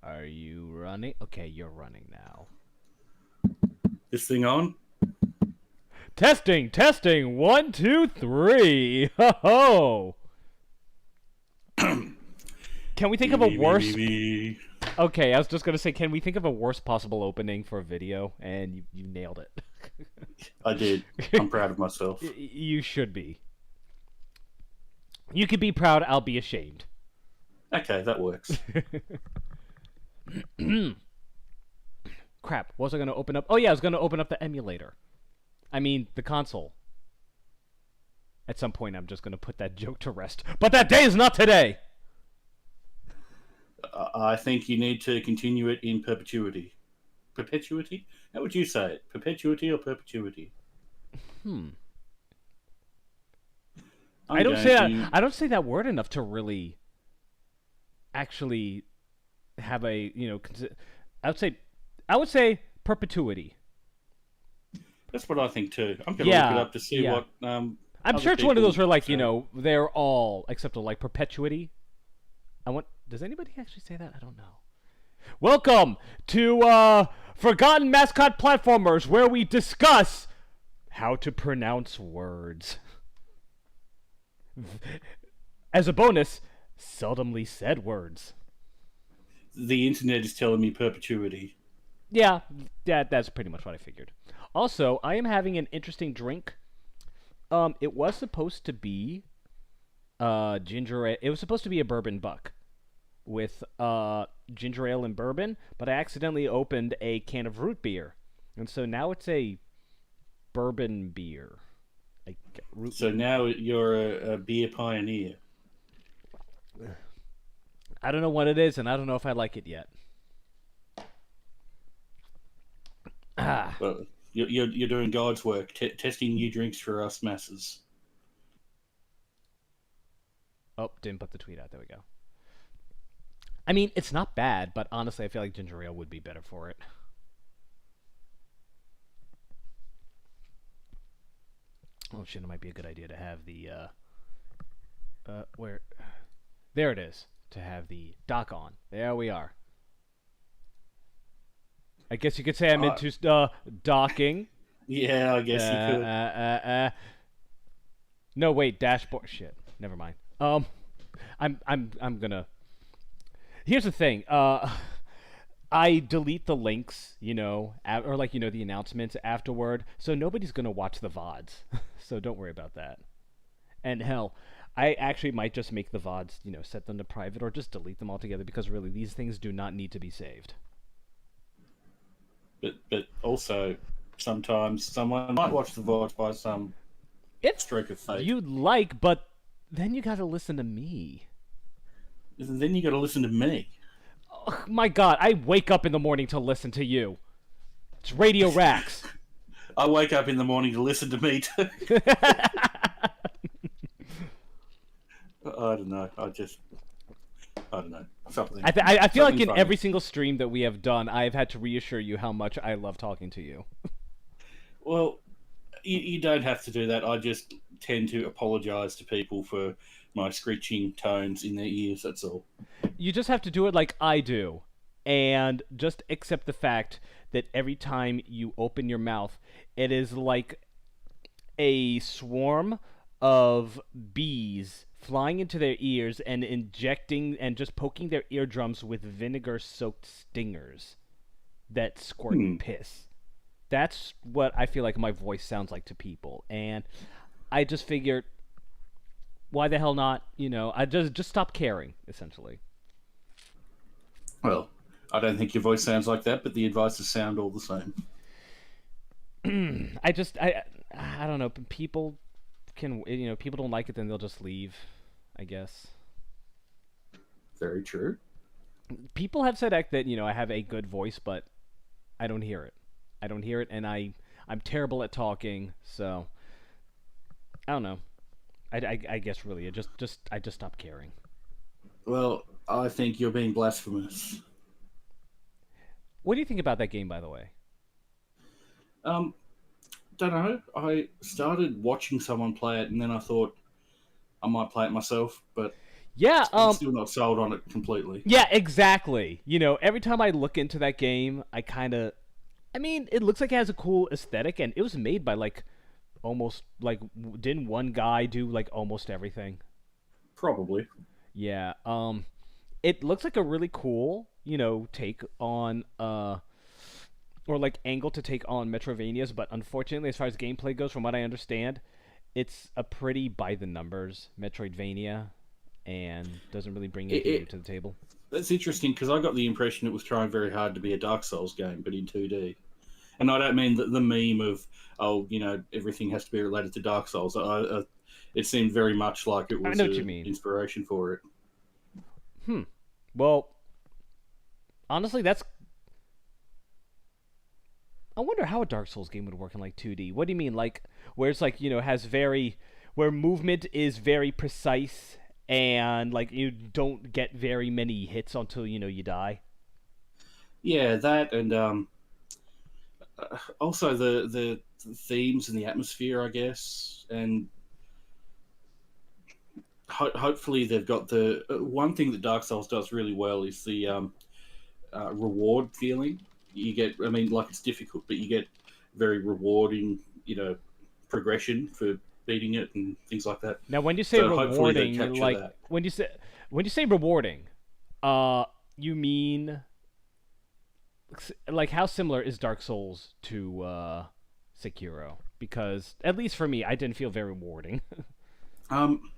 Are you running? Okay, you're running now. This thing on? Testing, testing. 1, 2, 3. Ho ho. Can we think Me, of a me, me, me, worse? me. Okay, I was just gonna say, can we think of a worst possible opening for a video? And you nailed it. I did. I'm proud of myself. You should be. You can be proud. I'll be ashamed. Okay, that works. Crap. What was I gonna open up? Oh yeah, I was gonna open up the emulator. I mean, the console. At some point, I'm just gonna put that joke to rest. But that day is not today. I think you need to continue it in perpetuity. Perpetuity? How would you say it? Perpetuity or perpetuity? I I'm don't going say that. to. I don't say that word enough to really actually have a I would say perpetuity. That's what I think too. I'm going to look it Yeah, up to see yeah. what. I'm Other sure it's one of people those where like say. they're all except for like perpetuity. I want. Does anybody actually say that? I don't know. Welcome to Forgotten Mascot Platformers, where we discuss how to pronounce words. As a bonus, seldomly said words. The internet is telling me perpetuity. Yeah, that's pretty much what I figured. Also, I am having an interesting drink. It was supposed to be ginger ale. It was supposed to be a bourbon buck with ginger ale and bourbon, but I accidentally opened a can of root beer, and so now it's a bourbon beer. Like root. So now you're a beer pioneer. I don't know what it is, and I don't know if I like it yet. Ah. Well, you're doing God's work, testing new drinks for us masses. Oh, didn't put the tweet out. There we go. I mean, it's not bad, but honestly, I feel like ginger ale would be better for it. Oh shit, it might be a good idea to have the where there it is, to have the dock on. There we are. I guess you could say I'm into docking. Yeah, I guess you could. No, wait, dashboard. Shit, never mind. I'm gonna. Here's the thing. I delete the links, or like the announcements afterward, so nobody's gonna watch the VODs. So don't worry about that. And hell, I actually might just make the VODs, set them to private or just delete them altogether because really these things do not need to be saved. But also, sometimes someone might watch the VOD by some If stroke of fate. you'd like, but then you gotta listen to me. And then you got to listen to me. Oh, my God, I wake up in the morning to listen to you. It's Radio Rax. I wake up in the morning to listen to me too. I don't know. I don't know. Something. I feel like in funny. every single stream that we have done, I've had to reassure you how much I love talking to you. Well, you don't have to do that. I just tend to apologise to people for my screeching tones in their ears. That's all. You just have to do it like I do, and just accept the fact that every time you open your mouth, it is like a swarm of bees flying into their ears and injecting and just poking their eardrums with vinegar-soaked stingers that squirt piss. That's what I feel like my voice sounds like to people, and I just figured, why the hell not? I just stop caring, essentially. Well, I don't think your voice sounds like that, but the advices sound all the same. I don't know. People can people don't like it, then they'll just leave. I guess Very true. people have said that I have a good voice, but I don't hear it. I don't hear it, and I'm terrible at talking. So I don't know. I guess really, I just stopped caring. Well, I think you're being blasphemous. What do you think about that game, by the way? Um, don't know. I started watching someone play it, and then I thought I might play it myself. But Yeah, I'm still not sold on it completely. yeah, exactly. Every time I look into that game, I mean, it looks like it has a cool aesthetic, and it was made by like almost like didn't one guy do like almost everything? Probably. Yeah. It looks like a really cool, take on or like angle to take on Metrovanias, but unfortunately, as far as gameplay goes, from what I understand, it's a pretty by the numbers Metroidvania, and doesn't really bring It, anything new it to the table. That's interesting because I got the impression it was trying very hard to be a Dark Souls game, but in 2D. And I don't mean the meme of everything has to be related to Dark Souls. It seemed very much like it I was know what you an mean. inspiration for it. Hmm. Well, honestly, that's. I wonder how a Dark Souls game would work in like 2D. What do you mean, like where it's like has very where movement is very precise and like you don't get very many hits until you die. Yeah, that and also the themes and the atmosphere, I guess, and hopefully they've got the one thing that Dark Souls does really well is the reward feeling. You get, I mean, like it's difficult, but you get very rewarding, progression for beating it and things like that. Now, when you say So hopefully they rewarding, capture like that. when you say rewarding, you mean like how similar is Dark Souls to Sekiro? Because at least for me, I didn't feel very rewarding. Um,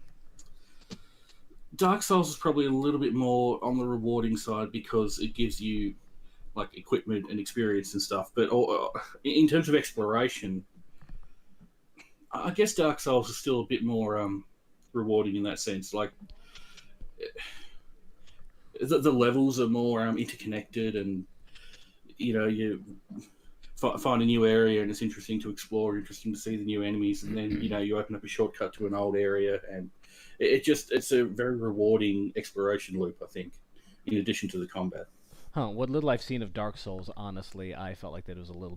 Dark Souls is probably a little bit more on the rewarding side because it gives you like equipment and experience and stuff. But in terms of exploration, I guess Dark Souls is still a bit more rewarding in that sense. Like the levels are more interconnected, and you find a new area and it's interesting to explore, interesting to see the new enemies, and then you open up a shortcut to an old area, and it's a very rewarding exploration loop, I think, in addition to the combat. Huh? What little I've seen of Dark Souls, honestly, I felt like that it was a little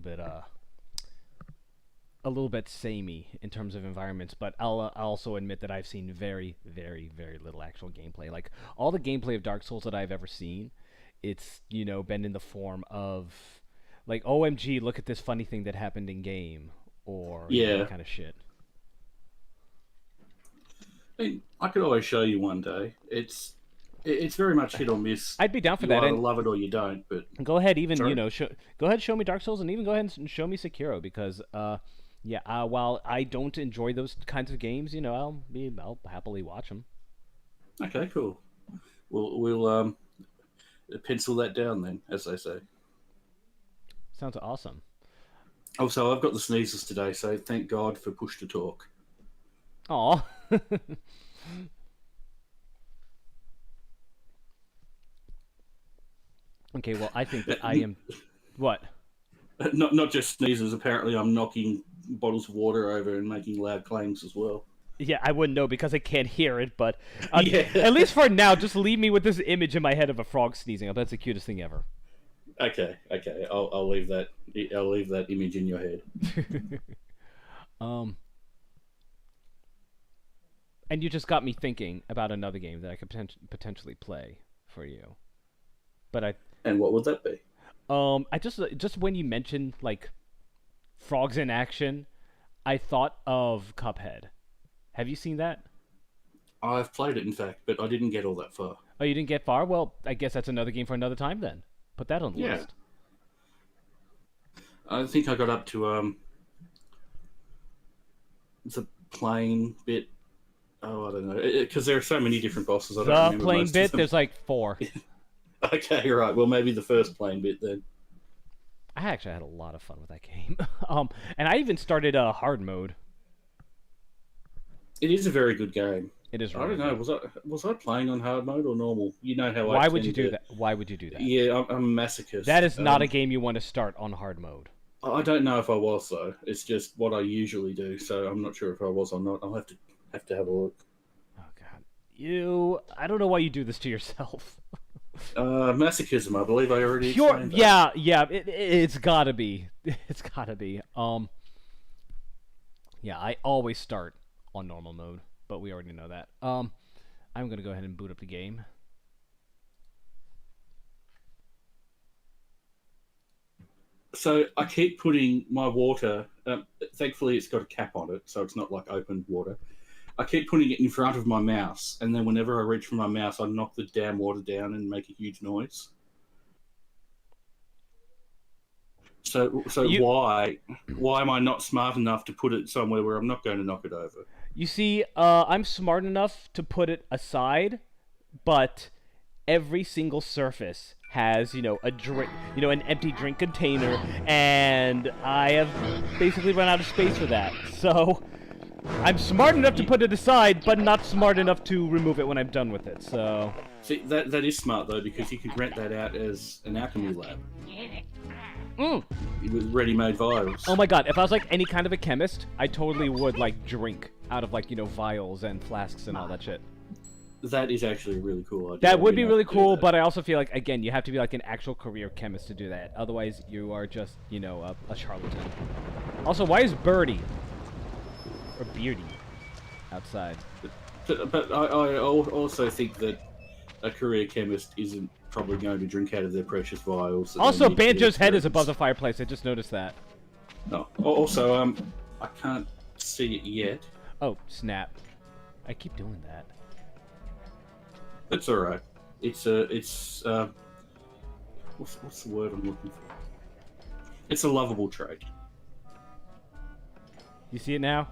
bit samey in terms of environments, but I'll also admit that I've seen very, very, very little actual gameplay. Like all the gameplay of Dark Souls that I've ever seen, it's been in the form of like OMG, look at this funny thing that happened in game, or Yeah, that kind of shit. I mean, I could always show you one day. It's very much hit or miss. I'd be down for You that, either and love it or you don't. But go ahead, even sorry. go ahead, show me Dark Souls, and even go ahead and show me Sekiro because yeah, while I don't enjoy those kinds of games, I'll happily watch them. Okay, cool. We'll pencil that down then, as they say. Sounds awesome. Also, I've got the sneezes today, so thank God for push to talk. Aw. Okay, well, I think that I am. What? Not just sneezes. Apparently, I'm knocking bottles of water over and making loud claims as well. Yeah, I wouldn't know because I can't hear it, but Yeah. at least for now, just leave me with this image in my head of a frog sneezing. That's the cutest thing ever. Okay. I'll leave that. I'll leave that image in your head. um, and you just got me thinking about another game that I could potentially play for you. But And what would that be? I just when you mentioned like frogs in action, I thought of Cuphead. Have you seen that? I've played it, in fact, but I didn't get all that far. Oh, you didn't get far? Well, I guess that's another game for another time then. Put that on the Yeah, list. I think I got up to the plane bit. Oh, I don't know, because there are so many different bosses. I don't The remember plane most bit, of them. there's like four. Okay, right. Well, maybe the first plane bit then. I actually had a lot of fun with that game. And I even started a hard mode. It is a very good game. It is I really don't know. good. Was I playing on hard mode or normal? You know how I Why would you tend do to. that? Why would you do that? Yeah, I'm a masochist. That is not a game you want to start on hard mode. I don't know if I was though. It's just what I usually do, so I'm not sure if I was or not. I'll have to have a look. Oh god. I don't know why you do this to yourself. Masochism, I believe I already Pure explained that. yeah, it's got to be. It's got to be. Yeah, I always start on normal mode, but we already know that. I'm gonna go ahead and boot up the game. So I keep putting my water. Thankfully, it's got a cap on it, so it's not like open water. I keep putting it in front of my mouse, and then whenever I reach for my mouse, I knock the damn water down and make a huge noise. So why am I not smart enough to put it somewhere where I'm not going to knock it over? You see, I'm smart enough to put it aside, but every single surface has, a drink, an empty drink container, and I have basically run out of space for that. So I'm smart enough to put it aside, but not smart enough to remove it when I'm done with it. So see, that is smart though, because you can rent that out as an alchemy lab. With ready-made vials. Oh my god, if I was like any kind of a chemist, I totally would like drink out of like, vials and flasks and all that shit. That is actually a really cool idea. That would be really cool, but I also feel like, again, you have to be like an actual career chemist to do that. Otherwise, you are just, a charlatan. Also, why is Birdie or Beardy outside? But I also think that a career chemist isn't probably going to drink out of their precious vials. Also, Banjo's head is above the fireplace. I just noticed that. No. Also, I can't see it yet. Oh, snap. I keep doing that. That's all right. It's what's the word I'm looking for? It's a lovable trait. You see it now?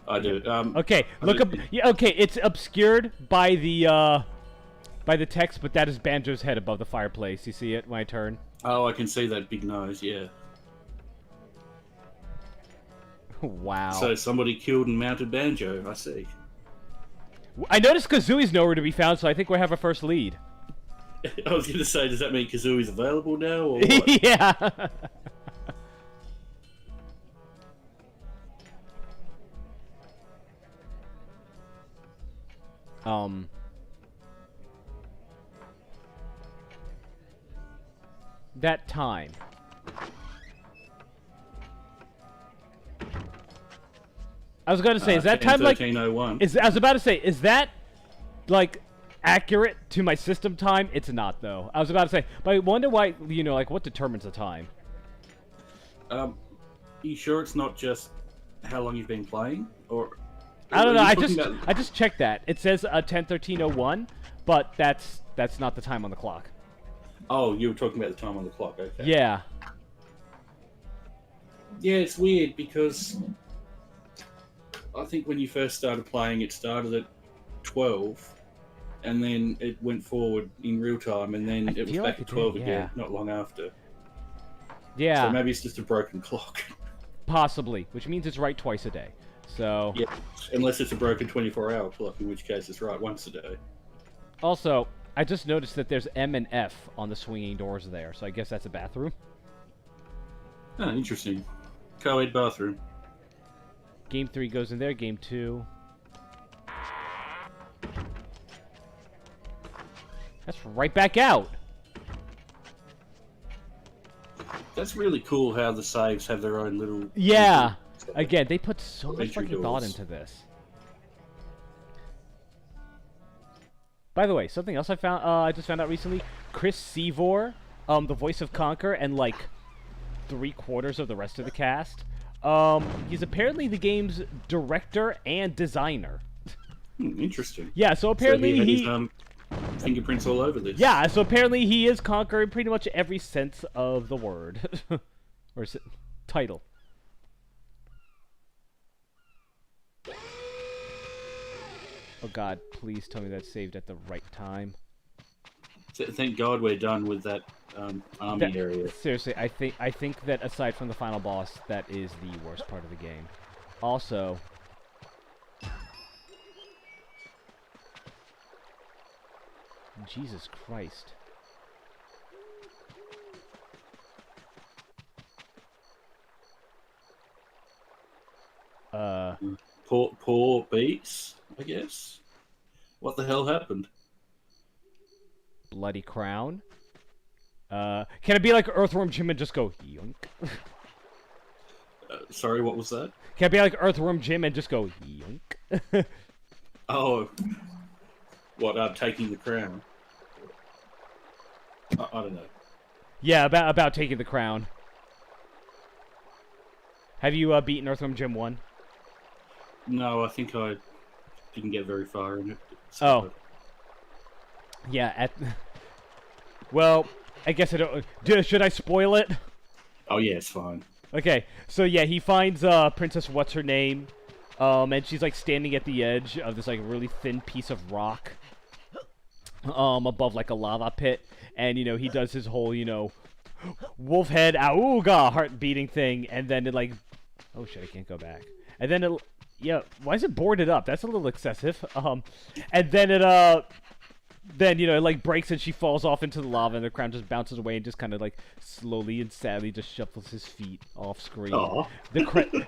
I do. Okay, look up. Yeah, okay, it's obscured by the text, but that is Banjo's head above the fireplace. You see it when I turn? Oh, I can see that big nose. Yeah. Wow. So somebody killed and mounted Banjo. I see. I noticed Kazooie's nowhere to be found, so I think we have our first lead. I was going to say, does that mean Kazooie's available now, or what? Yeah. That time. I was going to say, is that time like? I was about to say, is that like accurate to my system time? It's not though. I was about to say, but I wonder why. Like what determines the time? You sure it's not just how long you've been playing, or? I don't know. I just checked that. It says 10:13:01, but that's not the time on the clock. Oh, you were talking about the time on the clock. Okay. Yeah. Yeah, it's weird because I think when you first started playing, it started at 12, and then it went forward in real time, and then it was back at 12 again, not long after. Yeah. So maybe it's just a broken clock. Possibly, which means it's right twice a day. So. Yeah, unless it's a broken 24-hour clock, in which case it's right once a day. Also, I just noticed that there's M and F on the swinging doors there, so I guess that's a bathroom. Oh, interesting. Co-ed bathroom. Game 3 goes in there, Game 2. That's right back out. That's really cool how the saves have their own little... Yeah! Again, they put so much fucking thought into this. By the way, something else I just found out recently. Chris Seavor, the voice of Conker, and like 3/4 of the rest of the cast. He's apparently the game's director and designer. Interesting. Yeah, so apparently so he had his, fingerprints all over this. Yeah, so apparently he is Conker in pretty much every sense of the word. Or title. Oh god, please tell me that's saved at the right time. Thank God we're done with that army area. Seriously, I think that aside from the final boss, that is the worst part of the game. Also, Jesus Christ. Poor beats, I guess. What the hell happened? Bloody crown. Can it be like Earthworm Jim and just go yoink? Sorry, what was that? Can it be like Earthworm Jim and just go yoink? Oh, What, taking the crown? I don't know. Yeah, about taking the crown. Have you beaten Earthworm Jim 1? No, I think I didn't get very far in it. So. Oh. Yeah, well, I guess I don't... Should I spoil it? Oh, yeah, it's fine. Okay, so yeah, he finds Princess What's-Her-Name, and she's like standing at the edge of this like really thin piece of rock, above like a lava pit, and you know he does his whole wolf head auga heart beating thing, and then it like, oh shit, I can't go back, and then it, yeah, why is it boarded up? That's a little excessive. And then it then it like breaks and she falls off into the lava and the crown just bounces away and just kind of like slowly and sadly just shuffles his feet off screen. Aww.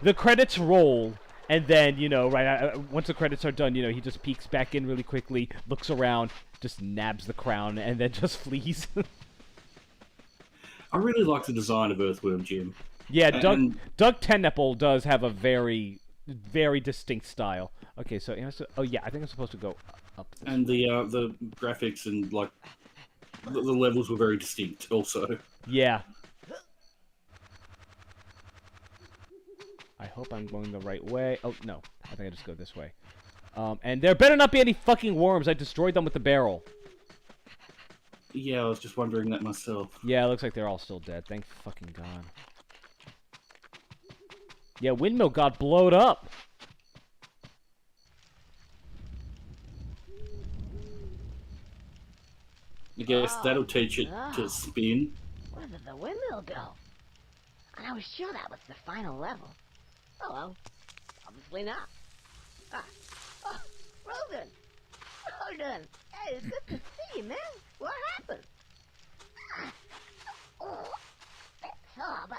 The credits roll, and then right once the credits are done, he just peeks back in really quickly, looks around, just nabs the crown, and then just flees. I really like the design of Earthworm Jim. Yeah, Doug Tenneple does have a very, very distinct style. Okay, so oh yeah, I think I'm supposed to go up this. And the graphics and like the levels were very distinct also. Yeah. I hope I'm going the right way. Oh no, I think I just go this way. And there better not be any fucking worms. I destroyed them with the barrel. Yeah, I was just wondering that myself. Yeah, it looks like they're all still dead. Thank fucking God. Yeah, Windmill got blowed up. I guess that'll teach it to spin. Where did the windmill go? I was sure that was the final level. Oh well, obviously not. Oh, Rogan! Rogan! Hey, it's good to see you, man. What happened? That's all, but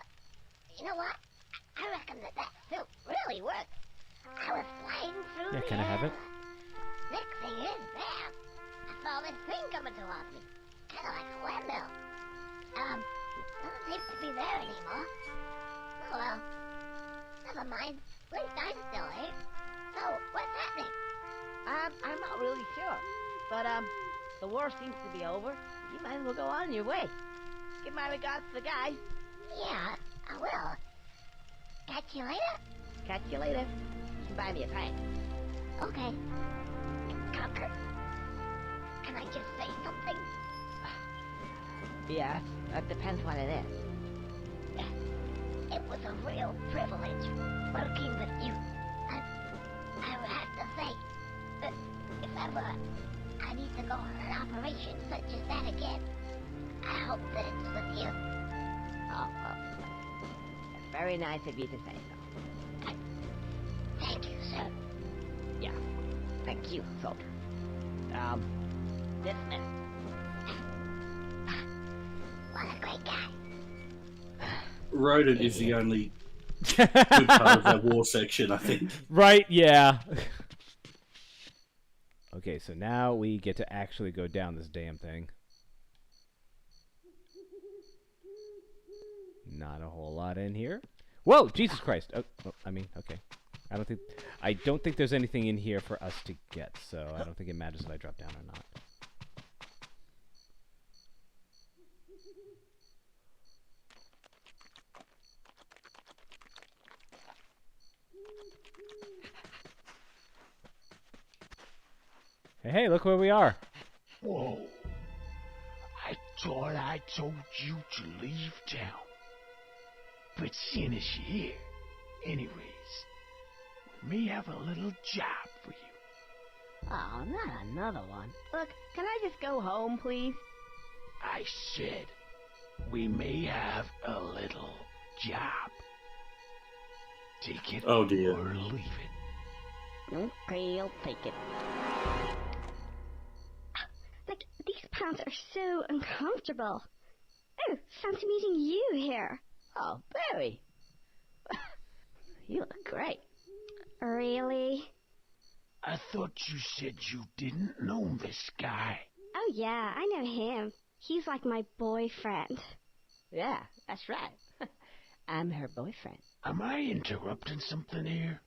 you know what? I reckon that silk really worked. I was flying through Yeah, can I have it? Next thing is, bam! I saw this thing coming towards me. Kind of like a windmill. Doesn't seem to be there anymore. Oh well. Never mind. At least I'm still here. So, what's happening? I'm not really sure. But, the war seems to be over. You might as well go on your way. Give my regards to the guys. Yeah, I will. Catch you later? Catch you later. You can buy me a pint. Okay. Conker. Can I just say something? Yes, that depends what it is. It was a real privilege working with you. I would have to say that if ever I need to go on an operation such as that again, I hope that it's with you. Oh, well, that's very nice of you to say so. Thank you, sir. Yeah, thank you, soldier. Dismissed. What a great guy. Rodent is the only good part of that war section, I think. Right, yeah. Okay, so now we get to actually go down this damn thing. Not a whole lot in here. Whoa, Jesus Christ. Oh, I mean, okay. I don't think there's anything in here for us to get, so I don't think it matters if I drop down or not. Hey, look where we are. Whoa. I thought I told you to leave town. But seeing as you're here, anyways, we may have a little job for you. Oh, not another one. Look, can I just go home, please? I said, we may have a little job. Take it Oh, dear. or leave it. Okay, I'll take it. Like, these pants are so uncomfortable. Oh, fancy meeting you here. Oh, Barry. You look great. Really? I thought you said you didn't know this guy. Oh yeah, I know him. He's like my boyfriend. Yeah, that's right. I'm her boyfriend. Am I interrupting something here?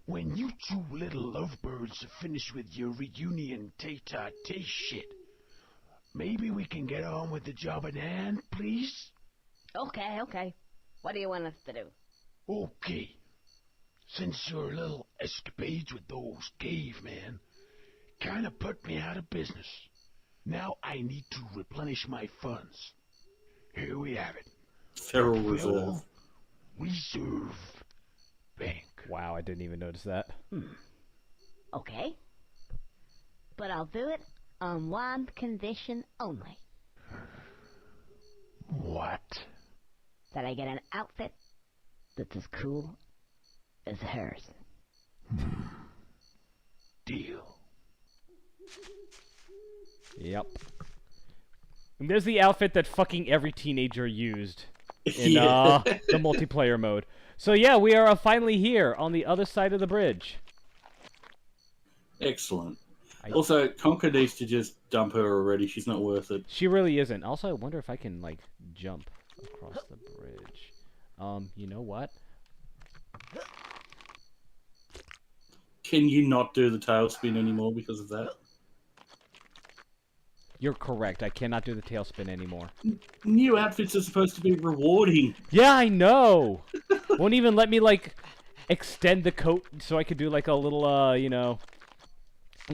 when you two little lovebirds are finished with your reunion tete-a-tete shit, maybe we can get on with the job at hand, please? Okay. What do you want us to do? Okay. Since your little escapades with those cavemen kinda put me out of business, now I need to replenish my funds. Here we have it. Feral Reserve. Reserve Bank. Wow, I didn't even notice that. Okay. But I'll do it on one condition only. What? That I get an outfit that's as cool as hers. Deal. Yep. And there's the outfit that fucking every teenager used in Yeah. the multiplayer mode. So yeah, we are finally here on the other side of the bridge. Excellent. Also, Conker needs to just dump her already. She's not worth it. She really isn't. Also, I wonder if I can, like, jump across the bridge. You know what? Can you not do the tailspin anymore because of that? You're correct. I cannot do the tailspin anymore. New outfits are supposed to be rewarding. Yeah, I know! Won't even let me, like, extend the coat so I could do, like, a little, you know,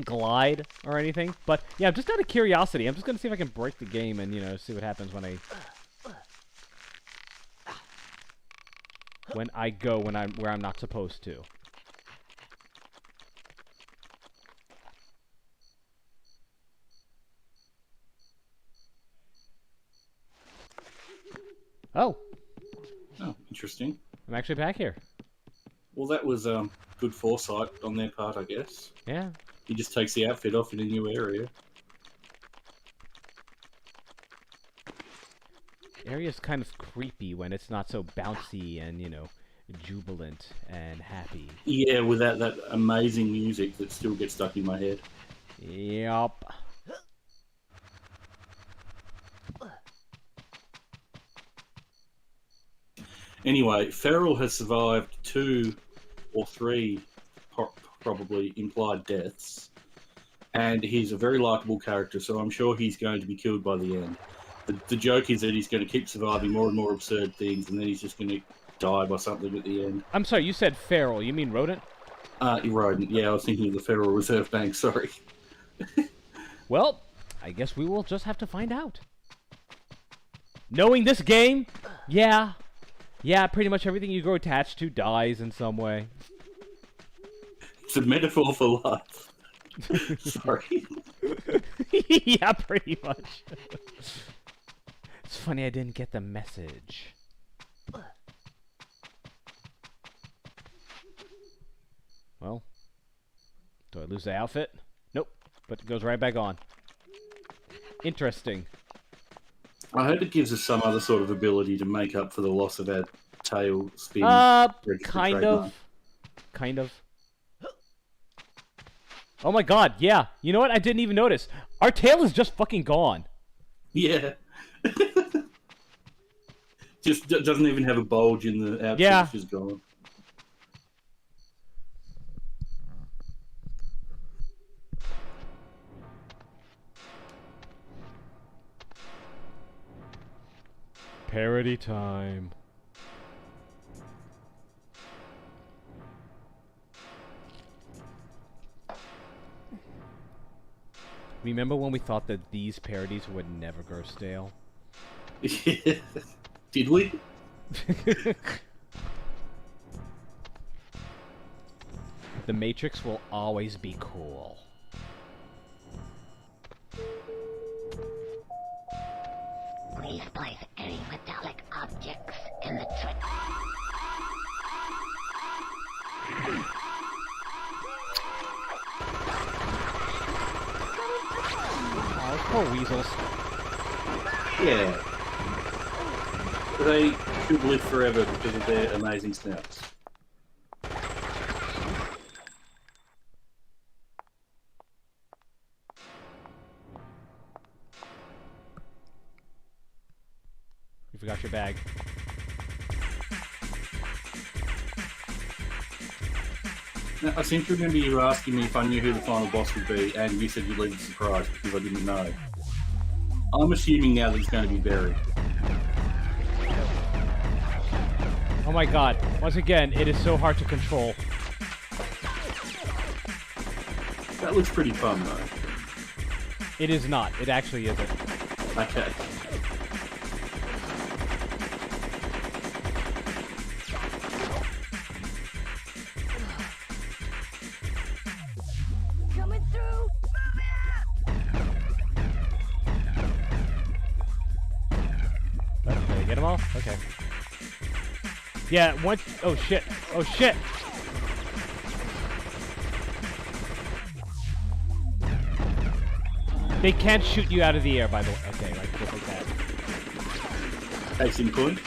glide or anything. But, yeah, I'm just out of curiosity. I'm just gonna see if I can break the game and, you know, see what happens when I go where I'm not supposed to. Oh, Oh, interesting. I'm actually back here. Well, that was good foresight on their part, I guess. Yeah. He just takes the outfit off in a new area. Area's kind of creepy when it's not so bouncy and, you know, jubilant and happy. Yeah, without that amazing music that still gets stuck in my head. Yup. Anyway, Feral has survived 2 or 3 probably implied deaths, and he's a very likable character, so I'm sure he's going to be killed by the end. The joke is that he's going to keep surviving more and more absurd things, and then he's just going to die by something at the end. I'm sorry, you said feral. You mean rodent? Rodent. Yeah, I was thinking of the Federal Reserve Bank, sorry. Well, I guess we will just have to find out. Knowing this game, yeah, pretty much everything you grow attached to dies in some way. It's a metaphor for life. Sorry. Yeah, pretty much. It's funny I didn't get the message. Well, do I lose the outfit? Nope, but it goes right back on. Interesting. I hope it gives us some other sort of ability to make up for the loss of our tail spin. Kind of. Oh my god, yeah. You know what? I didn't even notice. Our tail is just fucking gone. Yeah. Just doesn't even have a bulge in the outfit. Yeah. It's just gone. Parody time. Remember when we thought that these parodies would never grow stale? Did we? The Matrix will always be cool. Please place any metallic objects in the trick. Oh, poor weasels. Yeah. They could live forever because of their amazing snouts. You forgot your bag. Now, I seem to remember you asking me if I knew who the final boss would be, and you said you'd leave the surprise because I didn't know. I'm assuming now that it's going to be Barry. Oh my god. Once again, it is so hard to control. That looks pretty fun, though. It is not. It actually isn't. Okay. Coming through. Did I get them all? Okay. Yeah, once... Oh, shit. Oh, shit! They can't shoot you out of the air, by the way. Okay, like, just like that. Case in point.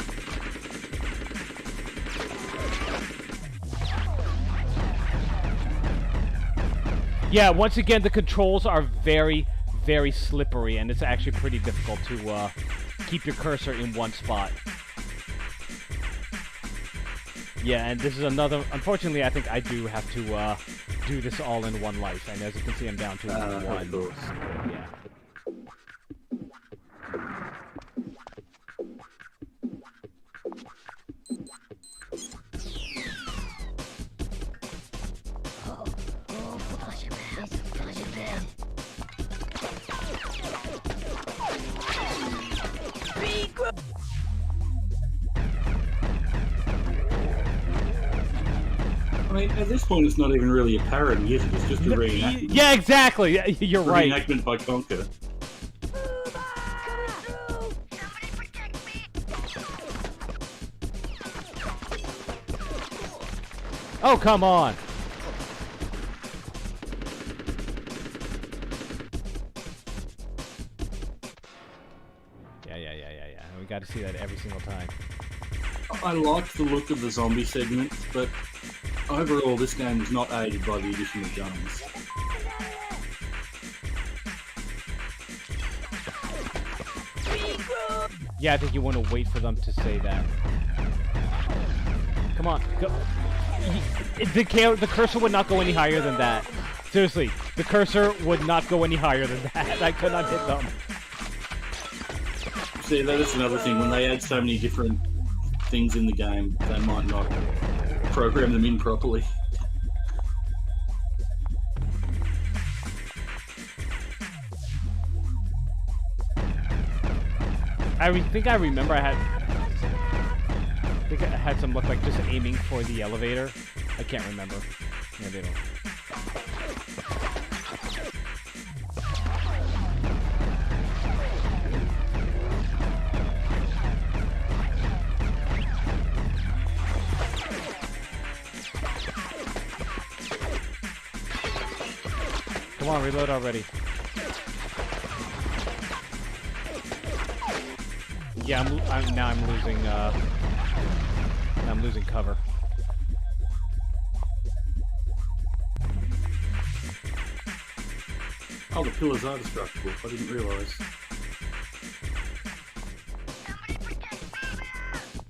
Yeah, once again, the controls are very, very slippery, and it's actually pretty difficult to keep your cursor in one spot. Yeah, and this is another... Unfortunately, I think I do have to do this all in one life, and as you can see, I'm down to one. Of course. Yeah. I mean, at this point, it's not even really a parody, is it? It's just a reenactment. Yeah, exactly. You're right. Reenactment by Conker. Oh, come on. Yeah. We got to see that every single time. I liked the look of the zombie segments, but overall, this game was not aided by the addition of guns. Yeah, I think you want to wait for them to say that. Come on, go. The cursor would not go any higher than that. Seriously, the cursor would not go any higher than that. I could not hit them. See, that is another thing. When they add so many different things in the game, they might not program them in properly. I think I remember I had some look like just aiming for the elevator. I can't remember. Yeah, they don't. Come on, reload already. Yeah, I'm losing cover. Oh, the pillars are destructible. I didn't realise.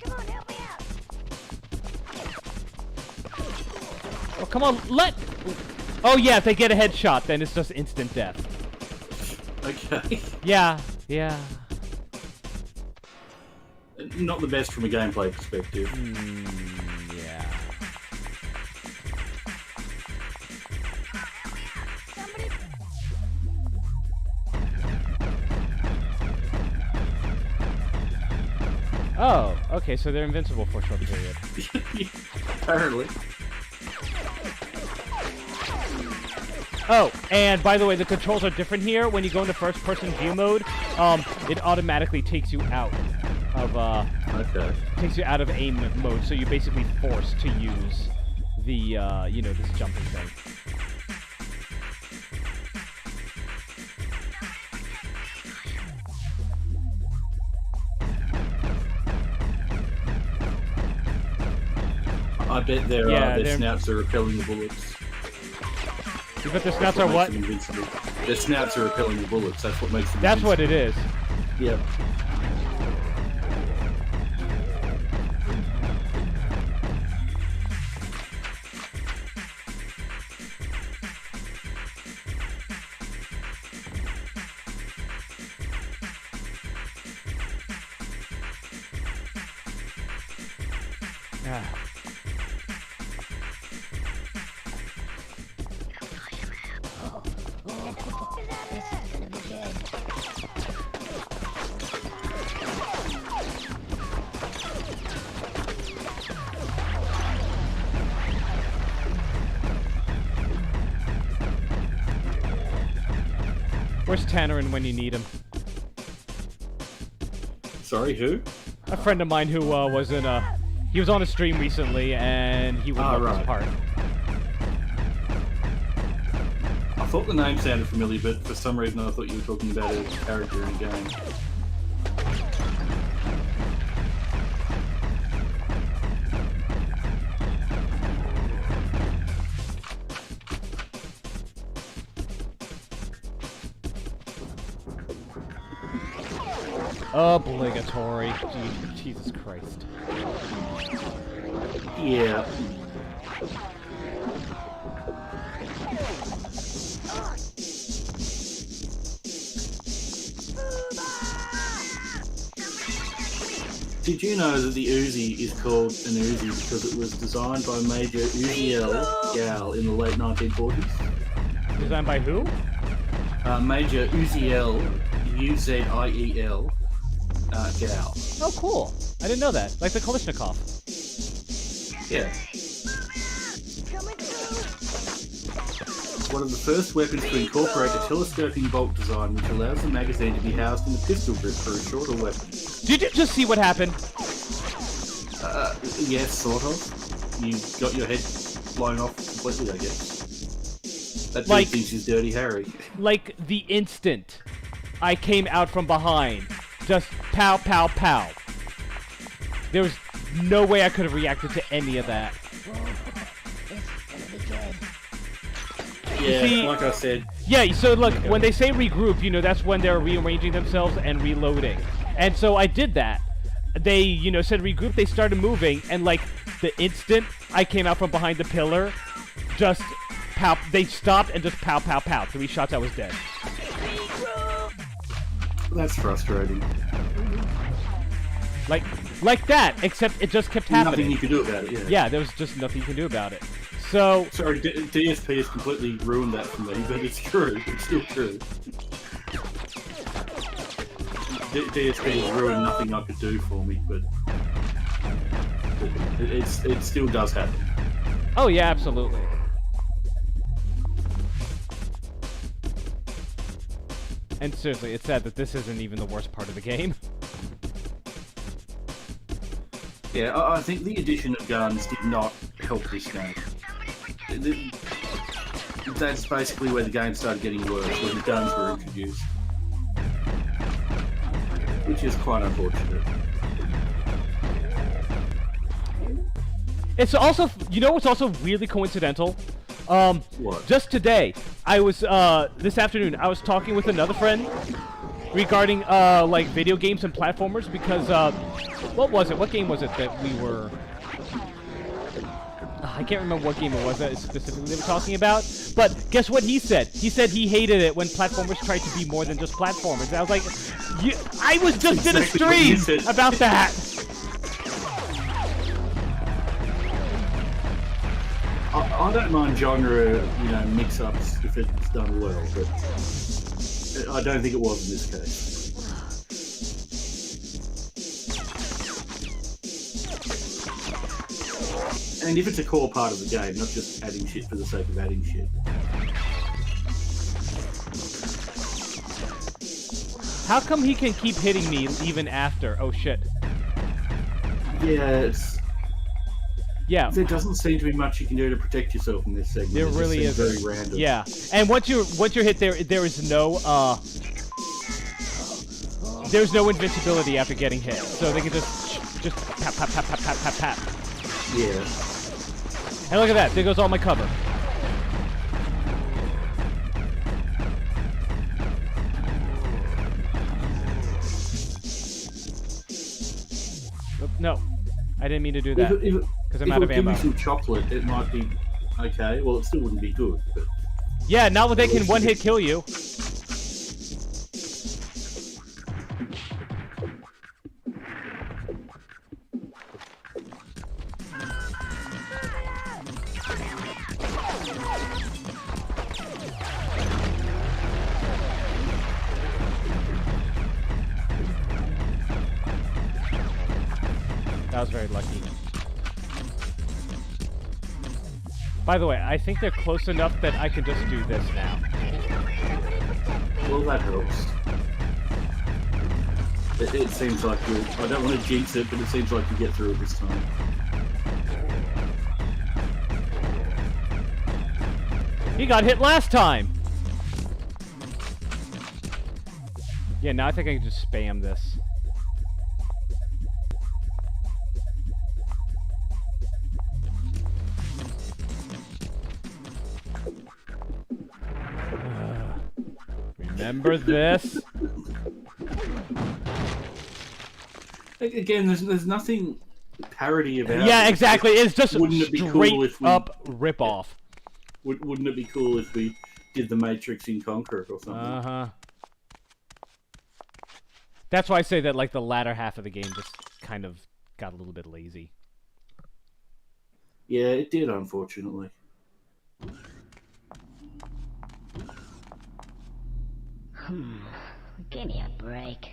Come on, help me out. Oh, come on, Oh yeah, if they get a headshot, then it's just instant death. Okay. Yeah. Not the best from a gameplay perspective. Yeah. Somebody. Oh, okay, so they're invincible for a short period. Apparently. Oh, and by the way, the controls are different here. When you go into first-person view mode, it automatically takes you out of aim mode. So you're basically forced to use the this jumping thing. I bet their snouts are repelling the bullets. You bet their snouts are what? Their snouts are repelling the bullets. That's what makes them That's invincible. what it is. Yep. Ah. Where's Tannerin when you need him? Sorry, who? A friend of mine who was in a... He was on a stream recently, and he would love this right. part. I thought the name sounded familiar, but for some reason I thought you were talking about a character in a game. Obligatory. Jesus Christ. Yeah. Did you know that the Uzi is called an Uzi because it was designed by Major Uziel Gal in the late 1940s? Designed by who? Major Uziel, Uziel, Gal. Oh, cool. I didn't know that. Like the Kalishnikov. Yeah. It's one of the first weapons to incorporate a telescoping bolt design which allows the magazine to be housed in the pistol grip for a shorter weapon. Did you just see what happened? Yes, sort of. You got your head blown off completely, I guess. That dude thinks he's Dirty Harry. Like the instant I came out from behind, just pow, pow, pow. There was no way I could have reacted to any of that. Yeah, See, like I said. Yeah, so look, when they say regroup, you know, that's when they're rearranging themselves and reloading. And so I did that. They, you know, said regroup, they started moving, and like the instant I came out from behind the pillar, just pow, they stopped and just pow, pow, pow. 3 shots, I was dead. That's frustrating. Like that, except it just kept happening. Nothing you could do about it, yeah. Yeah, there was just nothing you can do about it. So... Sorry, DSP has completely ruined that for me, but it's true. It's still true. DSP has ruined nothing I could do for me, but it still does happen. Oh yeah, absolutely. And seriously, it's sad that this isn't even the worst part of the game. Yeah, I think the addition of guns did not help this game. That's basically where the game started getting worse, when the guns were introduced. Which is quite unfortunate. It's also, you know what's also weirdly coincidental? What? Just today, I was, this afternoon, I was talking with another friend regarding, like, video games and platformers, because, what was it? What game was it that we were... I can't remember what game it was that specifically they were talking about, but guess what he said? He said he hated it when platformers tried to be more than just platformers. And I was like, I was just in a stream about that! I don't mind genre, you know, mix-ups if it's done well, but I don't think it was in this case. And if it's a core part of the game, not just adding shit for the sake of adding shit. How come he can keep hitting me even after? Oh shit. Yeah, yeah. There doesn't seem to be much you can do to protect yourself in this segment. There really is. Very random. Yeah, and once you're hit, there is no there's no invincibility after getting hit, so they can just pap pap pap pap pap pap pap. Yeah. And look at that, there goes all my cover. No, I didn't mean to do that, because I'm out of ammo. If it give you some chocolate, it might be okay. Well, it still wouldn't be good, but... Yeah, now that they can one-hit kill you. was very lucky. By the way, I think they're close enough that I can just do this now. Well, that helps. It seems like you. I don't want to jinx it, but it seems like you get through it this time. He got hit last time! Yeah, now I think I can just spam this. Remember this? Again, there's nothing parody about it. Yeah, exactly. It's just Wouldn't it be straight cool if we, up rip-off. Wouldn't it be cool if we did the Matrix in Conker or something? Uh-huh. That's why I say that, like, the latter half of the game just kind of got a little bit lazy. Yeah, it did, unfortunately. Give me a break.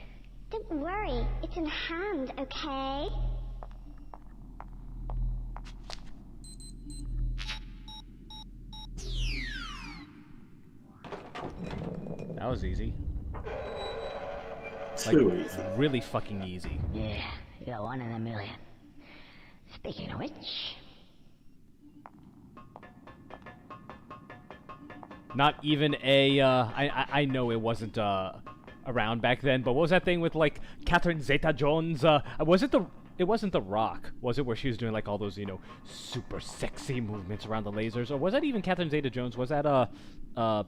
Don't worry, it's in hand, okay? That was easy. Too easy. Really fucking easy. Yeah, you're one in a million. Speaking of which... Not even a, I know it wasn't, around back then, but what was that thing with, like, Catherine Zeta-Jones? Was it it wasn't The Rock, was it, where she was doing, like, all those, you know, super sexy movements around the lasers? Or was that even Catherine Zeta-Jones? Was that, I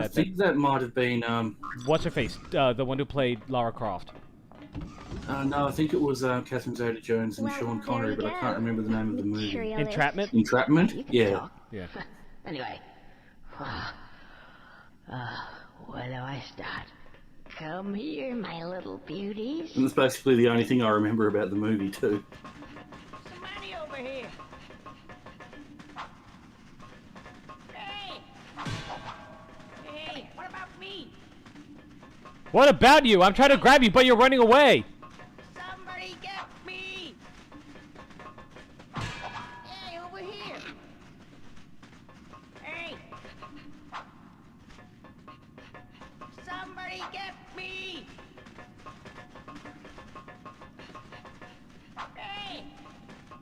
think that might have been, what's her face? The one who played Lara Croft. no, I think it was, Catherine Zeta-Jones and Well, Sean there Connery, we but I can't go. remember the name of the movie. Materialist. Entrapment? Entrapment? You can Yeah. talk. Yeah. Anyway. Where do I start? Come here, my little beauties. And that's basically the only thing I remember about the movie, too. Somebody over here. Hey! Hey, what about me? What about you? I'm trying to grab you, but you're running away! Somebody get me! Hey, over here! Hey! Somebody get me! Hey!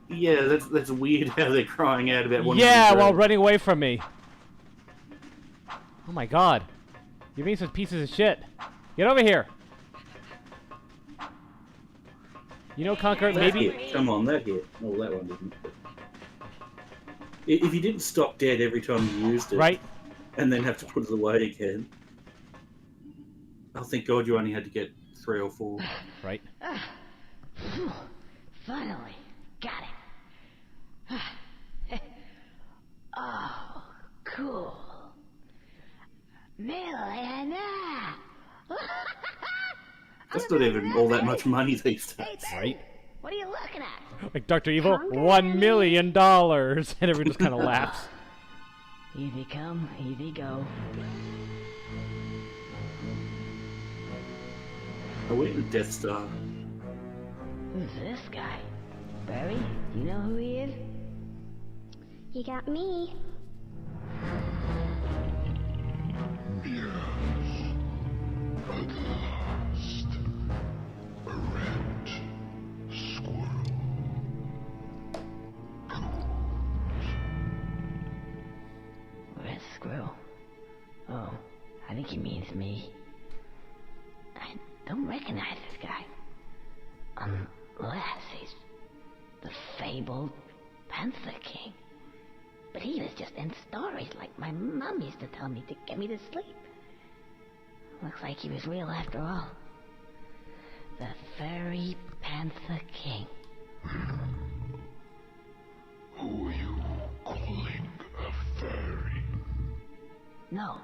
Yeah, that's weird how they're crying out about wanting Yeah, to be while grabbed. running away from me. Oh my god. You're being such pieces of shit. Get over here. You know, Conker, That maybe... hit. Come on, that hit. Oh, that one didn't. If you didn't stop dead every time you used it, Right? and then have to put it away again, oh, thank God you only had to get 3 or 4. Right. Finally. Got it. Oh, cool. Milena! That's not even all that much money these days. Right? What are you looking at? Like Dr. Evil, $1 million. And everyone just kind of laughs. Easy come, easy go. I went to Death Star. Who's this guy? Barry? Do you know who he is? You got me. A red squirrel. Red squirrel. Oh, I think he means me. I don't recognize this guy. Unless he's the fabled Panther King. But he was just in stories like my mom used to tell me to get me to sleep. Looks like he was real after all. The Fairy Panther King. Who are you calling a fairy? No,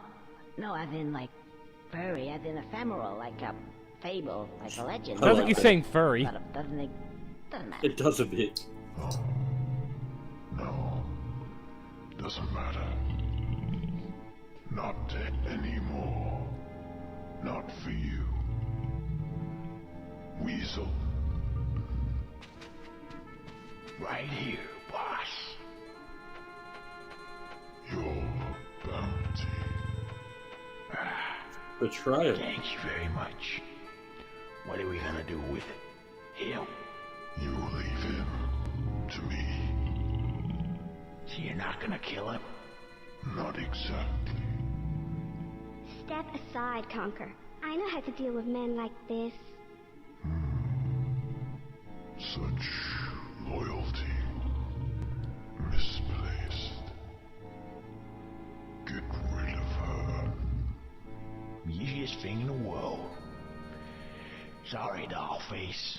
as in like furry, as in ephemeral, like a fable, like a legend. Sounds like he's saying furry. But it doesn't matter. It does a bit. Oh. No. Doesn't matter. Not anymore. Not for you. Weasel. right here, boss. Your bounty. Betrayal. Thank you very much. What are we gonna do with him? You leave him to me. So you're not gonna kill him? Not exactly. Step aside, Conker. I know how to deal with men like this. Such loyalty. Misplaced. Get rid of her. Easiest thing in the world. Sorry, Dollface.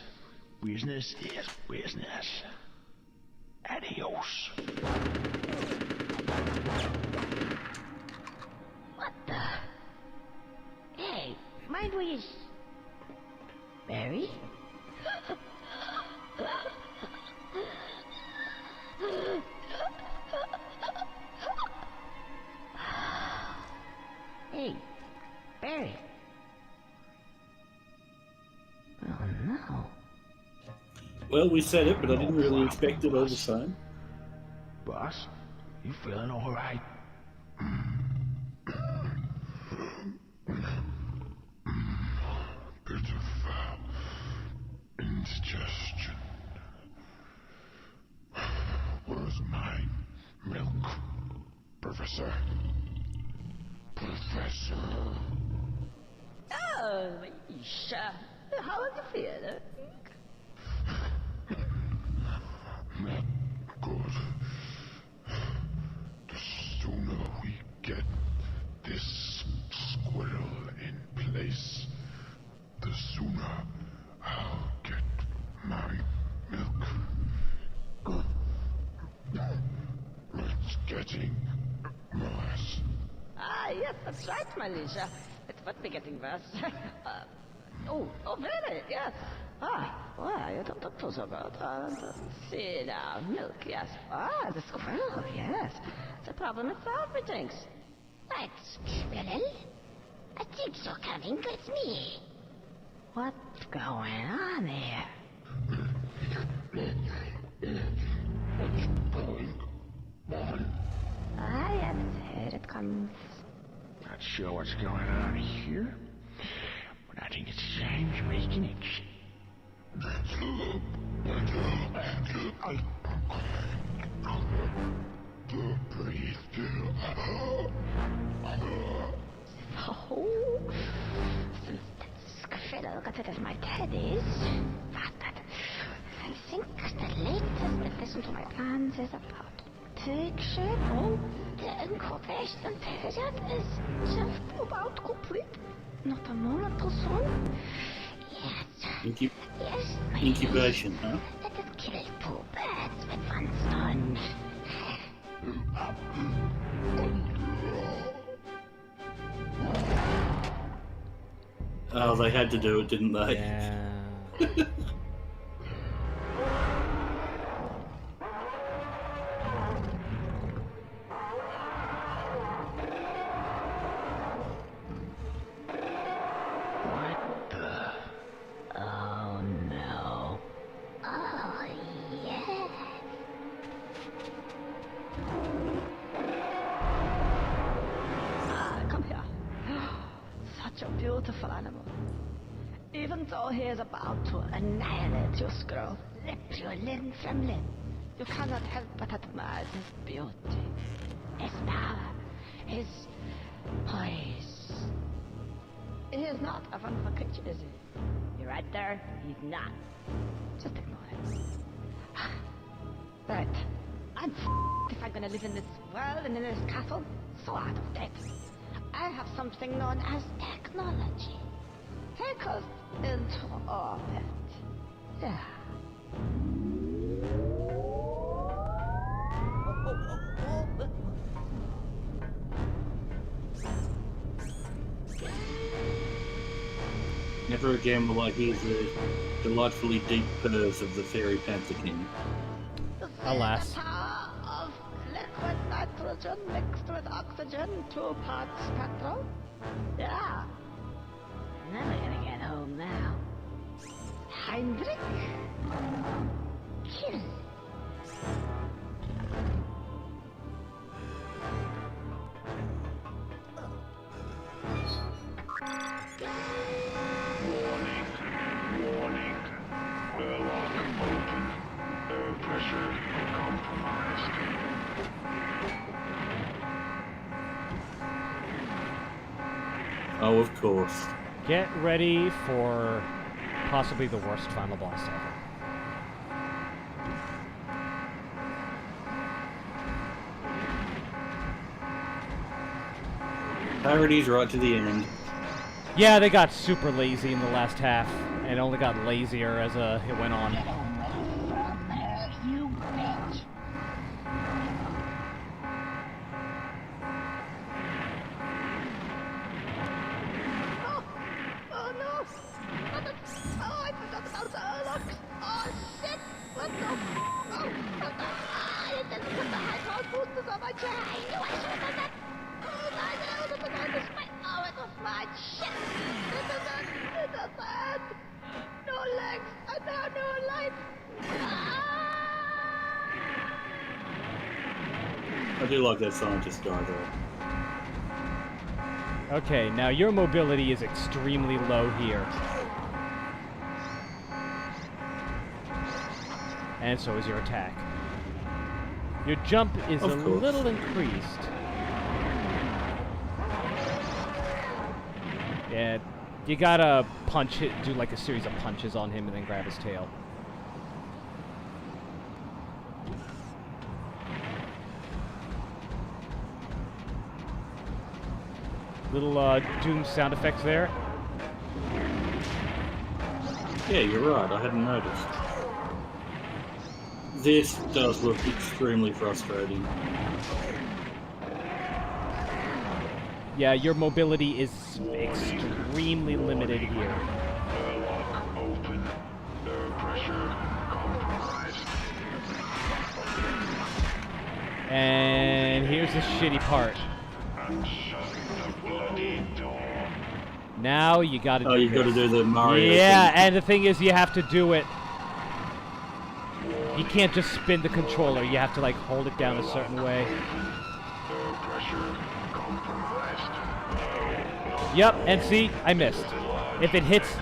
Business is business. Adios. What the? Hey, mind where you... Barry? Hey, Barry. Oh no. Well, we said it, but I didn't really expect it all the same. Boss, you feeling all right? Bit of indigestion. Where's my milk, Professor? Professor. Oh, Misha. How are you feeling? Not good. The sooner we get this squirrel in place, the sooner I'll get my milk. It's getting worse. Ah, yes, that's right, my Lisha. It would be getting worse. Oh, really? Yes. Well, you don't look so good. Let's see now. Milk, yes. The squirrel, yes. The problem is solved, methinks. What, squirrel? I think you're coming with me. What's going on here? Yes, here it comes. Not sure what's going on here, but I think it's time to make an exit. Oh, since that squirrel got rid of my teddies, I think the latest addition to my plans is about to take shape. Oh, the incubation period is just about complete. Not a moment too soon. Yes. Yes, my Incubation, huh? Let us kill two birds with one stone. Oh, they had to do it, didn't they? Yeah. What the? Oh no. Oh, yes. Come here. Such a beautiful animal. Even though he is about to annihilate your scroll, rip your limb from limb, you cannot help but admire his beauty, his power, his poise. He is not a wonderful creature, is he? You're right there. He's not. Just ignore it. Right. I'm if I'm gonna live in this world and in this castle, so out of date. I have something known as technology. Take us into orbit. Yeah. Never again will I hear the delightfully deep purrs of the fairy panther king. Alas. The power of liquid nitrogen mixed with oxygen, 2 parts petrol. Yeah. Never gonna get home now. Heinrich? Kill. Oh, of course. Get ready for possibly the worst final boss ever. Parodies right to the end. Yeah, they got super lazy in the last half, and only got lazier as it went on. You bitch. Oh no! Oh, I forgot about the airlock! Oh shit! What the? Oh, I didn't put the high boosters on my chair! I knew I should have done that! Oh, it was mine! Shit! It was bad! No legs! And now no life! I do like that scientist guy though. Okay, now your mobility is extremely low here. And so is your attack. Your jump is Of a course. little increased. Yeah, you gotta punch it, do like a series of punches on him and then grab his tail. Little Doom sound effects there. Yeah, you're right. I hadn't noticed. This does look extremely frustrating. Yeah, your mobility is extremely limited here. Airlock open. Air pressure compromised. And here's the shitty part. And shut the bloody door. Now you gotta do Oh, you've got to do the Mario Yeah, thing. and the thing is you have to do it. You can't just spin the controller. You have to like hold it down a certain way. Air pressure compromised. Yep, and see, I missed. If it hits,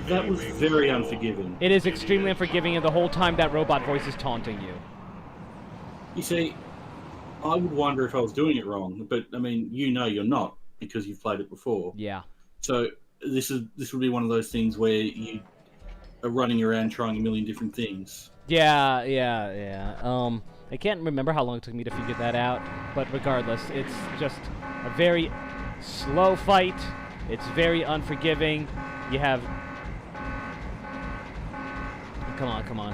That was very unforgiving. it is extremely unforgiving, and the whole time that robot voice is taunting you. You see, I would wonder if I was doing it wrong, but I mean, you know you're not because you've played it before. Yeah. So this would be one of those things where you are running around trying a million different things. Yeah. I can't remember how long it took me to figure that out, but regardless, it's just a very slow fight. It's very unforgiving. You have... Come on. Come on.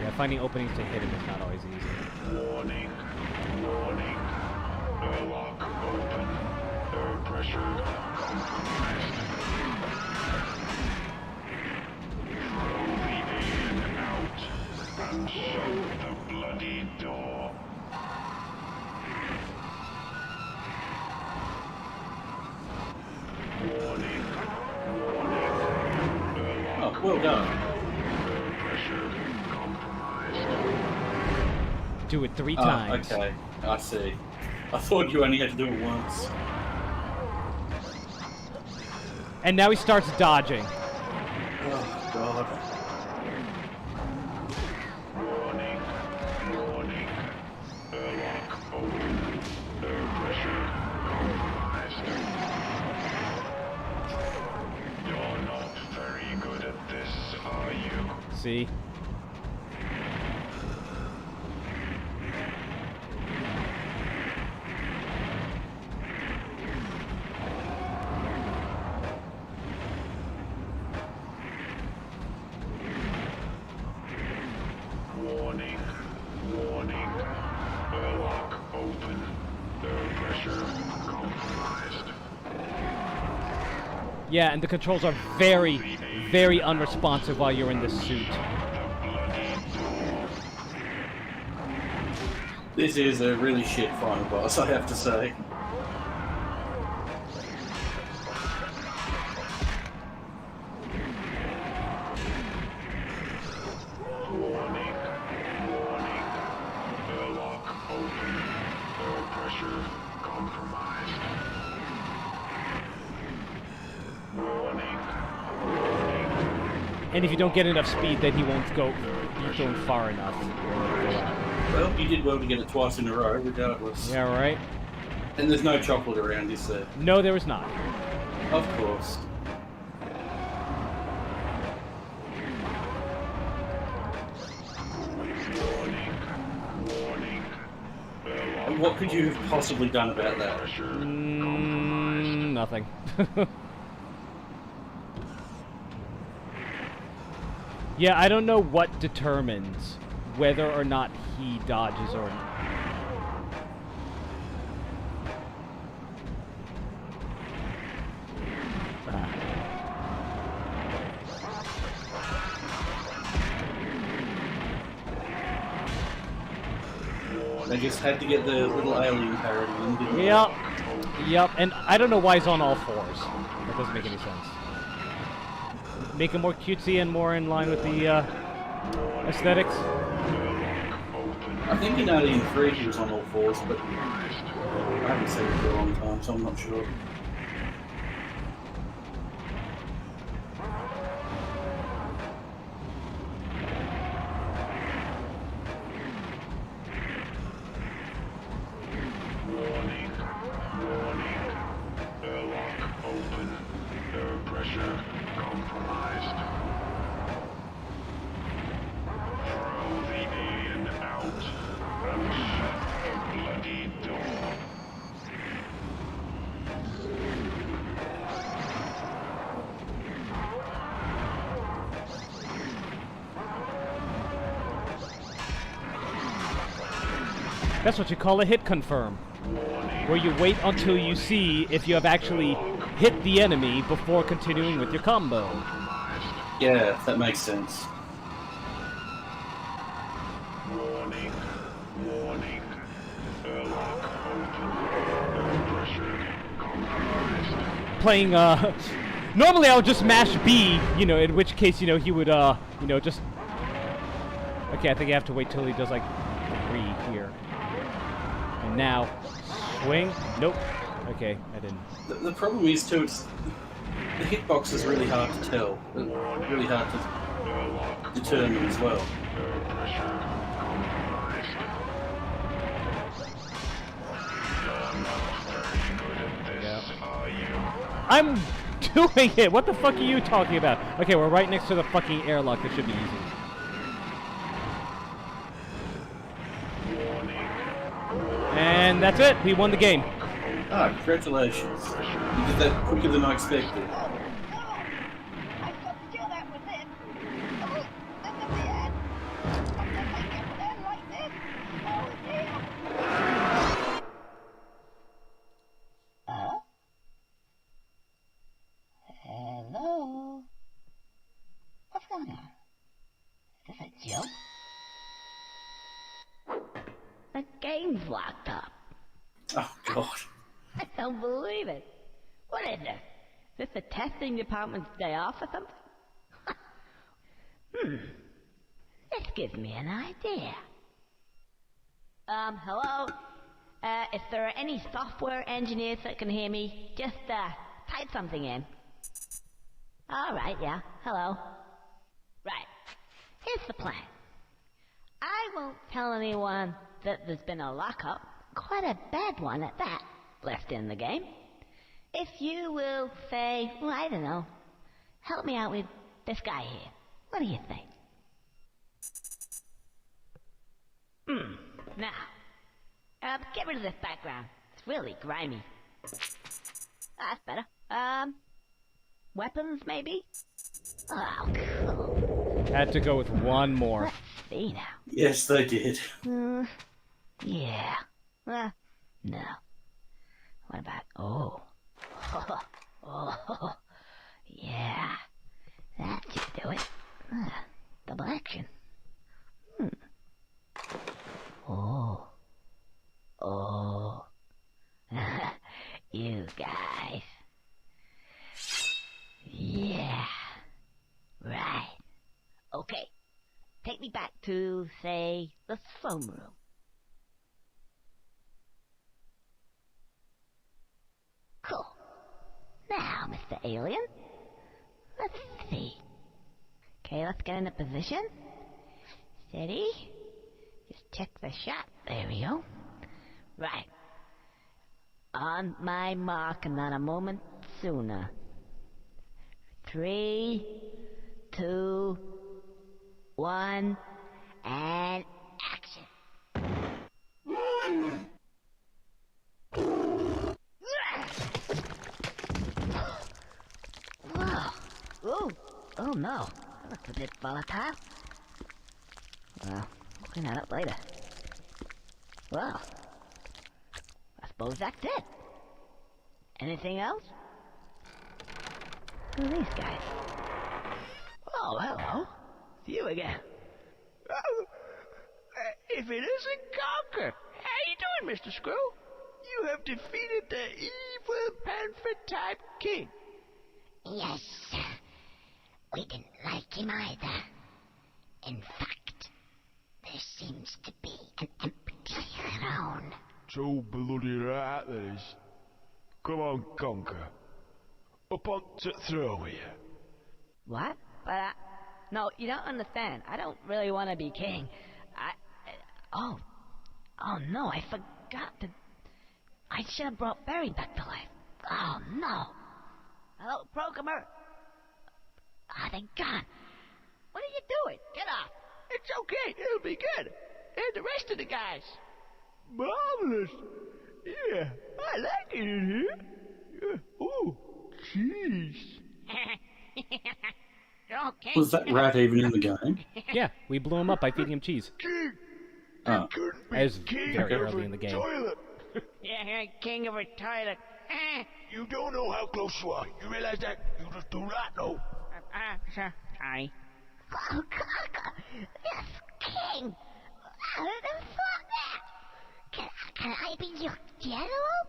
Yeah, finding openings to hit him is not always easy. Warning. Airlock open. Air pressure compromised. Throw the alien out and shut the bloody door. Warning. Oh, well done. Air pressure compromised. Do it 3 times. Okay, I see. I thought you only had to do it once. And now he starts dodging. Oh, God. Warning. Airlock open. Air pressure compromised. You're not very good at this, are you? See? Warning. Airlock open. Air pressure compromised. Yeah, and the controls are very, very unresponsive while you're in this suit. This is a really shit final boss, I have to say. Warning. Airlock open. Air pressure compromised. Warning. And if you don't get enough speed, then he won't be thrown far enough. Well, you did well to get it twice in a row, regardless. Yeah, right? And there's no chocolate around, is there? No, there was not. Of course. And what could you have possibly done about that? Nothing. Yeah, I don't know what determines whether or not he dodges or not. They just had to get the little alien parody in, didn't they? Yep. Yep, and I don't know why he's on all fours. That doesn't make any sense. Make him more cutesy and more in line with the aesthetics. I think in Alien 3 he was on all fours, but I haven't seen it for a long time, so I'm not sure. That's what you call a hit confirm. Where you wait until you see if you have actually hit the enemy before continuing with your combo. Yeah, that makes sense. Playing, normally I would just mash B, you know, in which case, you know, he would, you know, just... Okay, I think you have to wait till he does, like, 3 here. And now, swing? Nope. Okay, I didn't. The problem is, too, it's... The hitbox is really hard to tell. Really hard to determine as well. I'm doing it! What the fuck are you talking about? Okay, we're right next to the fucking airlock. That should be easy. And that's it. We won the game. Ah, congratulations. You did that quicker than I expected. I couldn't do that with it. Oh, this is the end. I'm never get there like this. Oh dear. Hello? What's going on? Is this a joke? The game's locked up. Oh, God. I don't believe it. What is this? Is this the testing department's day off or something? This gives me an idea. Hello? If there are any software engineers that can hear me, just, type something in. Alright, yeah. Hello. Right. Here's the plan. I won't tell anyone that there's been a lockup, quite a bad one at that, left in the game. If you will say, well, I don't know, help me out with this guy here. What do you think? Now, get rid of this background. It's really grimy. That's better. Weapons, maybe? Oh, cool. Had to go with one more. Let's see now. Yes, they did. Yeah. No. What about... Oh. Oh. Yeah. That should do it. Double action. Oh. You guys. Yeah. Right. Okay. Take me back to, say, the throne room. Cool. Now, Mr. Alien, let's see. Okay, let's get into position. Steady. Just check the shot. There we go. Right. On my mark, and not a moment sooner. 3, 2, 1, and action. Whoa. Oh. Oh no. That looks a bit volatile. Well, we'll clean that up later. Well, I suppose that's it. Anything else? Who are these guys? Oh, hello. It's you again. Oh, if it isn't Conker! How you doing, Mr. Screw? You have defeated the evil panther-type king. Yes, we didn't like him either. In fact, there seems to be an empty throne. So bloody right there is. Come on, Conker. Up onto the throne here. What? But no, you don't understand. I don't really want to be king. Oh no, I forgot to. I should have brought Barry back to life. Oh no. Hello, programmer. Ah, thank God. What are you doing? Get off. It's okay, it'll be good. And the rest of the guys. Marvelous. Yeah, I like it in here. Yeah. Ooh, cheese. Okay. Was that rat even in the game? Yeah, we blew him up by feeding him cheese. King. Oh. Couldn't be That was king very of early a in the game. Toilet. Yeah, king of a toilet. You don't know how close you are. You realize that? You just do not know. Sorry. Oh, Conker, yes, king. I would have thought that. Can I be your general?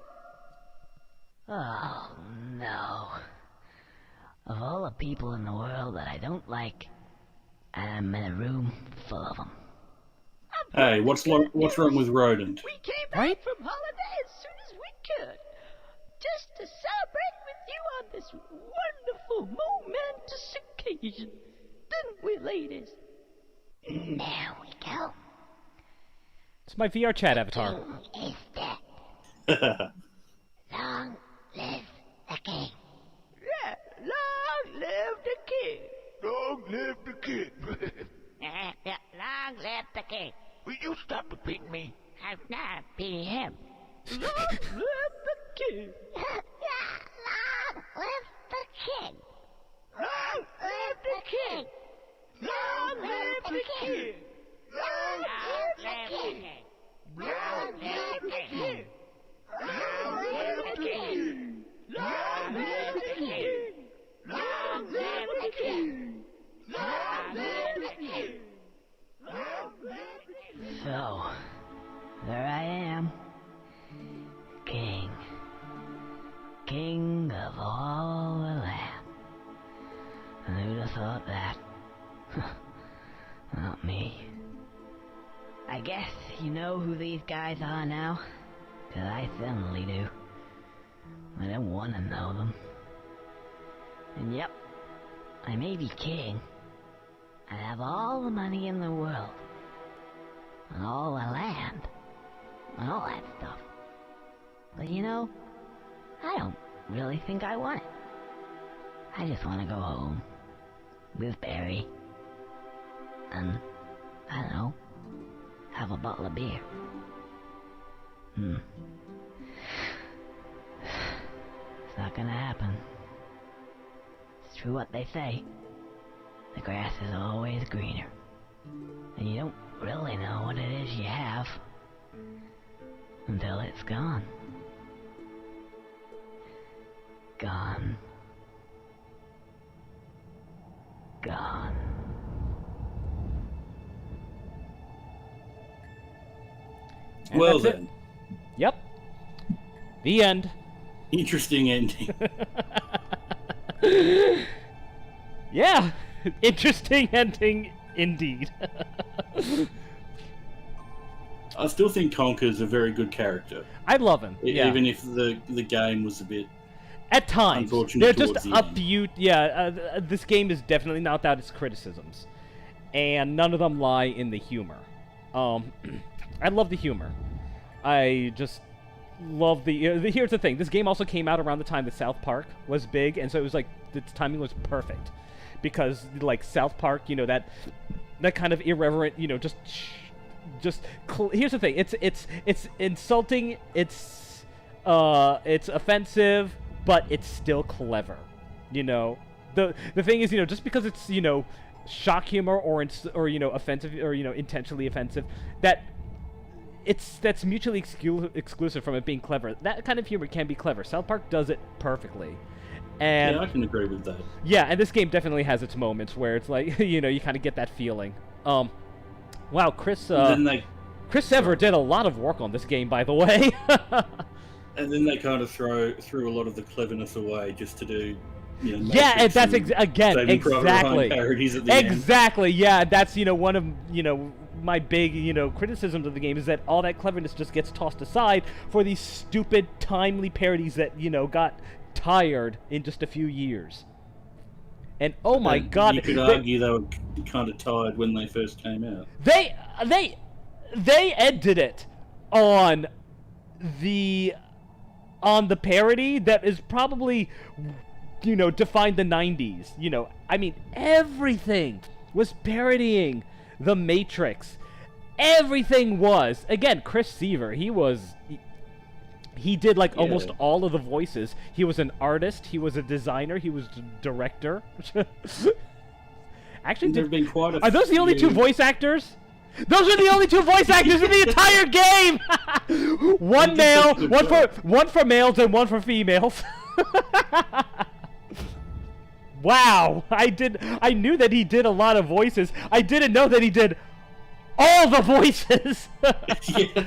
Oh, no. Of all the people in the world that I don't like, I'm in a room full of them. Hey, what's wrong with Rodent? We came back Right? from holiday as soon as we could, just to celebrate with you on this wonderful, momentous occasion. Didn't we, ladies? There we go. It's my VR chat avatar. King is dead. Long live the king. Yeah, long live the king. Long live the king. Long live the king. Will you stop repeating me? I'm not beating him. Long live the king. Long live the king. Long live the king. Long live the king. Long live the king. Long live the king. Long live the king. Long live the king. Long live the king. Long live the king. Long live the king. So, there I am. King. King of all the land. And who'd have thought that? Not me. I guess you know who these guys are now? 'Cause I certainly do. I don't want to know them. And yep, I may be king. I have all the money in the world. And all the land. And all that stuff. But you know, I don't really think I want it. I just want to go home. With Barry. And, I don't know, have a bottle of beer. It's not gonna happen. It's true what they say. The grass is always greener. And you don't really know what it is you have until it's gone. Gone. Gone. And Well that's it. then, Yep. The end. interesting ending. Yeah. Interesting ending indeed. I still think Conker's a very good character, I love him. Yeah. even if the game was a bit At times, unfortunate there are just towards the a end. few. Yeah, this game is definitely not without its criticisms, and none of them lie in the humor. I love the humor. I just love here's the thing. This game also came out around the time that South Park was big, and so it was like its timing was perfect because like South Park, you know, that kind of irreverent, you know, here's the thing. It's insulting. It's offensive, but it's still clever. You know, the thing is, you know, just because it's, you know, shock humor or you know, offensive or, you know, intentionally offensive, that's mutually exclusive from it being clever. That kind of humor can be clever. South Park does it perfectly. And Yeah, I can agree with that. yeah, and this game definitely has its moments where it's like, you know, you kind of get that feeling. Wow, Chris Sever did a lot of work on this game, by the way. And then they kind of threw a lot of the cleverness away just to do, you know, yeah, and that's Matrix again, Saving Private Ryan exactly. parodies at the end. Exactly, yeah, that's, you know, one of, you know, my big, you know, criticisms of the game is that all that cleverness just gets tossed aside for these stupid, timely parodies that, you know, got tired in just a few years. And oh my god, you could argue they were kind of tired when they first came out. They ended it on the parody that is probably, you know, defined the 90s. You know, I mean, everything was parodying The Matrix. Everything was. Again, Chris Sever, he did like almost all of the voices. He was an artist, he was a designer, he was a director. Actually, There have been quite a are those the only two voice actors? Those are the only two voice actors in the entire game. One male, one for males and one for females. Wow, I knew that he did a lot of voices. I didn't know that he did all the voices. Yeah.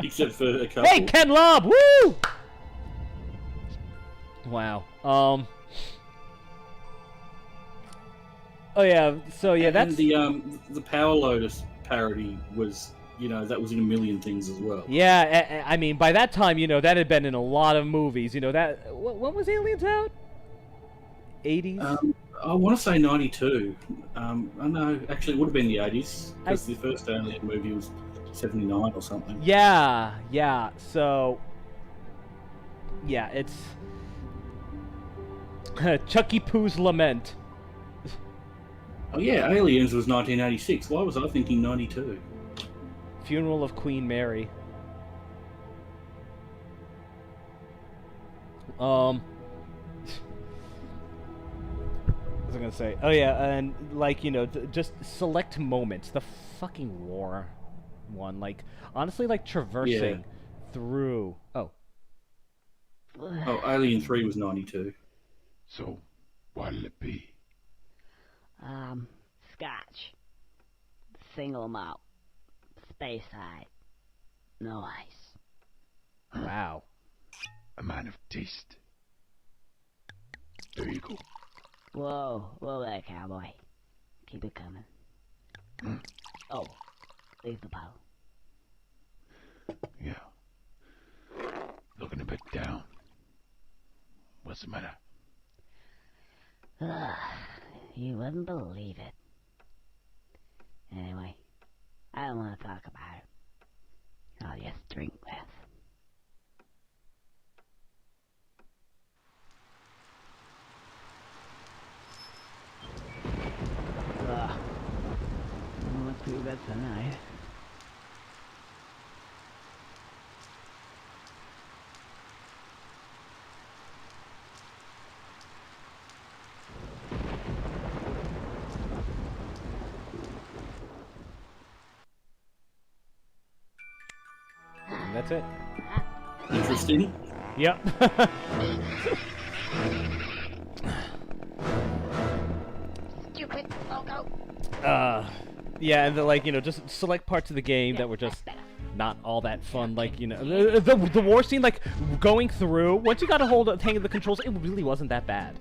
Except for a couple. Hey, Ken Lobb, woo! Wow. Oh yeah. So yeah, that's And the Power Lotus parody was, you know, that was in a million things as well. yeah. I mean, by that time, you know, that had been in a lot of movies. You know, that when was Aliens out? 80s. I want to say 92. I know, actually, it would have been the 80s because the first Alien movie was 79 or something. Yeah. So, yeah, it's Chucky Poo's Lament. Oh yeah, Aliens was 1986. Why was I thinking 92? Funeral of Queen Mary. What was I gonna say? Oh yeah, and like, you know, just select moments. The fucking war one, like, honestly, like traversing through. Oh, Alien 3 was 92. So, what'll it be? Scotch. Single malt. Space side. No ice. wow. A man of taste. There you go. Whoa there, cowboy. Keep it coming. Oh, leave the bottle. Yeah. Looking a bit down. What's the matter? You wouldn't believe it. Anyway, I don't want to talk about it. I'll just drink this. Not too bad tonight. And that's it. Interesting. Yep. Stupid logo. Yeah, and like, you know, just select parts of the game that were just not all that fun. Like, you know, the war scene, like going through. Once you got a hold of hang of the controls, it really wasn't that bad.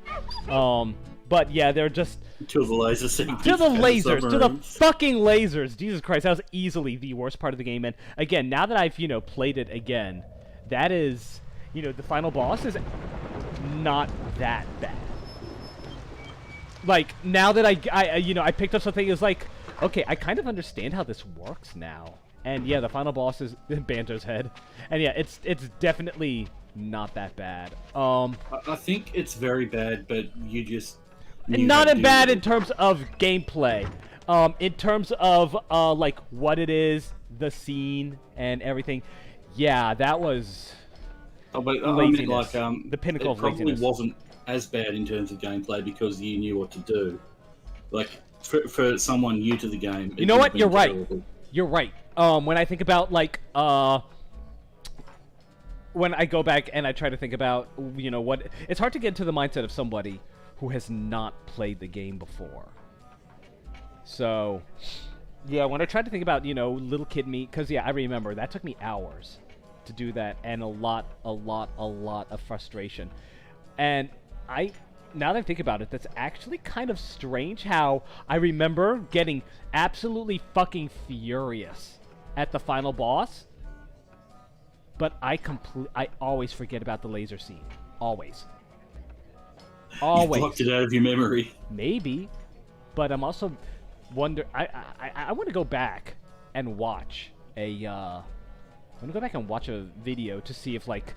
But yeah, they're just To the laser sequence. to the and lasers, to the submarines. fucking lasers. Jesus Christ, that was easily the worst part of the game. And again, now that I've, you know, played it again, that is, you know, the final boss is not that bad. Like, now that I picked up something, it's like, okay, I kind of understand how this works now. And yeah, the final boss is Banjo's head. And yeah, it's definitely not that bad. I think it's very bad, but you just Not as bad in terms of gameplay. In terms of like what it is, the scene and everything. Yeah, that was but laziness. I mean, like the pinnacle of it probably laziness. wasn't as bad in terms of gameplay because you knew what to do. Like for someone new to the game, You know what? You're right. You're right. When I think about like when I go back and I try to think about what it's hard to get into the mindset of somebody who has not played the game before. So yeah, when I tried to think about little kid me, because yeah, I remember that took me hours to do that and a lot of frustration. And now that I think about it, that's actually kind of strange how I remember getting absolutely fucking furious at the final boss, but I always forget about the laser scene. Always. You blocked it out of your memory. Maybe, but I'm also I want to go back and watch a video to see if like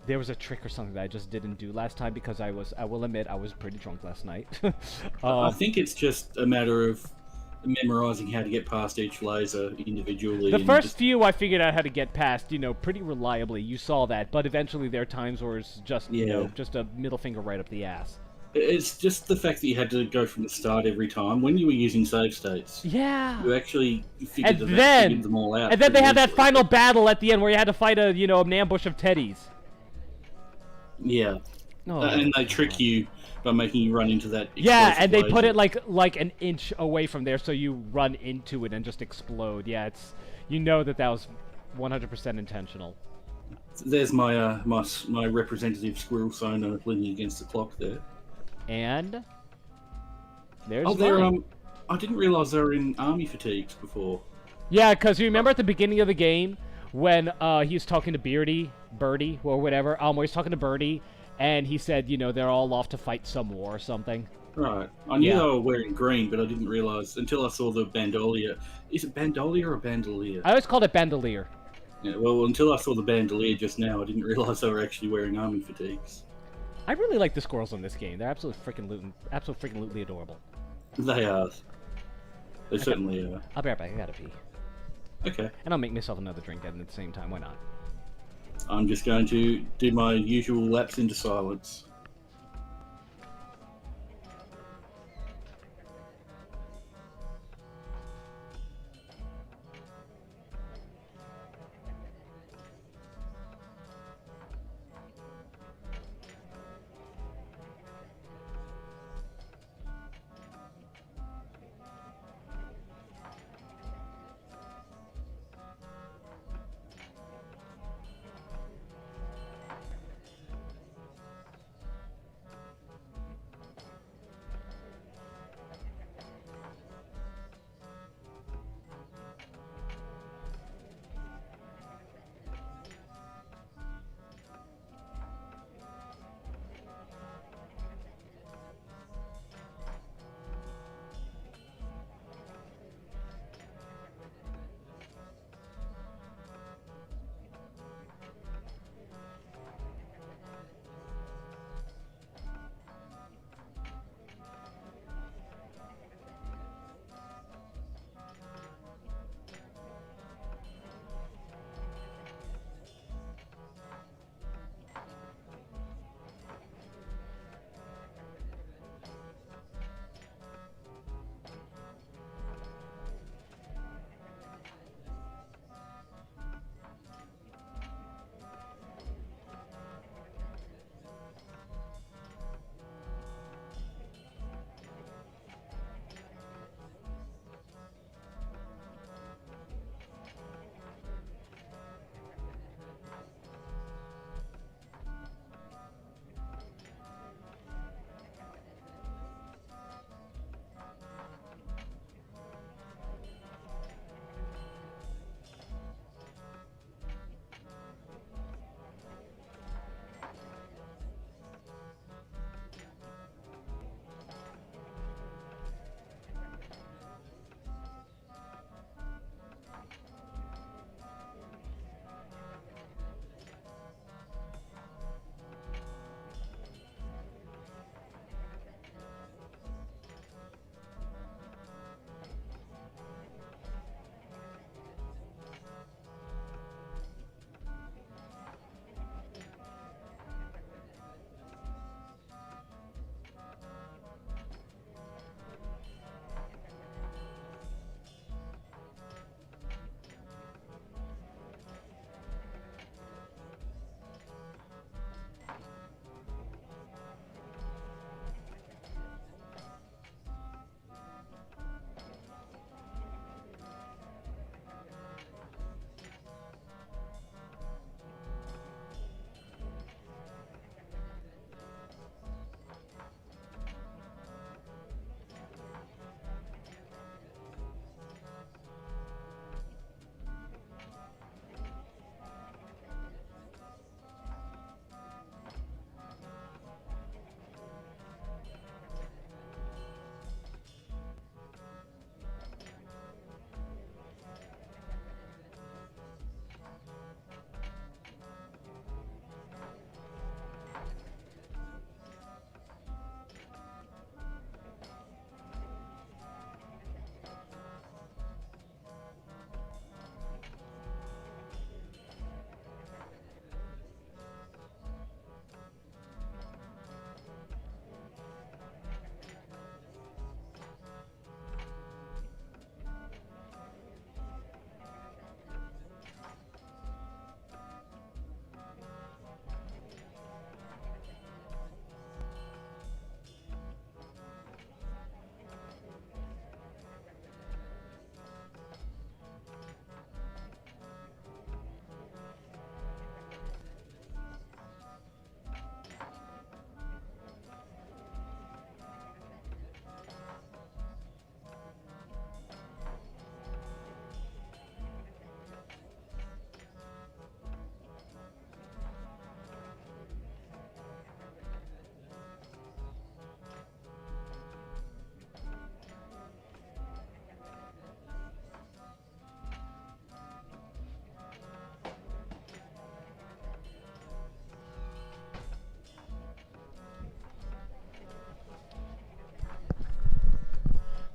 there was a trick or something that I just didn't do last time, because I will admit I was pretty drunk last night. I think it's just a matter of memorizing how to get past each laser individually. The first few I figured out how to get past, pretty reliably. You saw that, but eventually there are times where it's just, just a middle finger right up the ass. It's just the fact that you had to go from the start every time. When you were using save states, yeah, you actually figured them all out. And then they had that final battle at the end where you had to fight an ambush of teddies. Yeah, and they trick you by making you run into that. Yeah, and they put it like an inch away from there, so you run into it and just explode. Yeah, it's that was 100% intentional. There's my my representative squirrel sonar leaning against the clock there. And there's I didn't realize they were in army fatigues before. Yeah, because you remember at the beginning of the game when he was talking to Birdie, or whatever. Where he was talking to Birdie, and he said, they're all off to fight some war or something. Right. I knew they were wearing green, but I didn't realize until I saw the bandolier. Is it bandolier or bandolier? I always called it bandolier. Yeah, well, until I saw the bandolier just now, I didn't realize they were actually wearing army fatigues. I really like the squirrels in this game. They're absolutely freaking adorable. They are. They certainly are. I'll be right back. I gotta pee. Okay. And I'll make myself another drink at the same time. Why not? I'm just going to do my usual lapse into silence.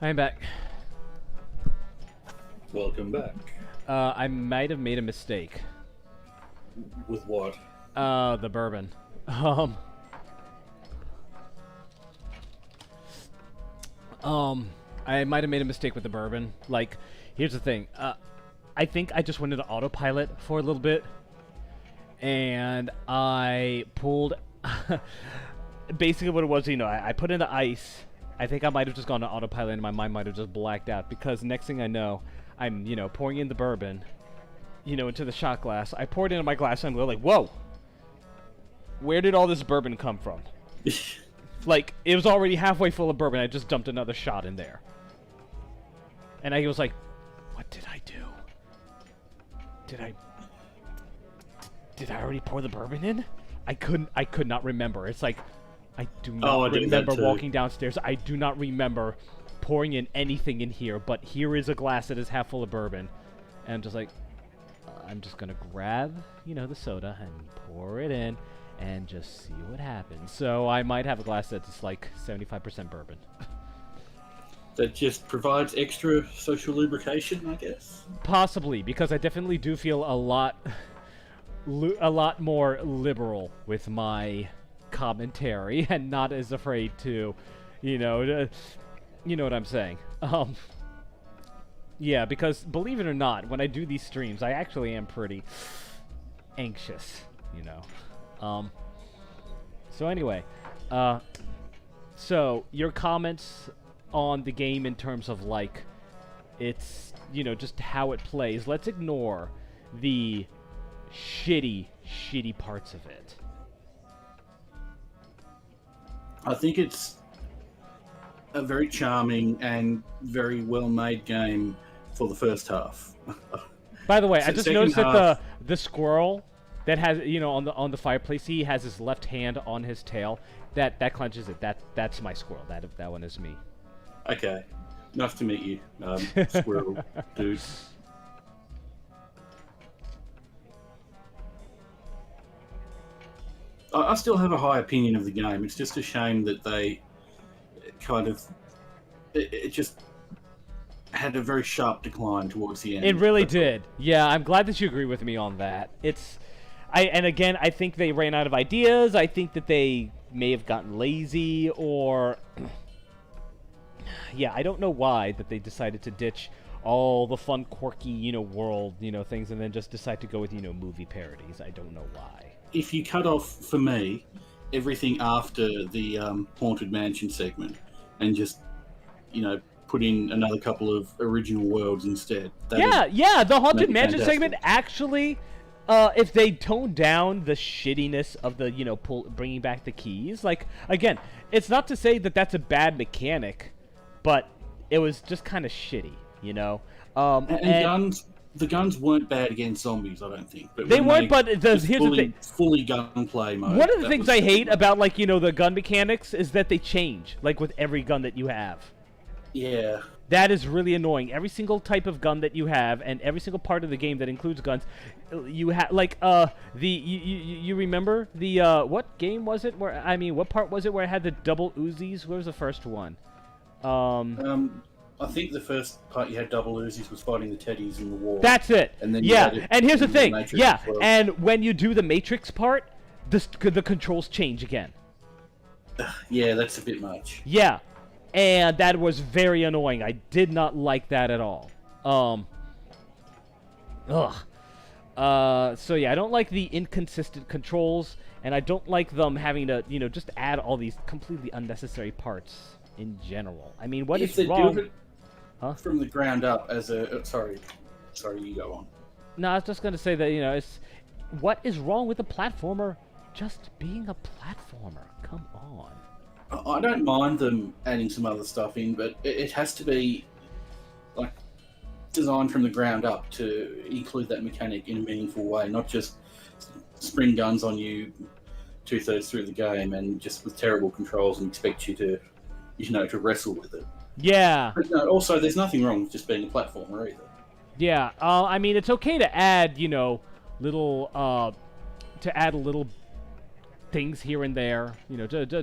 I'm back. Welcome back. I might have made a mistake. With what? The bourbon. I might have made a mistake with the bourbon. Like, here's the thing. I think I just went into autopilot for a little bit, and I pulled. Basically, what it was, I put in the ice. I think I might have just gone to autopilot, and my mind might have just blacked out. Because next thing I know, I'm, pouring in the bourbon, into the shot glass. I poured it into my glass, and I'm like, whoa! Where did all this bourbon come from? Like, it was already halfway full of bourbon. I just dumped another shot in there. And I was like, what did I do? Did I already pour the bourbon in? I could not remember. It's like, I do not remember walking downstairs. I do not remember pouring in anything in here, but here is a glass that is half full of bourbon. And I'm just like, I'm just gonna grab, the soda and pour it in and just see what happens. So I might have a glass that's like 75% bourbon. That just provides extra social lubrication, I guess. Possibly, because I definitely do feel a lot more liberal with my commentary and not as afraid to, you know what I'm saying. Yeah, because believe it or not, when I do these streams, I actually am pretty anxious, So anyway, so your comments on the game in terms of like its, just how it plays. Let's ignore the shitty parts of it. I think it's a very charming and very well-made game for the first half. By the way, I just noticed that half, the squirrel that has, on the fireplace, he has his left hand on his tail. That clenches it. That's my squirrel. That one is me. Okay. Nice to meet you, squirrel dude. I still have a high opinion of the game. It's just a shame that they kind of... It just had a very sharp decline towards the end. It really did. Yeah, I'm glad that you agree with me on that. And again, I think they ran out of ideas. I think that they may have gotten lazy, or... Yeah, I don't know why that they decided to ditch all the fun, quirky, world, things, and then just decide to go with, movie parodies. I don't know why. If you cut off, for me, everything after the Haunted Mansion segment and just, put in another couple of original worlds instead. Yeah, the Haunted Mansion segment actually, if they tone down the shittiness of the, bringing back the keys, like, again, it's not to say that that's a bad mechanic, but it was just kind of shitty, And the guns weren't bad against zombies, I don't think. But they weren't, but here's the thing. Fully gunplay mode. One of the things I hate about, like, the gun mechanics is that they change, like, with every gun that you have. Yeah. That is really annoying. Every single type of gun that you have, and every single part of the game that includes guns, you have, like, you remember the, what game was it where, what part was it where it had the double Uzis? Where was the first one? I think the first part you had double Uzis was fighting the teddies in the war. That's it. And then and here's the thing. Yeah, well. And when you do the Matrix part, the controls change again. Yeah, that's a bit much. Yeah, and that was very annoying. I did not like that at all. So yeah, I don't like the inconsistent controls, and I don't like them having to, just add all these completely unnecessary parts in general. What if is they wrong? do it from the ground up as a sorry, you go on. No, I was just gonna say that it's what is wrong with a platformer just being a platformer? Come on. I don't mind them adding some other stuff in, but it has to be like designed from the ground up to include that mechanic in a meaningful way, not just spring guns on you 2/3 through the game and just with terrible controls and expect you to, to wrestle with it. Yeah. But no, also, there's nothing wrong with just being a platformer either. Yeah. It's okay to add, little things here and there,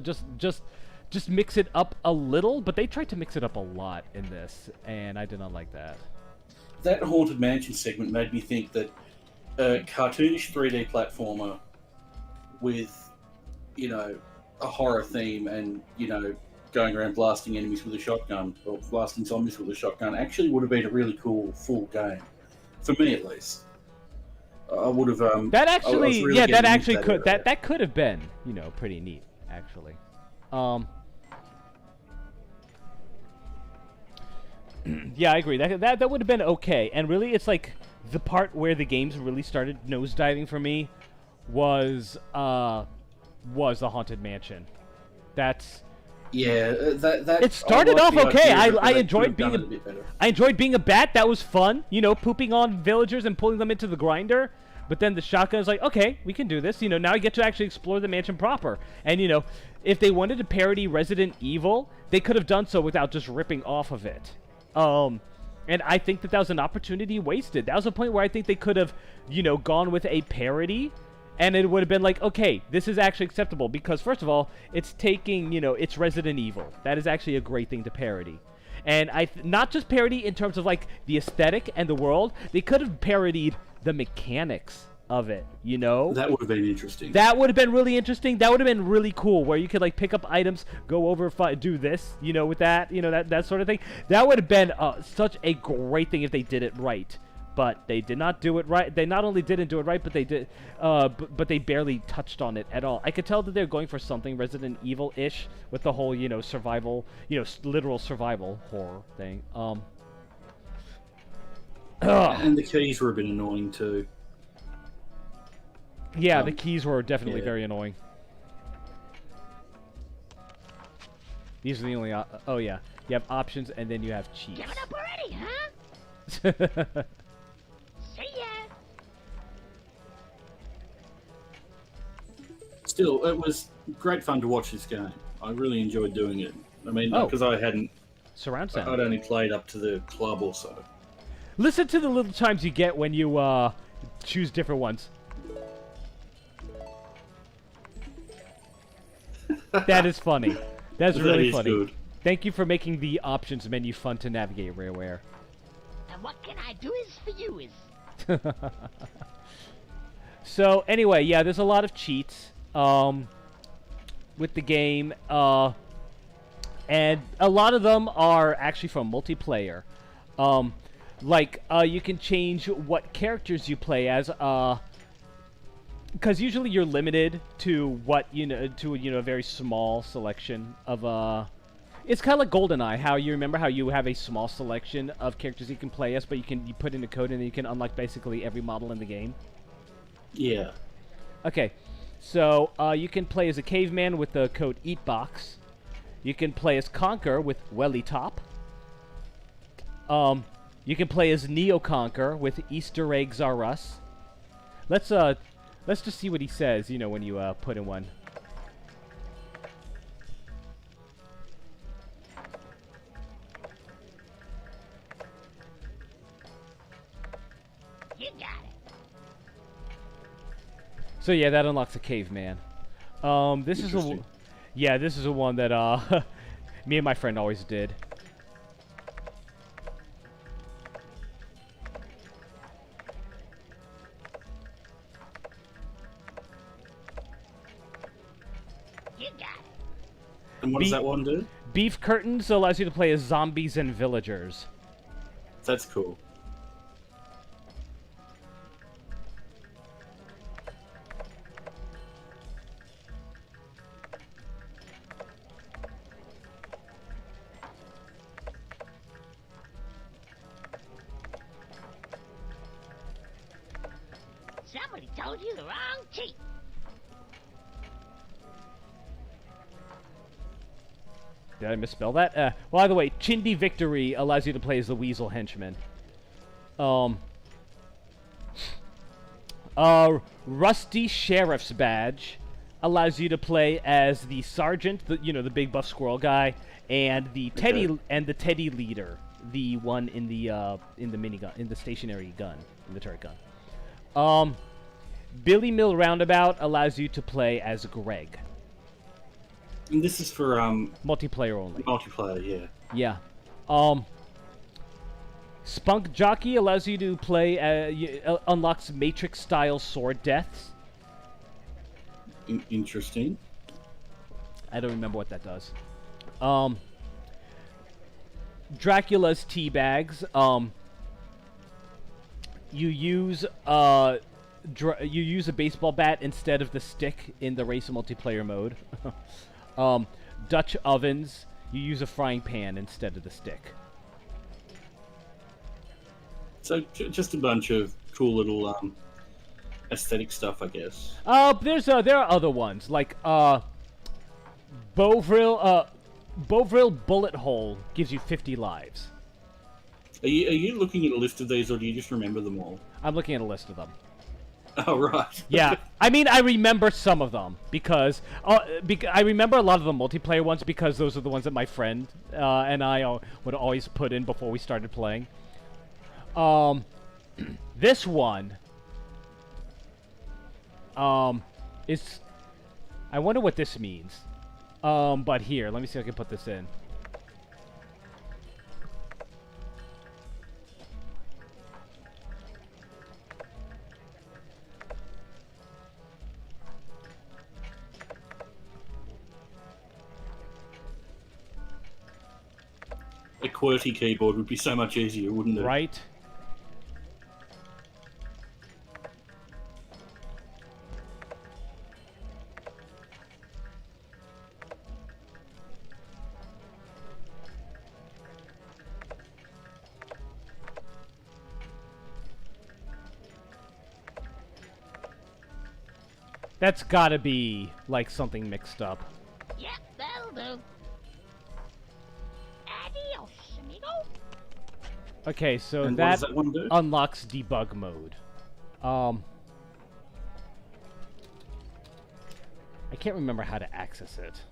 just just mix it up a little, but they tried to mix it up a lot in this, and I did not like that. That Haunted Mansion segment made me think that a cartoonish 3D platformer with, a horror theme and, going around blasting enemies with a shotgun or blasting zombies with a shotgun actually would have been a really cool full game. For me, at least. I would have. That actually, really yeah, that getting actually into could area. that could have been, pretty neat, actually. Yeah, I agree. That would have been okay. And really, it's like the part where the games really started nosediving for me was the Haunted Mansion. That's. Yeah, that. It started I off like the okay. idea, but I they enjoyed could have being done it a bit better. I enjoyed being a bat. That was fun. Pooping on villagers and pulling them into the grinder. But then the shotgun is like, okay, we can do this. Now I get to actually explore the mansion proper. And if they wanted to parody Resident Evil, they could have done so without just ripping off of it. And I think that was an opportunity wasted. That was a point where I think they could have, gone with a parody. And it would have been like, okay, this is actually acceptable because, first of all, it's taking, it's Resident Evil. That is actually a great thing to parody. And not just parody in terms of, like, the aesthetic and the world. They could have parodied the mechanics of it, That would have been interesting. That would have been really interesting. That would have been really cool, where you could, like, pick up items, go over, do this, with that, that sort of thing. That would have been such a great thing if they did it right. But they did not do it right. They not only didn't do it right, but they did, but they barely touched on it at all. I could tell that they're going for something Resident Evil-ish with the whole, survival, literal survival horror thing. And the keys were a bit annoying too. Yeah, the keys were definitely very annoying. These are the only. Oh yeah, you have options and then you have cheats. Giving up already, huh? See ya. Still, it was great fun to watch this game. I really enjoyed doing it. I mean, Oh. because I hadn't, Surround sound. I'd only played up to the club or so. Listen to the little chimes you get when you choose different ones. That is funny. That's That really is funny. good. Thank you for making the options menu fun to navigate, Rareware. And what can I do is for you is. So anyway, yeah, there's a lot of cheats with the game, and a lot of them are actually from multiplayer. You can change what characters you play as, because usually you're limited to what a very small selection of It's kind of like GoldenEye, how you remember how you have a small selection of characters you can play as, but you put in a code and then you can unlock basically every model in the game. Yeah. Okay, so you can play as a caveman with the code EATBOX. You can play as Conker with Welly Top. You can play as Neo Conker with Easter Eggs Are Us. Let's just see what he says, when you put in one. You got it. So yeah, that unlocks a caveman. This is Interesting. this is a one that me and my friend always did. You got it. And what does that one do? Beef Curtains allows you to play as zombies and villagers. That's cool. Somebody told you the wrong cheat. Did I misspell that? Well, by the way, Chindi Victory allows you to play as the Weasel Henchman. Rusty Sheriff's Badge allows you to play as the Sergeant, the big buff squirrel guy, and the Teddy leader, the one in the minigun, in the stationary gun, in the turret gun. Billy Mill Roundabout allows you to play as Greg. And this is for multiplayer only. multiplayer, yeah. Yeah. Spunk Jockey allows you to play, unlocks Matrix-style sword deaths. Interesting. I don't remember what that does. Dracula's Teabags. You use a baseball bat instead of the stick in the race multiplayer mode. Dutch ovens. You use a frying pan instead of the stick. So just a bunch of cool little aesthetic stuff, I guess. There are other ones like Bovril Bullet Hole gives you 50 lives. Are you looking at a list of these, or do you just remember them all? I'm looking at a list of them. Oh, right. Yeah, I mean, I remember some of them because I remember a lot of the multiplayer ones because those are the ones that my friend and I would always put in before we started playing. This one is... I wonder what this means. But here, let me see if I can put this in. A QWERTY keyboard would be so much easier, wouldn't it? Right? That's gotta be, like, something mixed up. Yep, that'll do. Adios, amigo. Okay, so And what that does that one do? unlocks debug mode. I can't remember how to access it.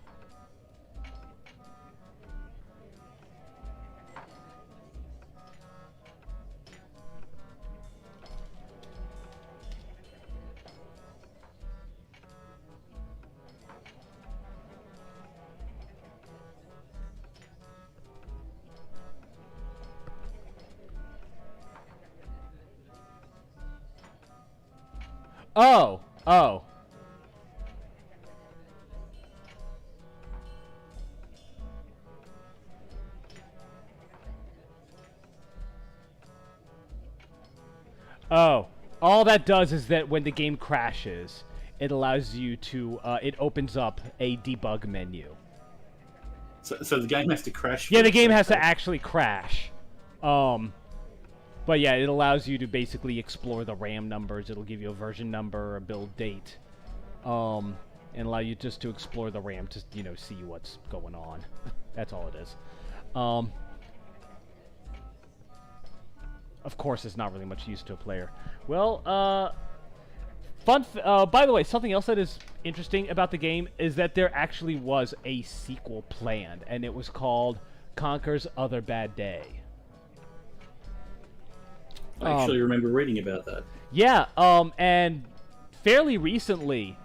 Oh! Oh. Oh. All that does is that when the game crashes, it allows you to, it opens up a debug menu. So the game has to crash. Yeah, the game has to actually crash. But yeah, it allows you to basically explore the RAM numbers. It'll give you a version number, a build date, and allow you just to explore the RAM to, you know, see what's going on. That's all it is. Of course, it's not really much use to a player. Well, by the way, something else that is interesting about the game is that there actually was a sequel planned, and it was called Conker's Other Bad Day. I actually remember reading about that. Yeah, and fairly recently,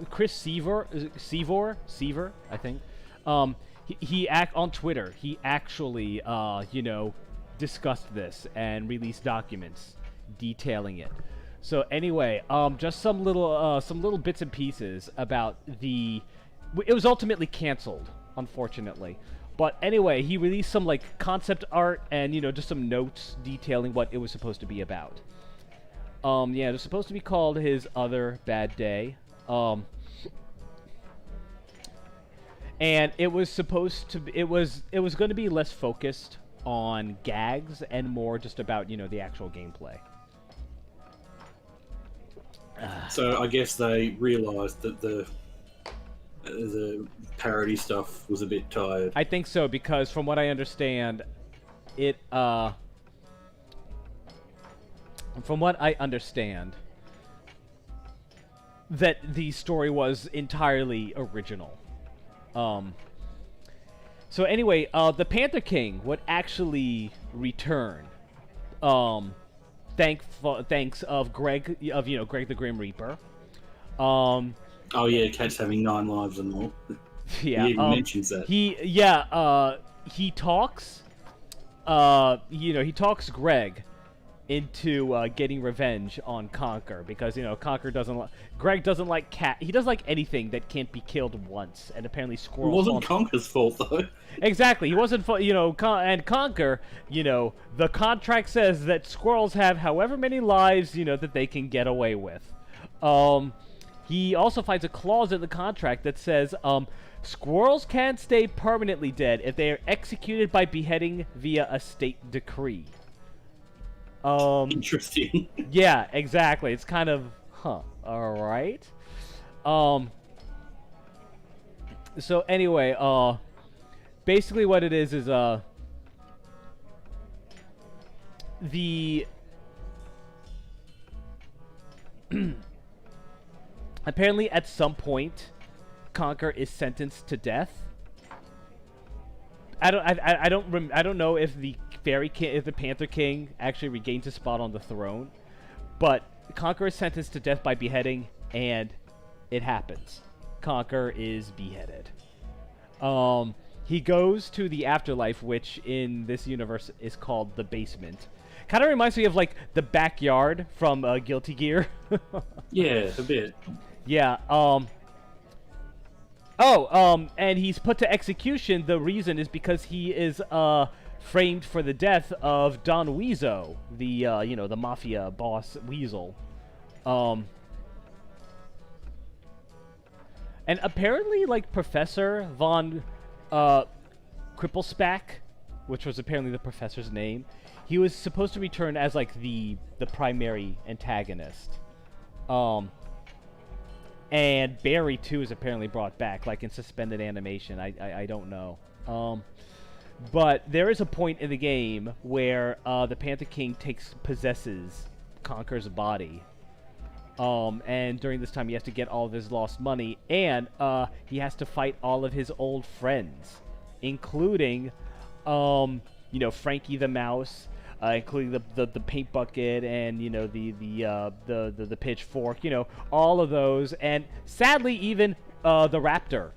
Chris Seaver, I think, he on Twitter, he actually, you know, discussed this and released documents detailing it. So anyway, just some little bits and pieces about it was ultimately canceled, unfortunately. But anyway, he released some, like, concept art and, you know, just some notes detailing what it was supposed to be about. Yeah, it was supposed to be called His Other Bad Day. And it was supposed to be, it was going to be less focused on gags and more just about, you know, the actual gameplay. So I guess they realised that the parody stuff was a bit tired. I think so, because from what I understand, from what I understand, that the story was entirely original. So anyway, the Panther King would actually return, thanks of Greg Greg the Grim Reaper. Um, Oh yeah, Cat's having 9 lives and all. yeah, He even mentions that. He talks he talks Greg into getting revenge on Conker because Greg doesn't like cat. He doesn't like anything that can't be killed once, and apparently It squirrels. wasn't Conker's fault though. Exactly, he wasn't. And Conker, the contract says that squirrels have however many lives that they can get away with. He also finds a clause in the contract that says squirrels can stay permanently dead if they are executed by beheading via a state decree. Interesting. Yeah, exactly. It's kind of, all right. So anyway, basically what it is the apparently at some point Conker is sentenced to death. I don't know if the Panther King actually regains his spot on the throne, but Conker is sentenced to death by beheading, and it happens. Conker is beheaded. He goes to the afterlife, which in this universe is called the basement. Kind of reminds me of like the backyard from Guilty Gear. Yeah, a bit. Yeah. And he's put to execution. The reason is because he is framed for the death of Don Weezo, the mafia boss Weasel. And apparently, like, Professor Von Cripplespack, which was apparently the professor's name, he was supposed to return as, like, the primary antagonist. And Barry, too, is apparently brought back, like, in suspended animation. I don't know. But there is a point in the game where the Panther King possesses Conker's body. And during this time, he has to get all of his lost money, and he has to fight all of his old friends, including, Frankie the Mouse, including the paint bucket, and the pitchfork, all of those, and sadly even the raptor.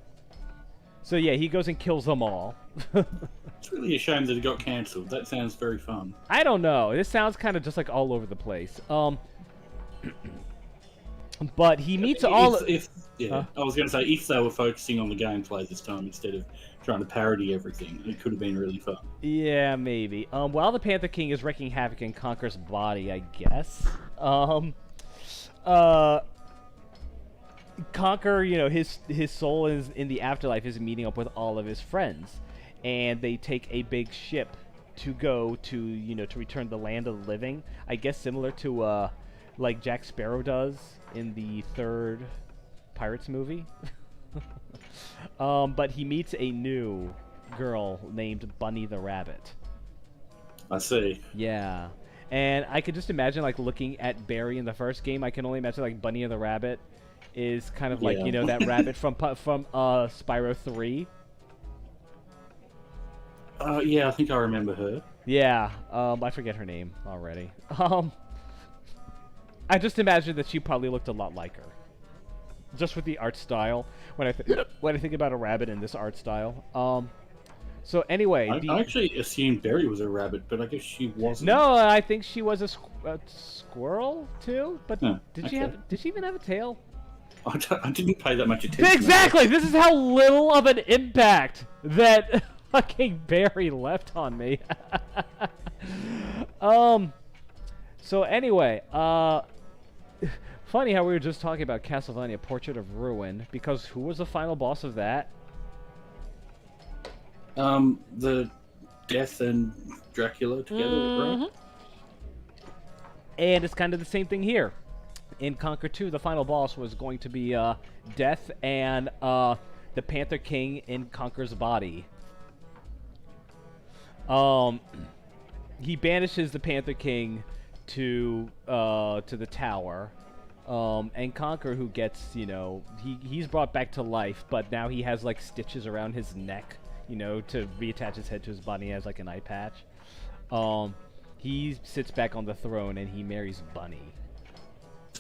So yeah, he goes and kills them all. It's really a shame that it got cancelled. That sounds very fun. I don't know. This sounds kind of just like all over the place. But he meets all. I was going to say, if they were focusing on the gameplay this time instead of trying to parody everything, it could have been really fun. Yeah, maybe. While the Panther King is wreaking havoc in Conker's body, I guess. Conker, his soul is in the afterlife, is meeting up with all of his friends, and they take a big ship to go to return the land of the living. I guess similar to like Jack Sparrow does in the third Pirates movie. But he meets a new girl named Bunny the Rabbit. I see. Yeah. And I could just imagine, like, looking at Barry in the first game. I can only imagine, like, Bunny the Rabbit is kind of like, that rabbit from Spyro 3. Yeah, I think I remember her. Yeah. I forget her name already. I just imagine that she probably looked a lot like her. Just with the art style, when I think about a rabbit in this art style. So anyway, I actually assumed Barry was a rabbit, but I guess she wasn't. No, I think she was a squirrel too. But did she even have a tail? I didn't pay that much attention. Exactly. This is how little of an impact that fucking Barry left on me. So anyway, funny how we were just talking about Castlevania Portrait of Ruin, because who was the final boss of that? The Death and Dracula together, right? And it's kind of the same thing here. In Conker 2, the final boss was going to be Death and the Panther King in Conker's body. He banishes the Panther King to the tower. And Conker, who gets, he's brought back to life, but now he has, like, stitches around his neck, to reattach his head to his body. He has, like, an eye patch. he sits back on the throne and he marries Bunny.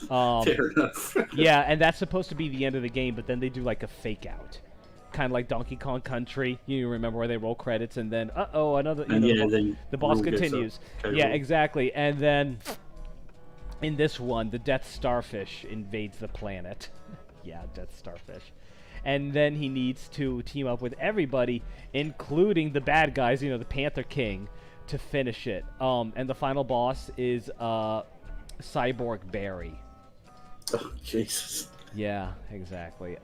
Fair enough. Yeah, and that's supposed to be the end of the game, but then they do like a fake out. Kind of like Donkey Kong Country. You remember where they roll credits and then, another, And yeah, then the boss rule gets continues. up. Okay, Yeah, rule. exactly. And then in this one, the Death Starfish invades the planet. Yeah, Death Starfish. And then he needs to team up with everybody, including the bad guys, the Panther King, to finish it. And the final boss is Cyborg Barry. Oh, Jesus. Yeah, exactly.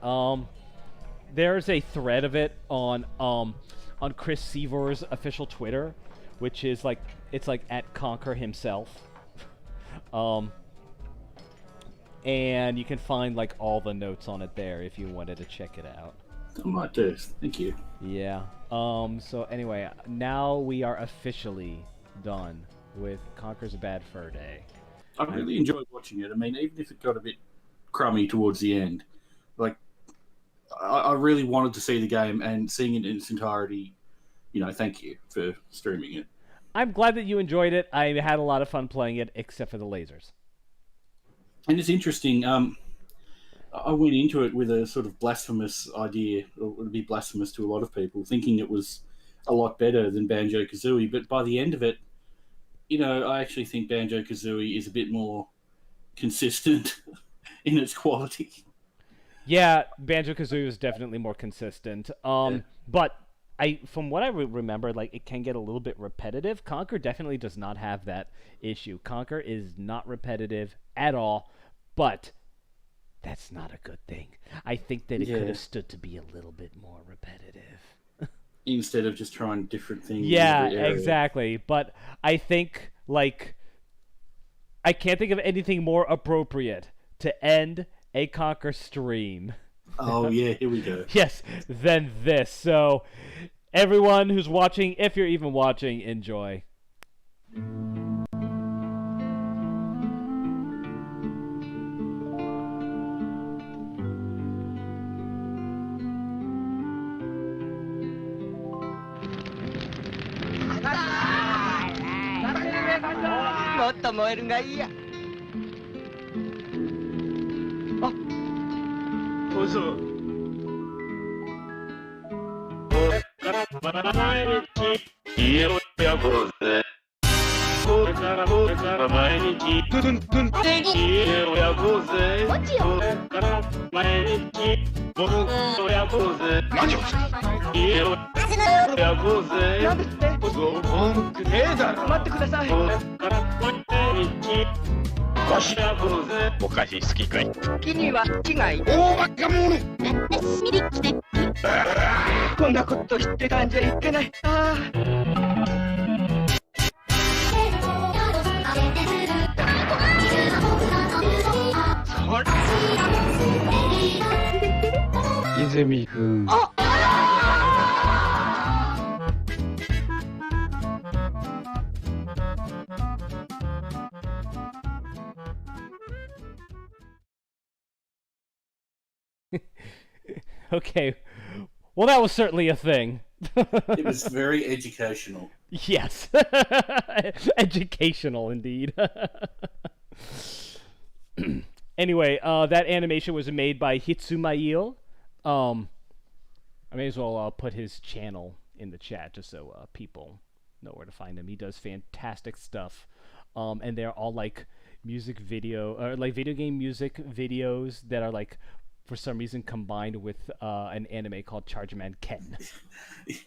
There's a thread of it on Chris Seavor's official Twitter, which is it's at Conker himself. And you can find all the notes on it there if you wanted to check it out. I might do. Thank you. Yeah. So anyway, now we are officially done with Conker's Bad Fur Day. I really enjoyed watching it. I mean, even if it got a bit crummy towards the end, I really wanted to see the game, and seeing it in its entirety, thank you for streaming it. I'm glad that you enjoyed it. I had a lot of fun playing it, except for the lasers. And it's interesting. I went into it with a sort of blasphemous idea, or it would be blasphemous to a lot of people, thinking it was a lot better than Banjo-Kazooie. But by the end of it, I actually think Banjo-Kazooie is a bit more consistent in its quality. Yeah, Banjo-Kazooie is definitely more consistent. But from what I remember, it can get a little bit repetitive. Conker definitely does not have that issue. Conker is not repetitive at all, but that's not a good thing. I think that it could have stood to be a little bit more repetitive. Instead of just trying different things. Yeah, exactly. But I think, I can't think of anything more appropriate to end a Conker stream. Oh, yeah, here we go. Yes, than this. So, everyone who's watching, if you're even watching, enjoy. Okay. Well, that was certainly a thing. It was very educational. Yes. Educational, indeed. Anyway, that animation was made by Hitsumail. I may as well put his channel in the chat just so people know where to find him. He does fantastic stuff. And they're all music video, or video game music videos that are for some reason combined with an anime called Chargeman Ken.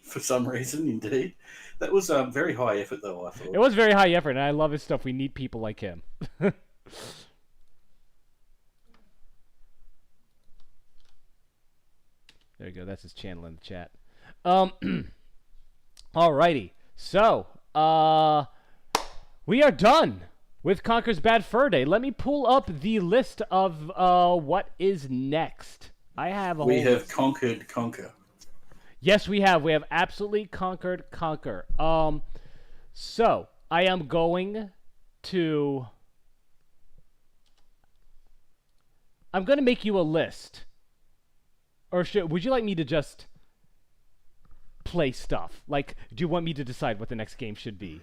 For some reason, indeed. That was very high effort, though, I thought. It was very high effort, and I love his stuff. We need people like him. There you go. That's his channel in the chat. Alrighty. So, we are done with Conker's Bad Fur Day. Let me pull up the list of what is next. I have a We whole have list. conquered Conker. Yes, we have. We have absolutely conquered Conker. So, I am going to... I'm going to make you a list. Or would you like me to just play stuff? Do you want me to decide what the next game should be?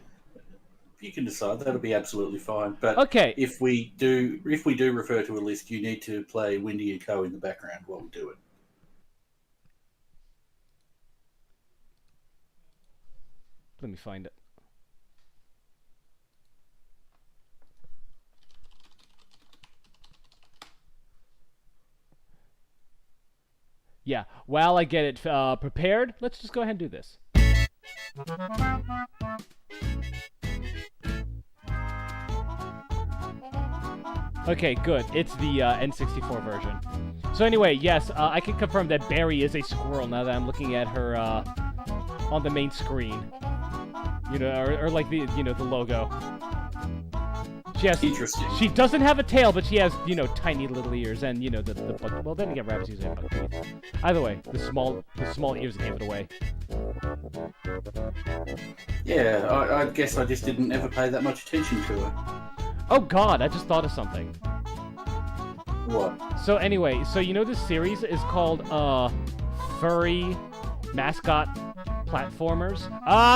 you can decide. That'll be absolutely fine. But Okay. if we do refer to a list, you need to play Windy and Co in the background while we do it. Let me find it. Yeah, while I get it prepared, let's just go ahead and do this. Okay, good. It's the N64 version. So anyway, yes, I can confirm that Barry is a squirrel now that I'm looking at her on the main screen. You know, or like the the logo. Interesting. She doesn't have a tail, but she has, tiny little ears, and the bug. Well, then again, rabbits usually have bug teeth. Either way, the small ears gave it away. Yeah, I guess I just didn't ever pay that much attention to her. Oh God, I just thought of something. What? So anyway, this series is called Furry Mascot Platformers.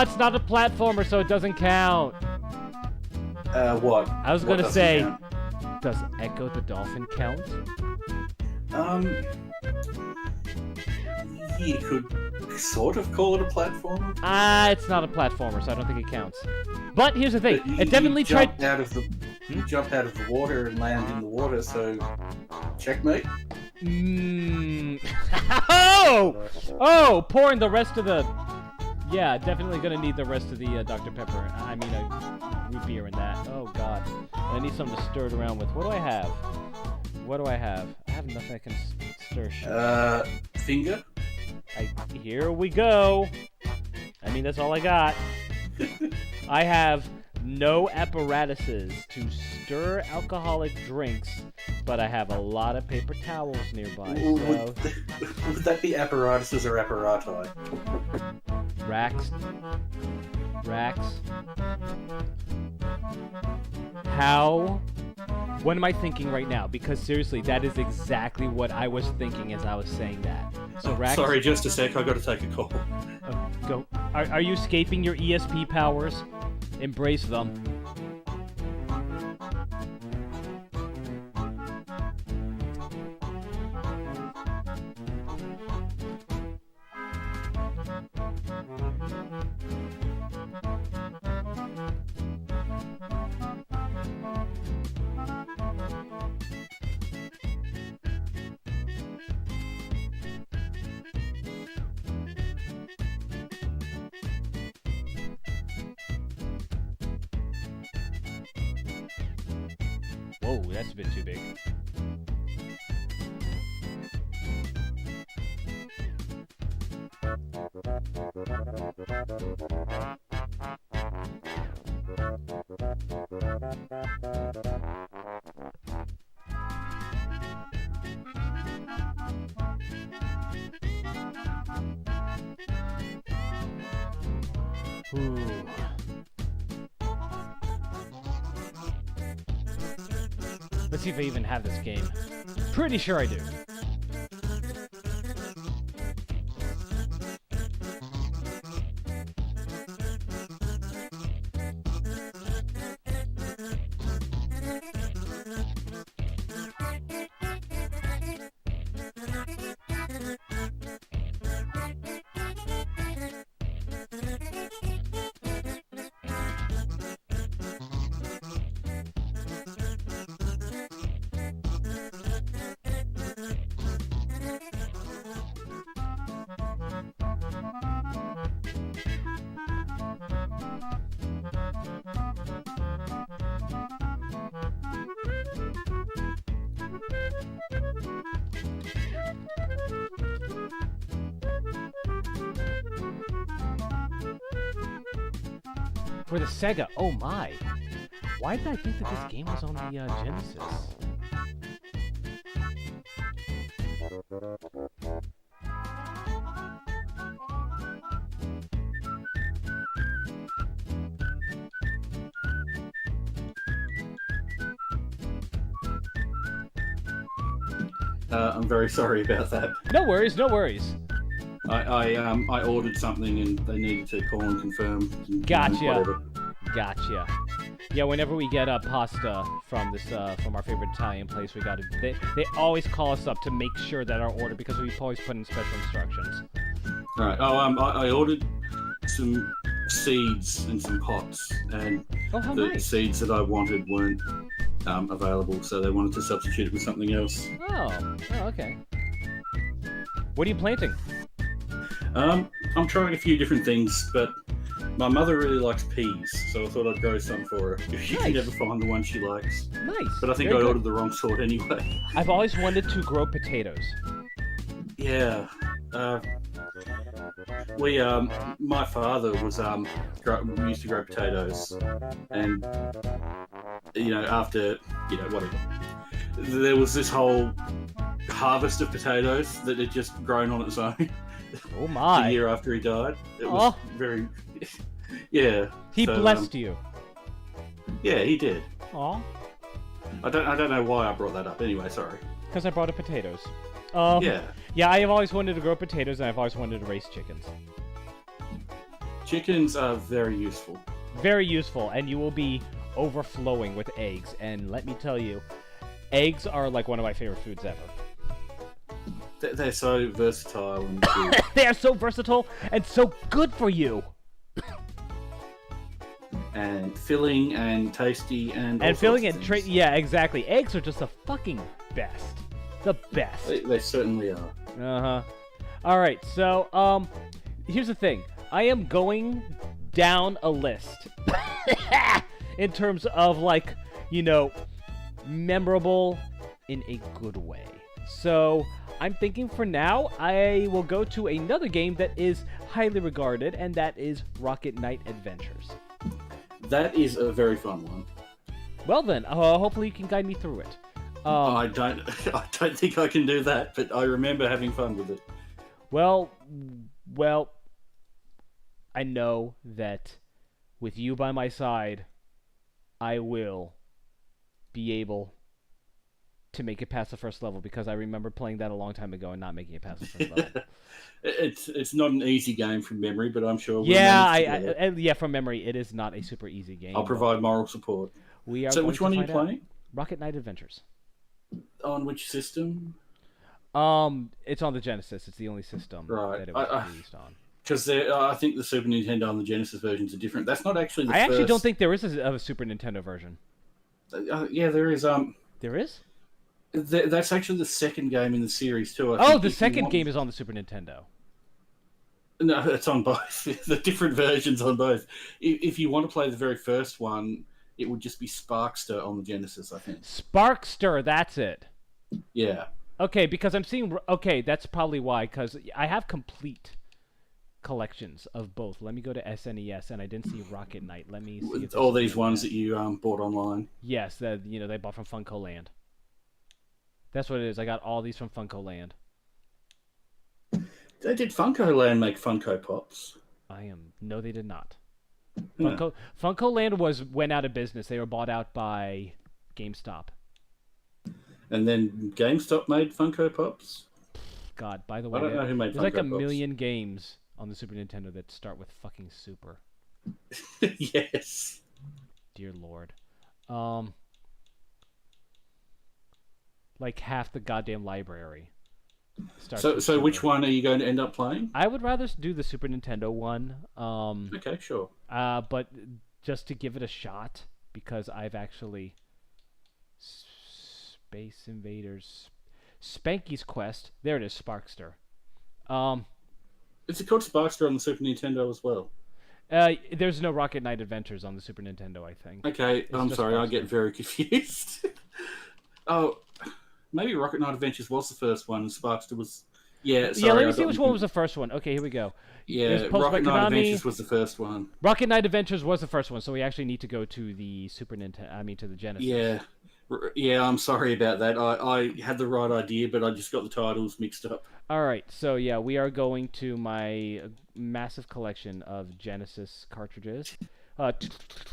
It's not a platformer, so it doesn't count. What? I was What gonna doesn't say, count? does Echo the Dolphin count? You could sort of call it a platform. It's not a platformer, so I don't think it counts. But here's the thing, But it definitely you tried. jumped out of the. You jumped out of the water and landed in the water, so checkmate. Pouring the rest of the. Yeah, definitely gonna need the rest of the Dr. Pepper. I mean, root beer in that. Oh God, I need something to stir it around with. What do I have? I have nothing I can stir shit. Finger. Here we go. I mean, that's all I got. I have no apparatuses to stir alcoholic drinks, but I have a lot of paper towels nearby. So. Would that be apparatuses or apparati? Racks. How? What am I thinking right now? Because seriously, that is exactly what I was thinking as I was saying that. So racks. Sorry, just a sec. I got to take a call. Go. Are you escaping your ESP powers? Embrace them. Whoa, that's a bit too big. Ooh. Let's see if I even have this game. Pretty sure I do. For the Sega, oh my! Why did I think that this game was on the Genesis? I'm very sorry about that. No worries, no worries. I ordered something and they needed to call and confirm. Gotcha. Whatever. Gotcha. Yeah, whenever we get pasta from this from our favorite Italian place, they always call us up to make sure that our order, because we always put in special instructions. All right. Oh, I ordered some seeds and some pots, and Oh, how the nice. seeds that I wanted weren't available, so they wanted to substitute it with something else. Oh, okay. What are you planting? I'm trying a few different things, but my mother really likes peas, so I thought I'd grow some for her if she can Nice. ever find the one she likes. Nice. But I think Very I good. ordered the wrong sort anyway. I've always wanted to grow potatoes. Yeah. My father was used to grow potatoes, and after whatever, there was this whole harvest of potatoes that had just grown on its own. Oh The my. year after he died, it was very, yeah. He so, blessed you. Yeah, he did. Aw. I don't know why I brought that up. Anyway, sorry. Because I brought up potatoes. Yeah, Yeah, I have always wanted to grow potatoes, and I've always wanted to raise chickens. chickens are very useful. Very useful, and you will be overflowing with eggs. And let me tell you, eggs are like one of my favorite foods ever. They're so versatile and good. They are so versatile and so good for you. And filling and tasty and all And filling sorts and of things. yeah, exactly. Eggs are just the fucking best. The best. They certainly are. Uh-huh. All right. So, here's the thing. I am going down a list in terms of memorable in a good way. So, I'm thinking for now I will go to another game that is highly regarded, and that is Rocket Knight Adventures. That is a very fun one. Well then, hopefully you can guide me through it. I don't think I can do that, but I remember having fun with it. Well, I know that with you by my side, I will be able to make it past the first level, because I remember playing that a long time ago and not making it past the first level. It's not an easy game from memory, but I'm sure we'll Yeah, manage to get it. from memory, it is not a super easy game. I'll provide moral support. We are So going which to one are you find out. playing? Rocket Knight Adventures. On which system? It's on the Genesis. It's the only system Right. that it was released on. Because I think the Super Nintendo and the Genesis versions are different. That's not actually the I actually don't first- think there is a Super Nintendo version. Yeah, there is. There is? That's actually the second game in the series too. Oh, the second game is on the Super Nintendo. No, it's on both. The different versions on both. If you want to play the very first one, it would just be Sparkster on the Genesis, I think. Sparkster, that's it. Yeah. Okay, because I'm seeing... Okay, that's probably why, because I have complete collections of both. Let me go to SNES, and I didn't see Rocket Knight. Let me see. if With all there's these something ones like that you bought online. Yes, they bought from Funko Land. That's what it is. I got all these from Funko Land. Did Funko Land make Funko Pops? No, they did not. Yeah. Funko Land went out of business. They were bought out by GameStop. And then GameStop made Funko Pops? God, by the way, I don't know who made there's like Funko a Pops. million games on the Super Nintendo that start with fucking Super. Yes. Dear Lord. Like half the goddamn library. starts So with which Super. one are you going to end up playing? I would rather do the Super Nintendo one. Okay, sure. But just to give it a shot, because I've actually Space Invaders, Spanky's Quest. There it is, Sparkster. Is it called Sparkster on the Super Nintendo as well? There's no Rocket Knight Adventures on the Super Nintendo, I think. Okay, I'm just sorry, I Sparkster. get very confused. Oh, maybe Rocket Knight Adventures was the first one, and Sparkster was... Yeah, sorry. Yeah, let I me see got which one was the first one. Okay, here we go. Yeah, It was posted by Rocket Knight Konami. Adventures was the first one. Rocket Knight Adventures was the first one, so we actually need to go to the Super Nintendo. I mean, to the Genesis. Yeah. Yeah, I'm sorry about that. I had the right idea, but I just got the titles mixed up. All right, so yeah, we are going to my massive collection of Genesis cartridges.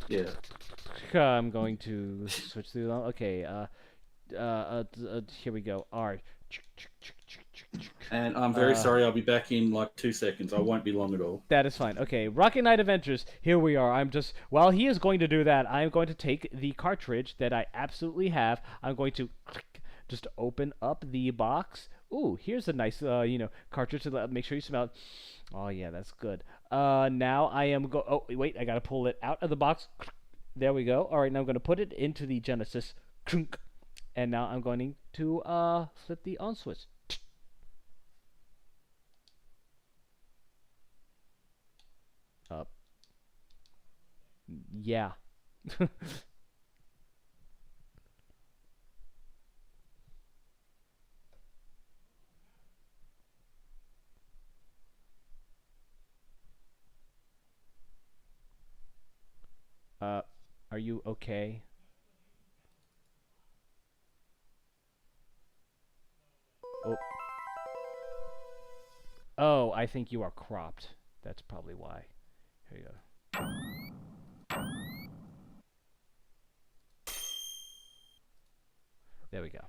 Yeah. I'm going to switch through them. Okay. Here we go. All right. And I'm very sorry, I'll be back in like 2 seconds. I won't be long at all. That is fine. Okay, Rocket Knight Adventures. Here we are. While he is going to do that, I'm going to take the cartridge that I absolutely have. I'm going to just open up the box. Ooh, here's a nice, cartridge to make sure you smell it. Oh yeah, that's good. Now I am Oh wait, I gotta pull it out of the box. There we go. All right, now I'm gonna put it into the Genesis. And now I'm going to flip the on switch. Up. Yeah. Are you okay? Oh. Oh, I think you are cropped. That's probably why. Here you go. There we go.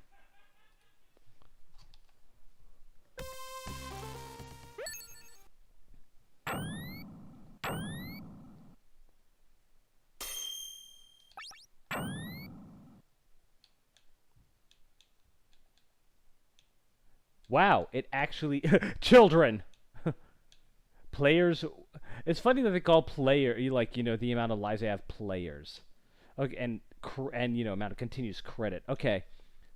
Wow, it actually children. Players. It's funny that they call player the amount of lives they have players. Okay, and amount of continuous credit. Okay.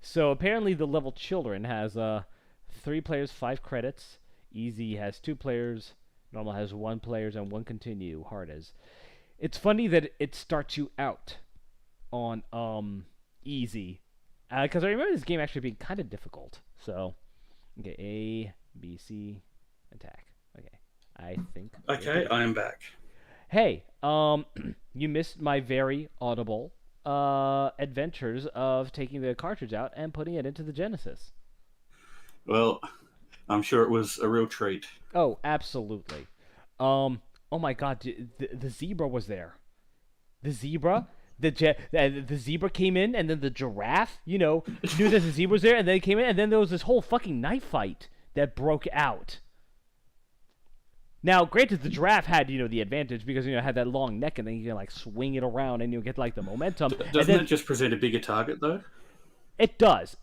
So apparently the level children has 3 players, 5 credits. Easy has 2 players. Normal has 1 players and 1 continue. Hard is. It's funny that it starts you out on easy. Cuz I remember this game actually being kind of difficult. So okay, A, B, C, attack. Okay, I think. Okay, I am back. Hey, you missed my very audible adventures of taking the cartridge out and putting it into the Genesis. Well, I'm sure it was a real treat. Oh, absolutely. Oh my God, the zebra was there. The zebra. The zebra came in, and then the giraffe, knew that the zebra was there, and then it came in, and then there was this whole fucking knife fight that broke out. Now, granted, the giraffe had, the advantage because, it had that long neck, and then you can, swing it around, and you'll get, the momentum. Doesn't it just present a bigger target, though? It does,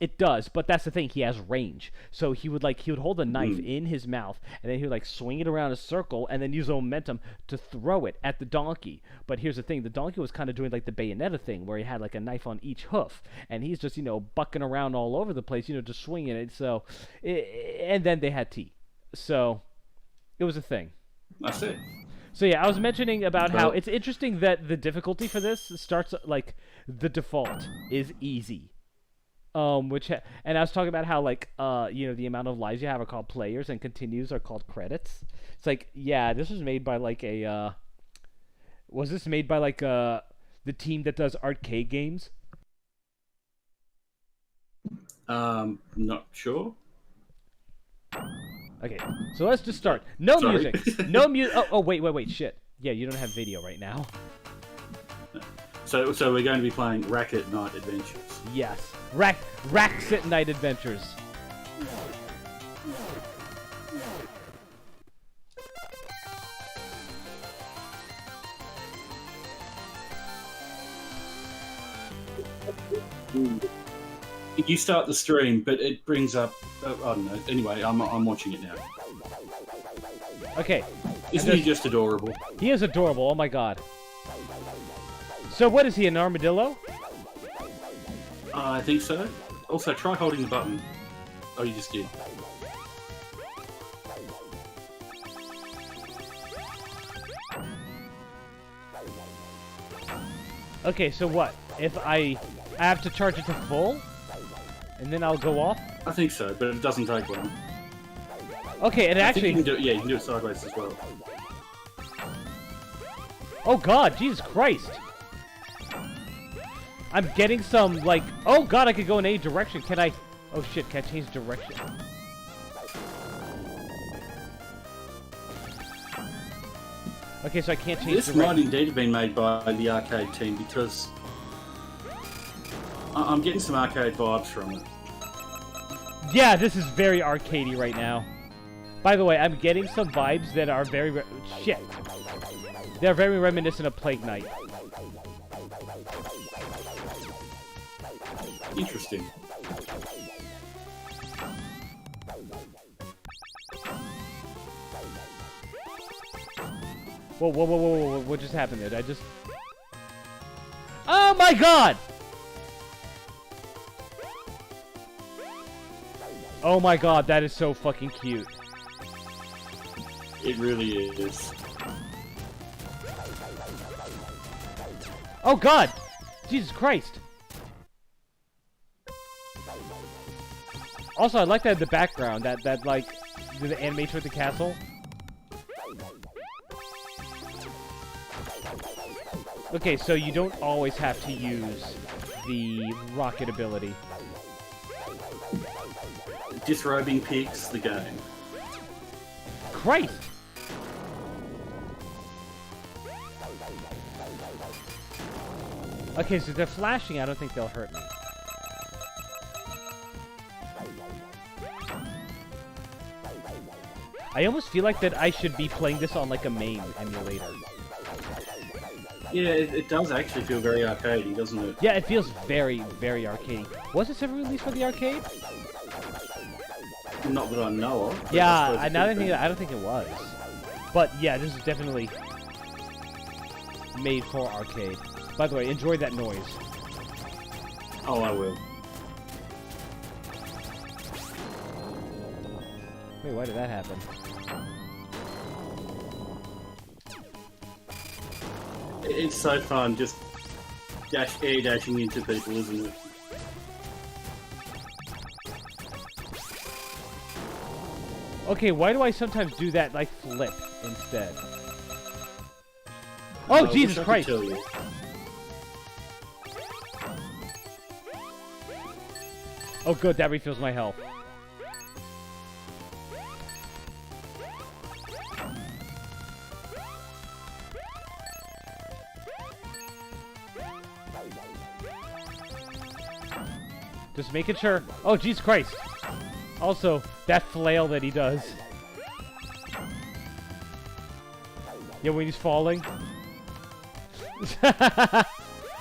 but that's the thing, he has range. So he would hold the knife in his mouth, and then he would swing it around a circle, and then use the momentum to throw it at the donkey. But here's the thing, the donkey was kind of doing the Bayonetta thing, where he had a knife on each hoof, and he's just, bucking around all over the place, just swinging it. So, and then they had tea. So, it was a thing. That's it. So yeah, I was mentioning about how it's interesting that the difficulty for this starts, the default is easy. And I was talking about how the amount of lives you have are called players and continues are called credits. It's yeah, this was made by was this made by the team that does arcade games? Not sure. Okay, so let's just start. No Sorry. music. No music. Oh, wait, shit. Yeah, you don't have video right now. So we're going to be playing Racket Knight Adventures. Yes. Racket Knight Adventures. You start the stream, but it brings up. I don't know. Anyway, I'm watching it now. Okay. Isn't he just adorable? He is adorable. Oh my God. So what is he, an armadillo? I think so. Also, try holding the button. Oh, you just did. Okay, so what? If I have to charge it to full? And then I'll go off? I think so, but it doesn't take long. Okay, it actually... You can do it sideways as well. Oh God, Jesus Christ! I'm getting some, oh God, I could go in any direction. Can I... Oh shit, can I change direction? Okay, so I can't change This direction. might indeed have been made by the arcade team because I'm getting some arcade vibes from it. Yeah, this is very arcadey right now. By the way, I'm getting some vibes that are very shit. They're very reminiscent of Plague Knight. Interesting. Whoa, whoa, whoa, whoa, whoa, what just happened there? Did I just... Oh my god! Oh my god, that is so fucking cute. It really is. Oh god! Jesus Christ! Also, I like that in the background, that like, the animation with the castle. Okay, so you don't always have to use the rocket ability. Disrobing pigs the game. Christ! Okay, so if they're flashing, I don't think they'll hurt me. I almost feel like that I should be playing this on like a MAME emulator. Yeah, it does actually feel very arcadey, doesn't it? Yeah, it feels very, very arcadey. Was this ever released for the arcade? Not that I know of. Yeah, I don't think it was. But yeah, this is definitely made for arcade. By the way, enjoy that noise. Oh, I will. Wait, why did that happen? It's so fun, just air dashing into people, isn't it? Okay, why do I sometimes do that, like, flip instead? Oh, Jesus Christ! Tell you. Oh, good, that refills my health. Just making sure. Oh, Jesus Christ! Also, that flail that he does. Yeah, when he's falling.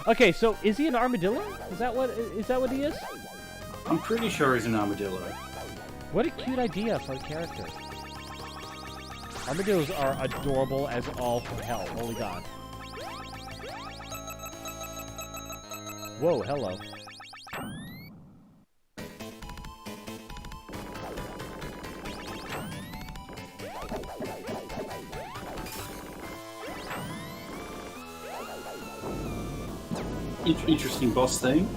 Okay, so is he an armadillo? Is that what he is? I'm pretty sure he's an armadillo. What a cute idea for a character. Armadillos are adorable as all hell. Holy God. Whoa, hello. Interesting boss theme.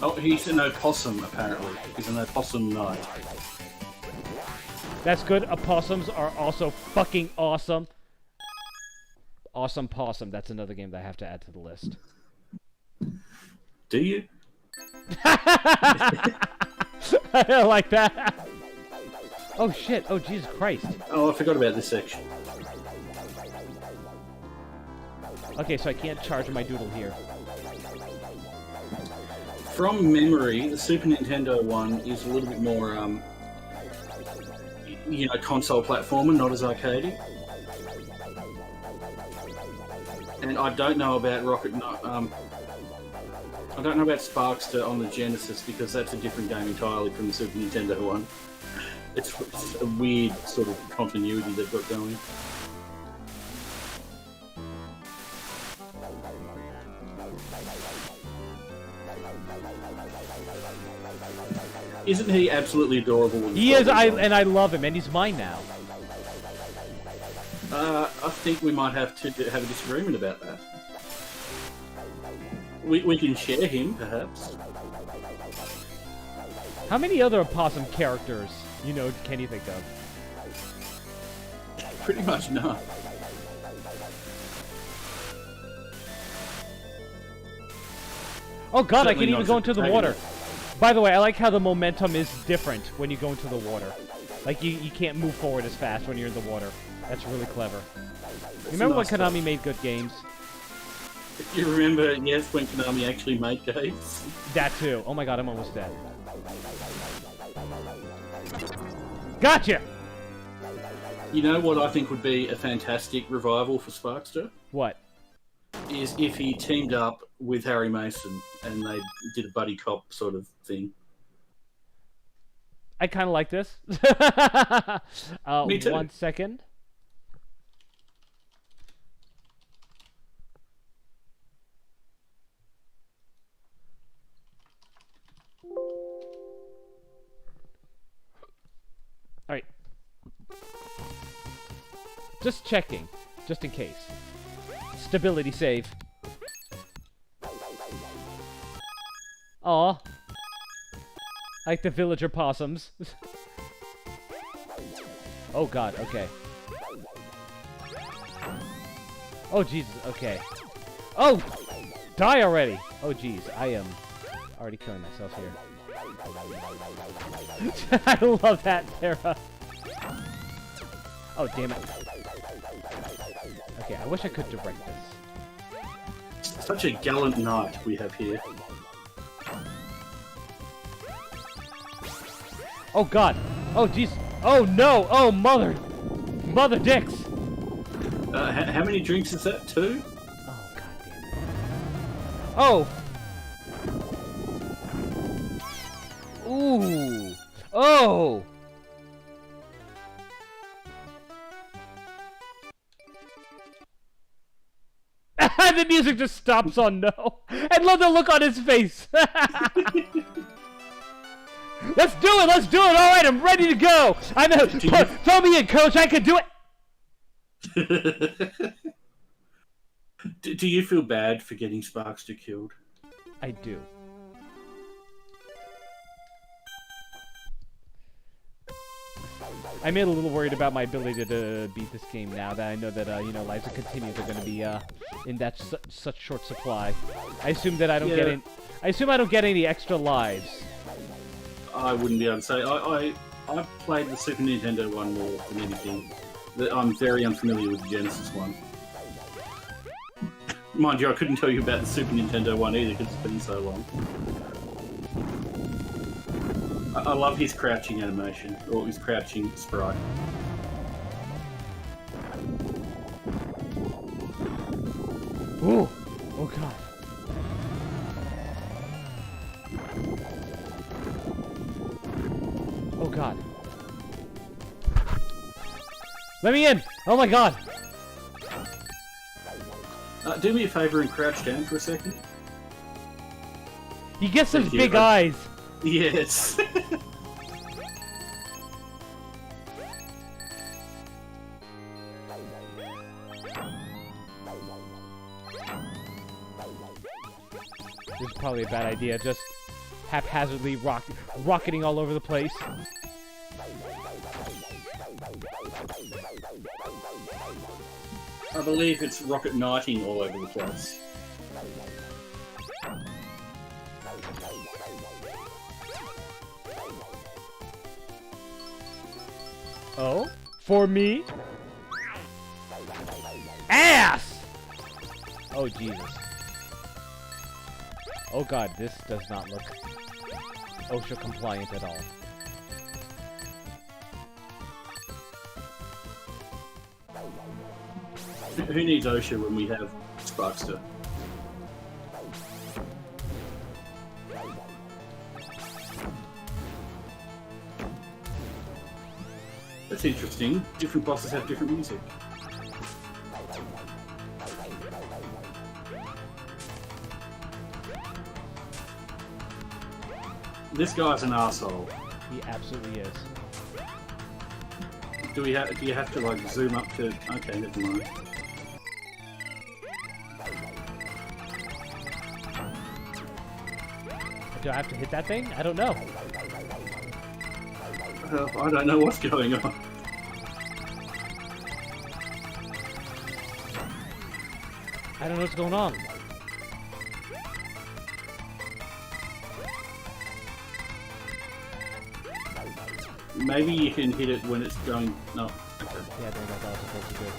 Oh, he's an opossum, apparently. He's an opossum knight. That's good. Opossums are also fucking awesome. Awesome Possum. That's another game that I have to add to the list. Do you? I like that. Oh shit. Oh Jesus Christ. Oh, I forgot about this section. Okay, so I can't charge my doodle here. From memory, the Super Nintendo one is a little bit more, console platformer, not as arcadey. And I don't know about I don't know about Sparkster on the Genesis because that's a different game entirely from the Super Nintendo one. It's a weird sort of continuity they've got going. Isn't he absolutely adorable? When He is, and I love him, and he's mine now. I think we might have to have a disagreement about that. We can share him, perhaps. How many other opossum characters, can you think of? Pretty much none. Oh god, Certainly I can even not go into the water. By the way, I like how the momentum is different when you go into the water. Like, you can't move forward as fast when you're in the water. That's really clever. Remember when Konami made good games? You remember, yes, when Konami actually made games? That too. Oh my god, I'm almost dead. Gotcha! You know what I think would be a fantastic revival for Sparkster? What? Is if he teamed up with Harry Mason and they did a buddy cop sort of thing. I kind of like this. Me too. 1 second. Alright. Just checking. Just in case. Stability save. Aw. Like the villager possums. Oh god, okay. Oh Jesus, okay. Oh! Die already! Oh jeez, I am already killing myself here. I love that, Tara. Oh, damn it. Okay, I wish I could direct this. Such a gallant knight we have here. Oh god! Oh jeez! Oh no! Oh mother! Mother dicks! How many drinks is that? 2? Oh god damn it. Oh! Ooh! Oh! The music just stops on no. I love the look on his face. Let's do it! Let's do it! All right, I'm ready to go. I'm throw me in, coach. I can do it. Do you feel bad for getting Sparkster killed? I do. I'm a little worried about my ability to beat this game now that I know that you know, Lives of Continues are going to be in that such short supply. I assume that I don't get in. I assume I don't get any extra lives. I wouldn't be able to say. I played the Super Nintendo one more than anything. I'm very unfamiliar with the Genesis one. Mind you, I couldn't tell you about the Super Nintendo one either because it's been so long. I love his crouching animation, or his crouching sprite. Ooh! Oh god. Oh god. Let me in! Oh my god! Do me a favor and crouch down for a second. He gets those Thank you. big eyes! Yes. This is probably a bad idea, just haphazardly rocketing all over the place. I believe it's rocket knighting all over the place. Oh? For me? Ass! Oh, Jesus. Oh god, this does not look OSHA compliant at all. Who needs OSHA when we have Sparkster? That's interesting. Different bosses have different music. This guy's an asshole. He absolutely is. Do you have to like zoom up to? Okay, never mind. Do I have to hit that thing? I don't know. I don't know what's going on. I don't know what's going on. Maybe you can hit it when it's going. No. Okay. Yeah, I think that's what I was supposed to do.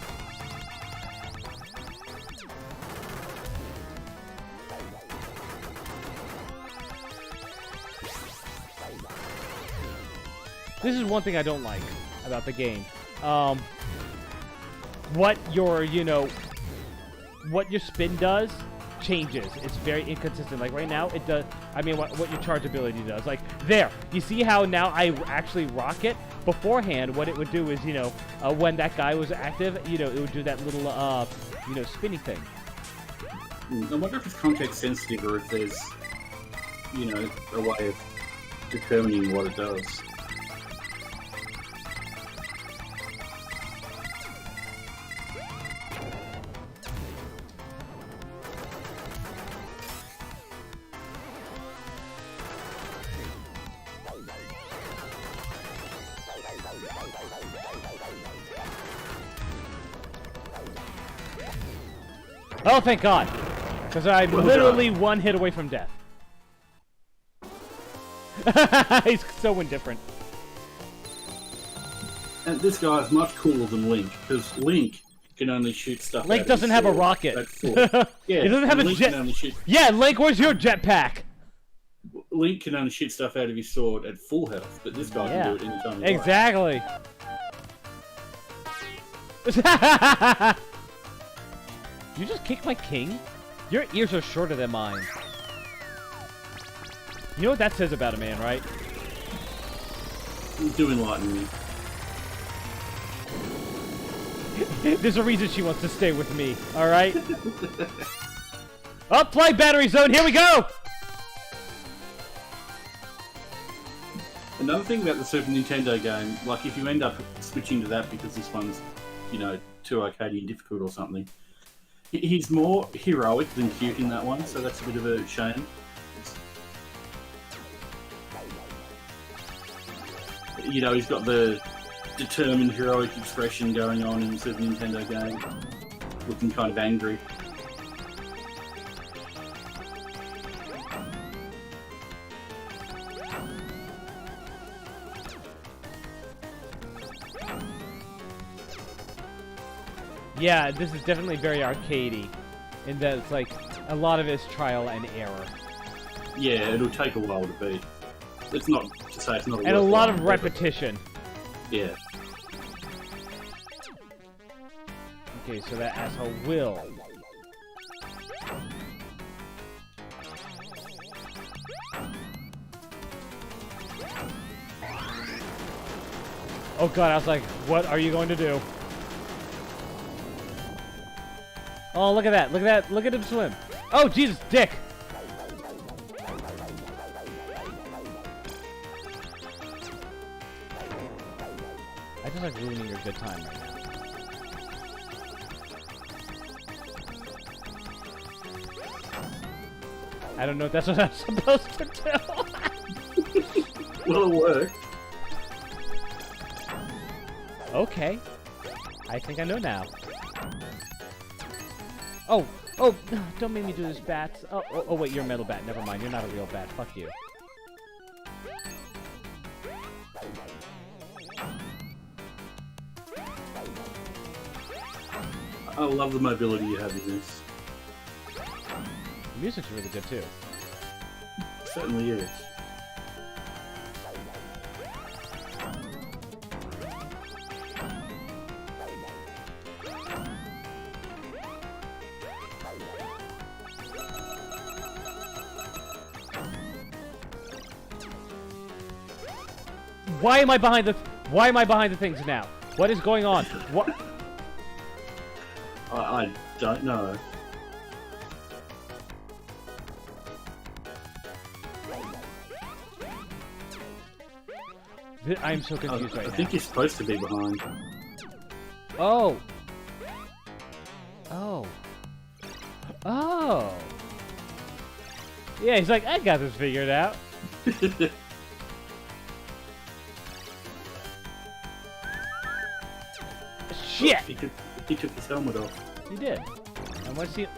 This is one thing I don't like about the game. What your, what your spin does changes. It's very inconsistent. Like right now, it does. I mean, what your charge ability does. Like there, you see how now I actually rock it. Beforehand, what it would do is, when that guy was active, it would do that little, spinny thing. I wonder if it's context sensitive or if there's, a way of determining what it does. Oh, thank God! Because I'm literally one hit away from death. He's so indifferent. And this guy is much cooler than Link, because Link can only shoot stuff. Link doesn't have a rocket. Yeah, he doesn't have a Link jet. can only shoot... Yeah, Link, where's your jetpack? Link can only shoot stuff out of his sword at full health, but this guy can do it anytime he exactly. You just kicked my king? Your ears are shorter than mine. You know what that says about a man, right? Do enlighten me. There's a reason she wants to stay with me, alright? Up, flight battery zone, here we go! Another thing about the Super Nintendo game, like if you end up switching to that because this one's, too arcadey and difficult or something, he's more heroic than cute in that one, so that's a bit of a shame. He's got the determined heroic expression going on in the Super Nintendo game, looking kind of angry. Yeah, this is definitely very arcadey, in that it's like a lot of it is trial and error. Yeah, it'll take a while to beat. It's not to say it's not. And a lot of repetition. Yeah. Okay, so that asshole will. Oh God, I was like, what are you going to do? Oh, look at that. Look at that. Look at him swim. Oh, Jesus, dick. I just like ruining your good time right now. I don't know if that's what I'm supposed to do. Well, it worked. Okay. I think I know now. Oh, don't make me do this, bats. Oh, wait, you're a metal bat. Never mind, you're not a real bat. Fuck you. I love the mobility you have in this. The music's really good, too. It certainly is. Why am I behind the things now? What is going on? What? I don't know. I'm so confused right now. I think you're supposed to be behind. Oh. Yeah, he's like, I got this figured out. Shit! He took his helmet off. He did. I want to see.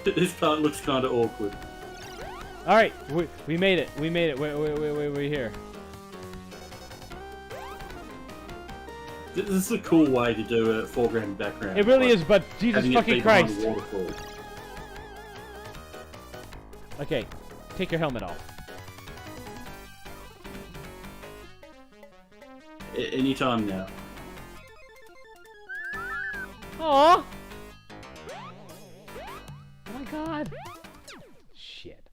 This part looks kind of awkward. All right, we made it. We made it. We're here. This is a cool way to do a foreground background. It really like is, but Jesus having it fucking be behind Christ. a waterfall. Okay, take your helmet off. Anytime now. Aww. Oh my god. Shit.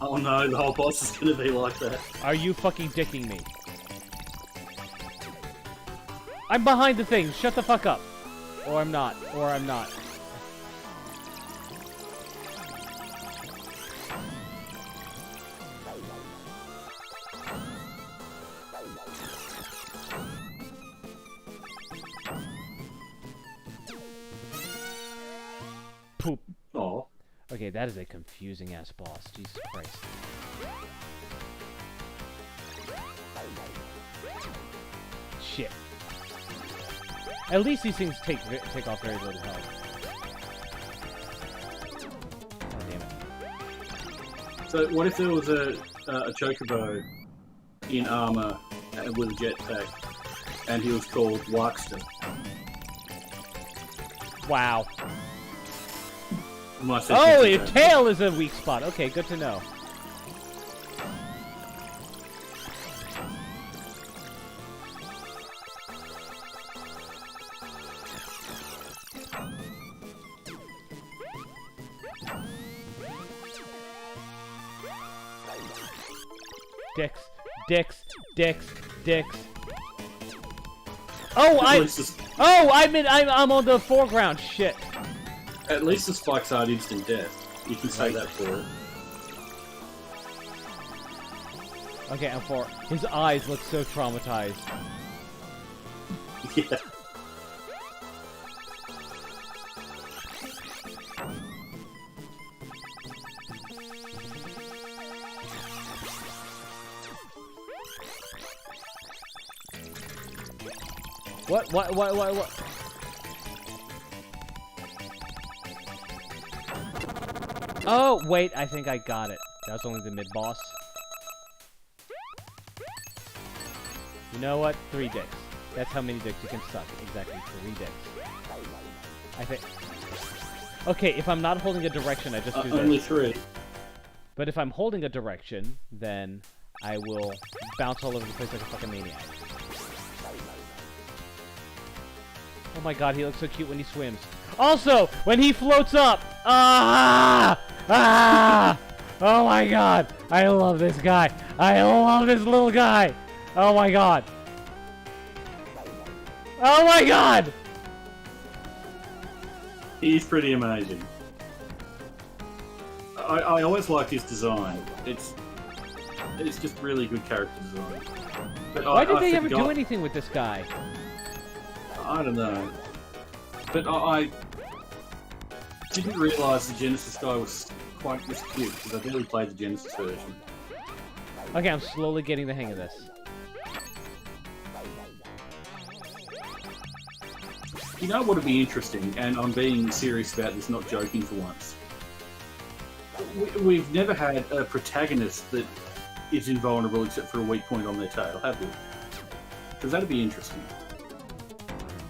Oh no, the whole boss is gonna be like that. Are you fucking dicking me? I'm behind the thing. Shut the fuck up. Or I'm not. Or I'm not. Poop. Oh. Okay, that is a confusing ass boss. Jesus Christ. Shit. At least these things take off very little health. Oh, damn it. So what if there was a chocobo in armor with a jetpack, and he was called Waxter? Wow. My Oh, your tail is a weak spot. Okay, good to know. Dicks, dicks, dicks, dicks. Oh, I'm on the foreground. Shit. At least the spikes aren't instant death. You can say that for it. Okay, I'm for. His eyes look so traumatized. Yeah. What? Oh, wait, I think I got it. That was only the mid-boss. You know what? 3 dicks. That's how many dicks you can suck. Exactly, 3 dicks. I think... Okay, if I'm not holding a direction, I just do this. Only 3. But if I'm holding a direction, then I will bounce all over the place like a fucking maniac. Oh my god, he looks so cute when he swims. Also, when he floats up! Ah! Ah! Oh my god! I love this guy! I love this little guy! Oh my god! Oh my god! He's pretty amazing. I always like his design. It's just really good character design. But Why did they ever do anything with this guy? I don't know. But I didn't realise the Genesis guy was quite this cute, because I barely played the Genesis version. Okay, I'm slowly getting the hang of this. You know what would be interesting, and I'm being serious about this, not joking for once. We've never had a protagonist that is invulnerable except for a weak point on their tail, have we? Because that'd be interesting.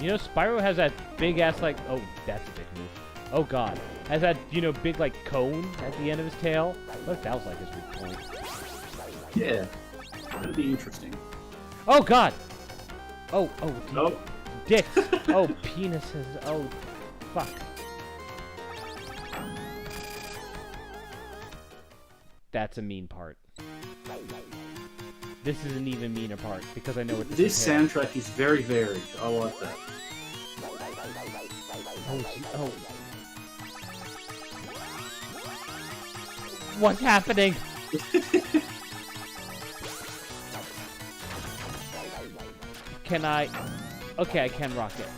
You know, Spyro has that big ass, like... Oh, that's a big move. Oh god. Has that, you know, big, like, cone at the end of his tail. What if that was, like, his weak point? Yeah. That'd be interesting. Oh god! Oh, Oh. dicks! Oh, penises. Oh, fuck. That's a mean part. This is an even meaner part, because I know what This soundtrack is very varied. I like that. Oh. What's happening? Can I... Okay, I can rock it.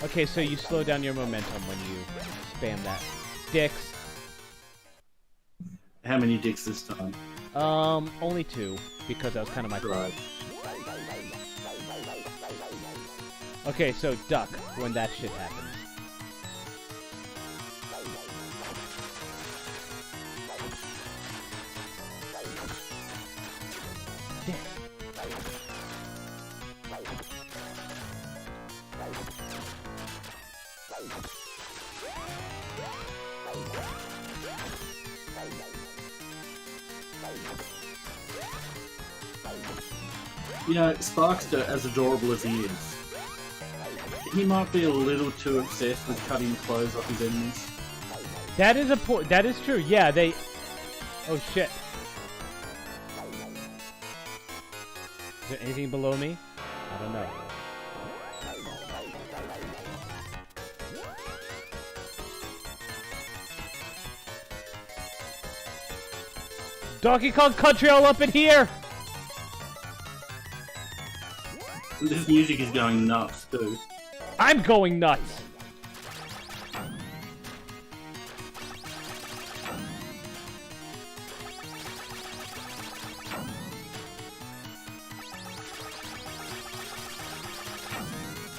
Okay, so you slow down your momentum when you spam that. Dicks. How many dicks this time? Only 2, because that was kind of my plan. Right. Okay, so duck when that shit happens. You know, Sparkster, as adorable as he is, he might be a little too obsessed with cutting clothes off his enemies. That is that is true. Yeah, they. Oh shit. Is there anything below me? I don't know. Donkey Kong Country all up in here! This music is going nuts, too. I'm going nuts!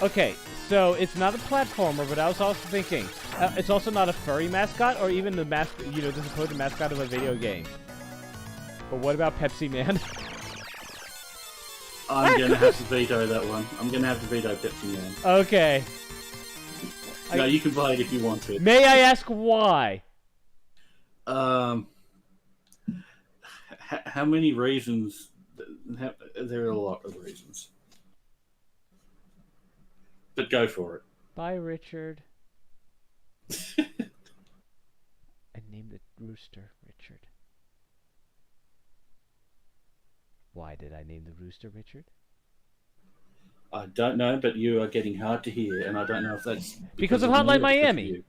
Okay, so it's not a platformer, but I was also thinking, it's also not a furry mascot, or even the the supposed mascot of a video game. But what about Pepsi Man? I'm gonna have to veto that one. I'm gonna have to veto Pepsi Man. Okay. No, you can play it if you want to. May I ask why? How many reasons? There are a lot of reasons. But go for it. Bye, Richard. I named the rooster Richard. Why did I name the rooster Richard? I don't know, but you are getting hard to hear, and I don't know if that's because of me Hotline or because of Miami. you.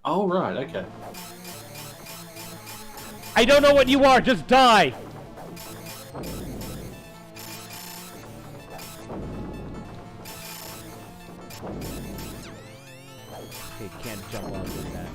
Oh, right, okay. I don't know what you are, just die! Okay, can't jump onto that.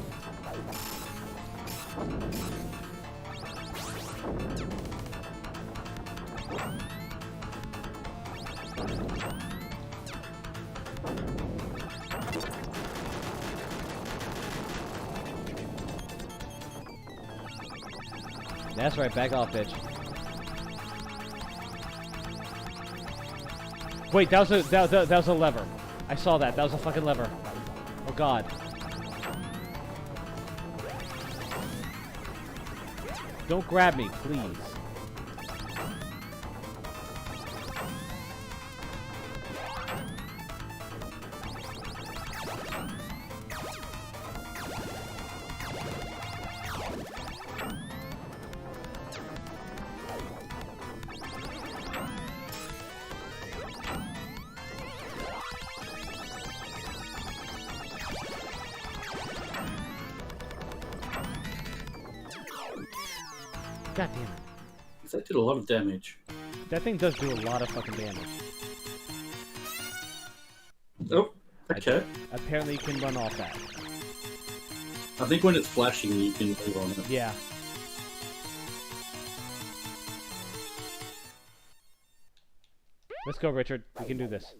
That's right, back off, bitch. Wait, that was a lever. I saw that. That was a fucking lever. Oh god. Don't grab me, please. God damn it. That did a lot of damage. That thing does do a lot of fucking damage. Oh, okay. Apparently you can run off that. I think when it's flashing, you can move on it. Yeah. Let's go, Richard. We can do this.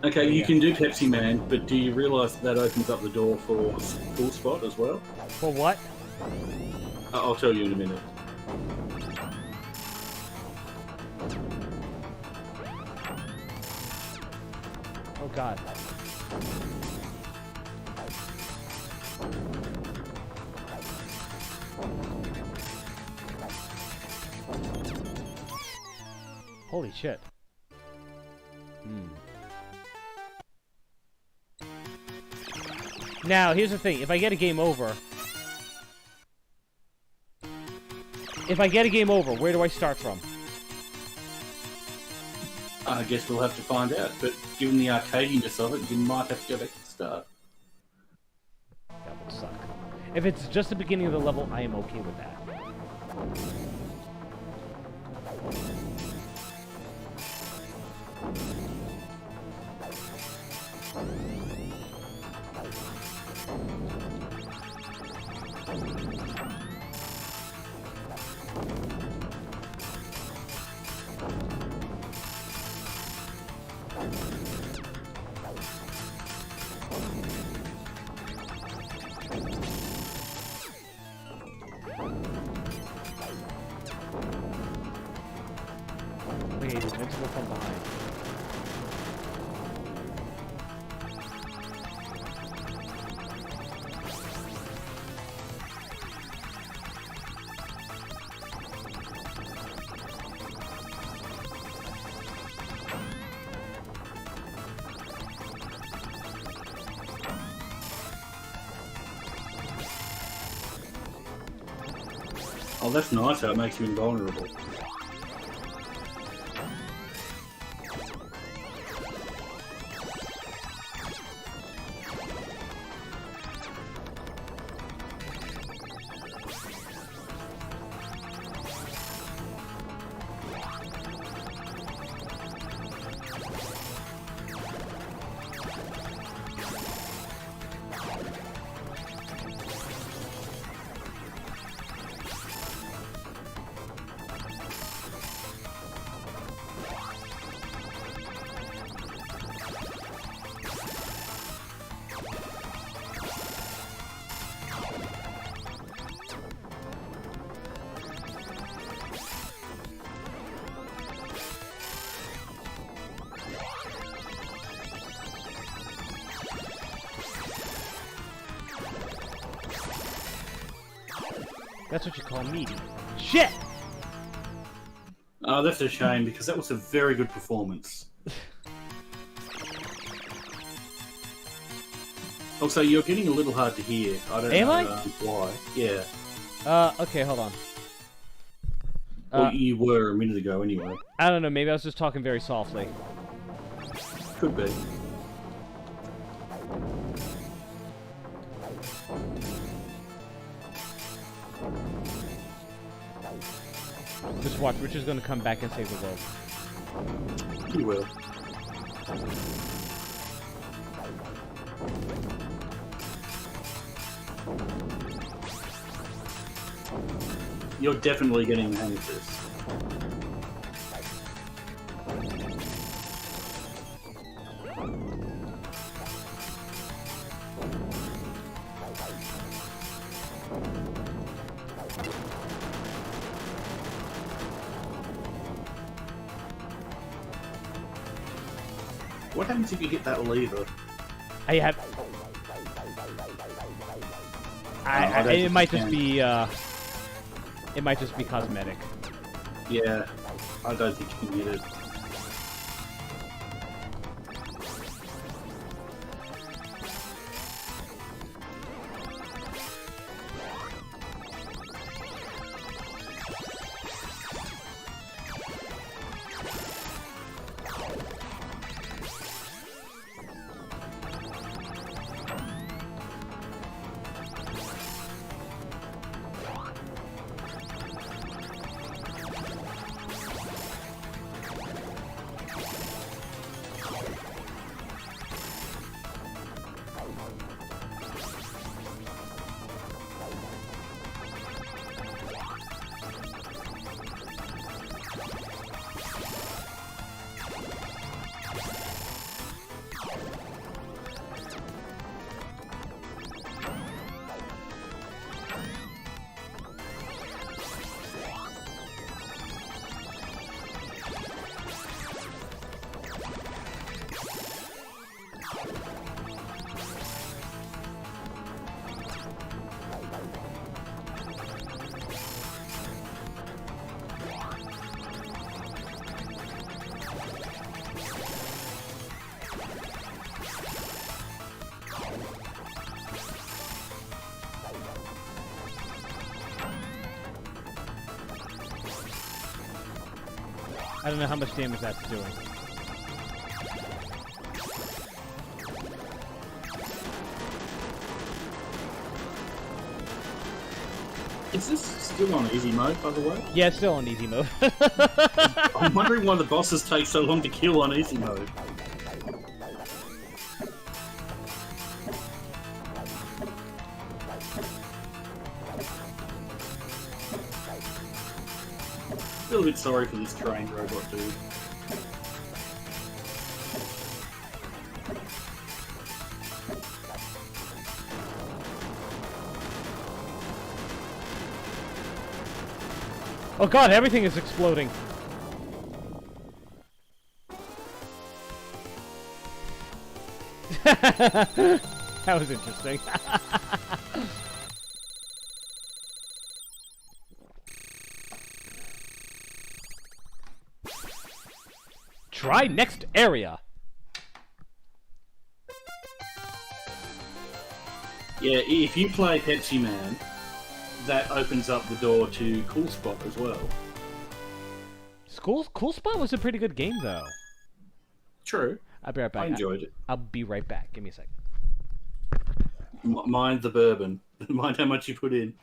Okay, you can do Pepsi Man, but do you realise that opens up the door for Cool Spot as well? For what? I'll tell you in a minute. Oh god. Holy shit. Now, here's the thing. If I get a game over... where do I start from? I guess we'll have to find out, but given the arcadiness of it, you might have to go back to the start. That would suck. If it's just the beginning of the level, I am okay with that. from behind. Oh, that's nice how it makes you invulnerable. That's what you call meaty. Shit! Oh, that's a shame, because that was a very good performance. Also, you're getting a little hard to hear. I don't know why. Yeah. Okay, hold on. Well, you were a minute ago anyway. I don't know, maybe I was just talking very softly. Could be. Just watch, Richard's gonna come back and save the world. He will. You're definitely getting the hang of this. What happens if you hit that lever? I have. It might just be. It might just be cosmetic. Yeah, I don't think you can hit it. I don't know how much damage that's doing. Is this still on easy mode, by the way? Yeah, it's still on easy mode. I'm wondering why the bosses take so long to kill on easy mode. Feel a bit sorry for this train robot dude. Oh god, everything is exploding. That was interesting. Try next area. Yeah, if you play Pepsi Man, that opens up the door to Cool Spot as well. Cool Spot was a pretty good game, though. True. I'll be right back. I enjoyed it. I'll be right back. Give me a second. Mind the bourbon. Mind how much you put in.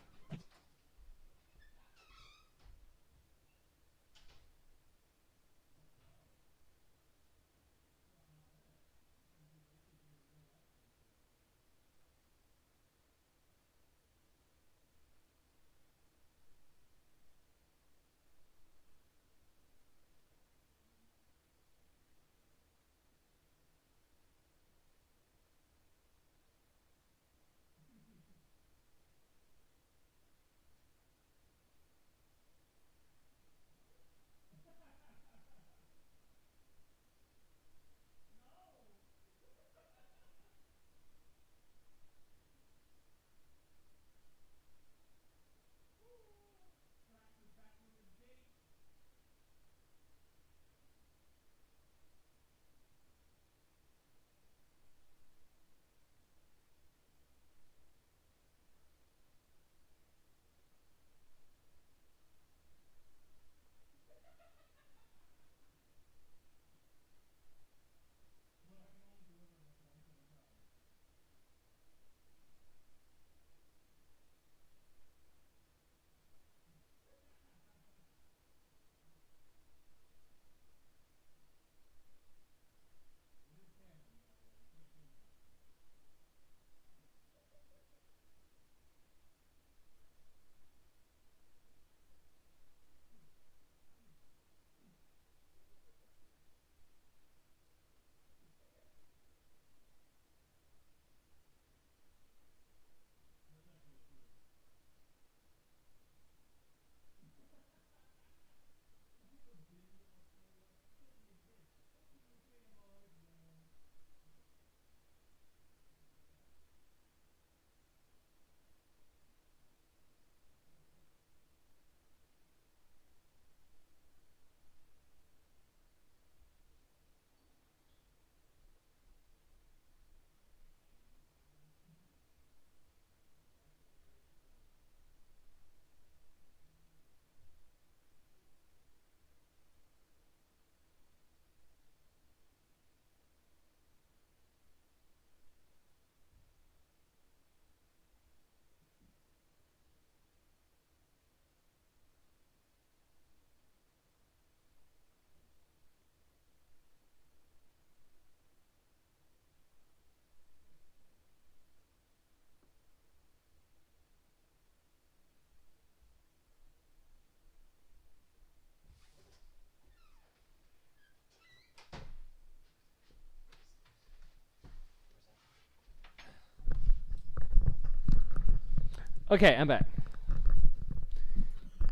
Okay, I'm back.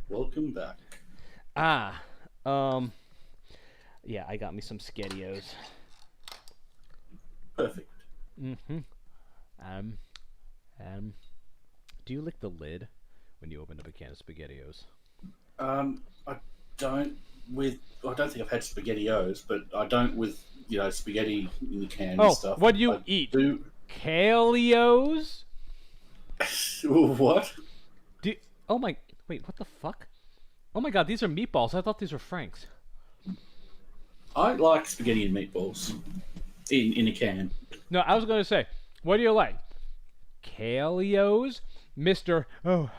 Welcome back. Ah, yeah, I got me some SpaghettiOs. Perfect. Mm-hmm. Um, do you lick the lid when you open up a can of SpaghettiOs? I don't I don't think I've had SpaghettiOs, but I don't with spaghetti in the can and stuff. What do you I eat? Do Kaleos? what? Oh my! Wait, what the fuck? Oh my god, these are meatballs. I thought these were Franks. I like spaghetti and meatballs in a can. No, I was gonna say, what do you like? Kaleos, Mister? Oh,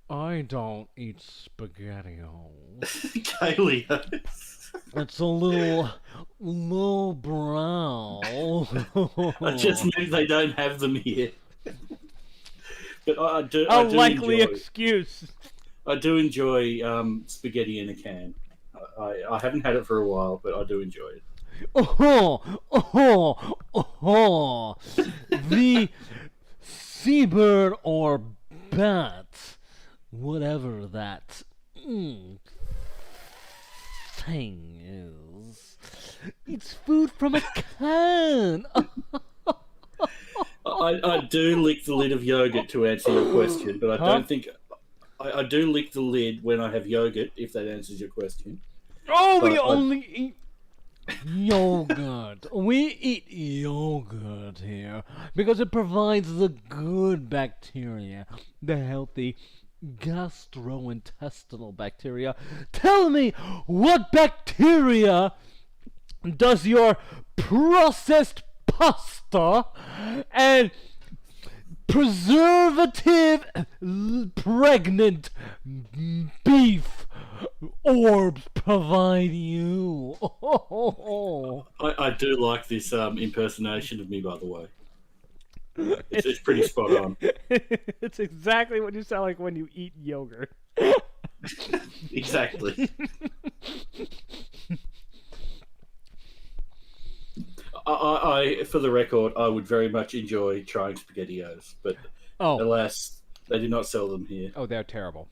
I don't eat SpaghettiOs. Kaleos. It's a little brown. I just knew they don't have them here. But I do. A I do likely enjoy, excuse. I do enjoy spaghetti in a can. I haven't had it for a while, but I do enjoy it. The seabird or bat, whatever that thing is, it's food from a can. I do lick the lid of yogurt to answer your question, but I Huh? don't think I do lick the lid when I have yogurt. If that answers your question. Oh, we But only eat yogurt. We eat yogurt here because it provides the good bacteria, the healthy gastrointestinal bacteria. Tell me, what bacteria does your processed pasta and preservative pregnant beef orbs provide you? I do like this impersonation of me, by the way. It's pretty spot on. It's exactly what you sound like when you eat yogurt. Exactly. For the record, I would very much enjoy trying SpaghettiOs, but Oh, alas, they do not sell them here. oh, they're terrible.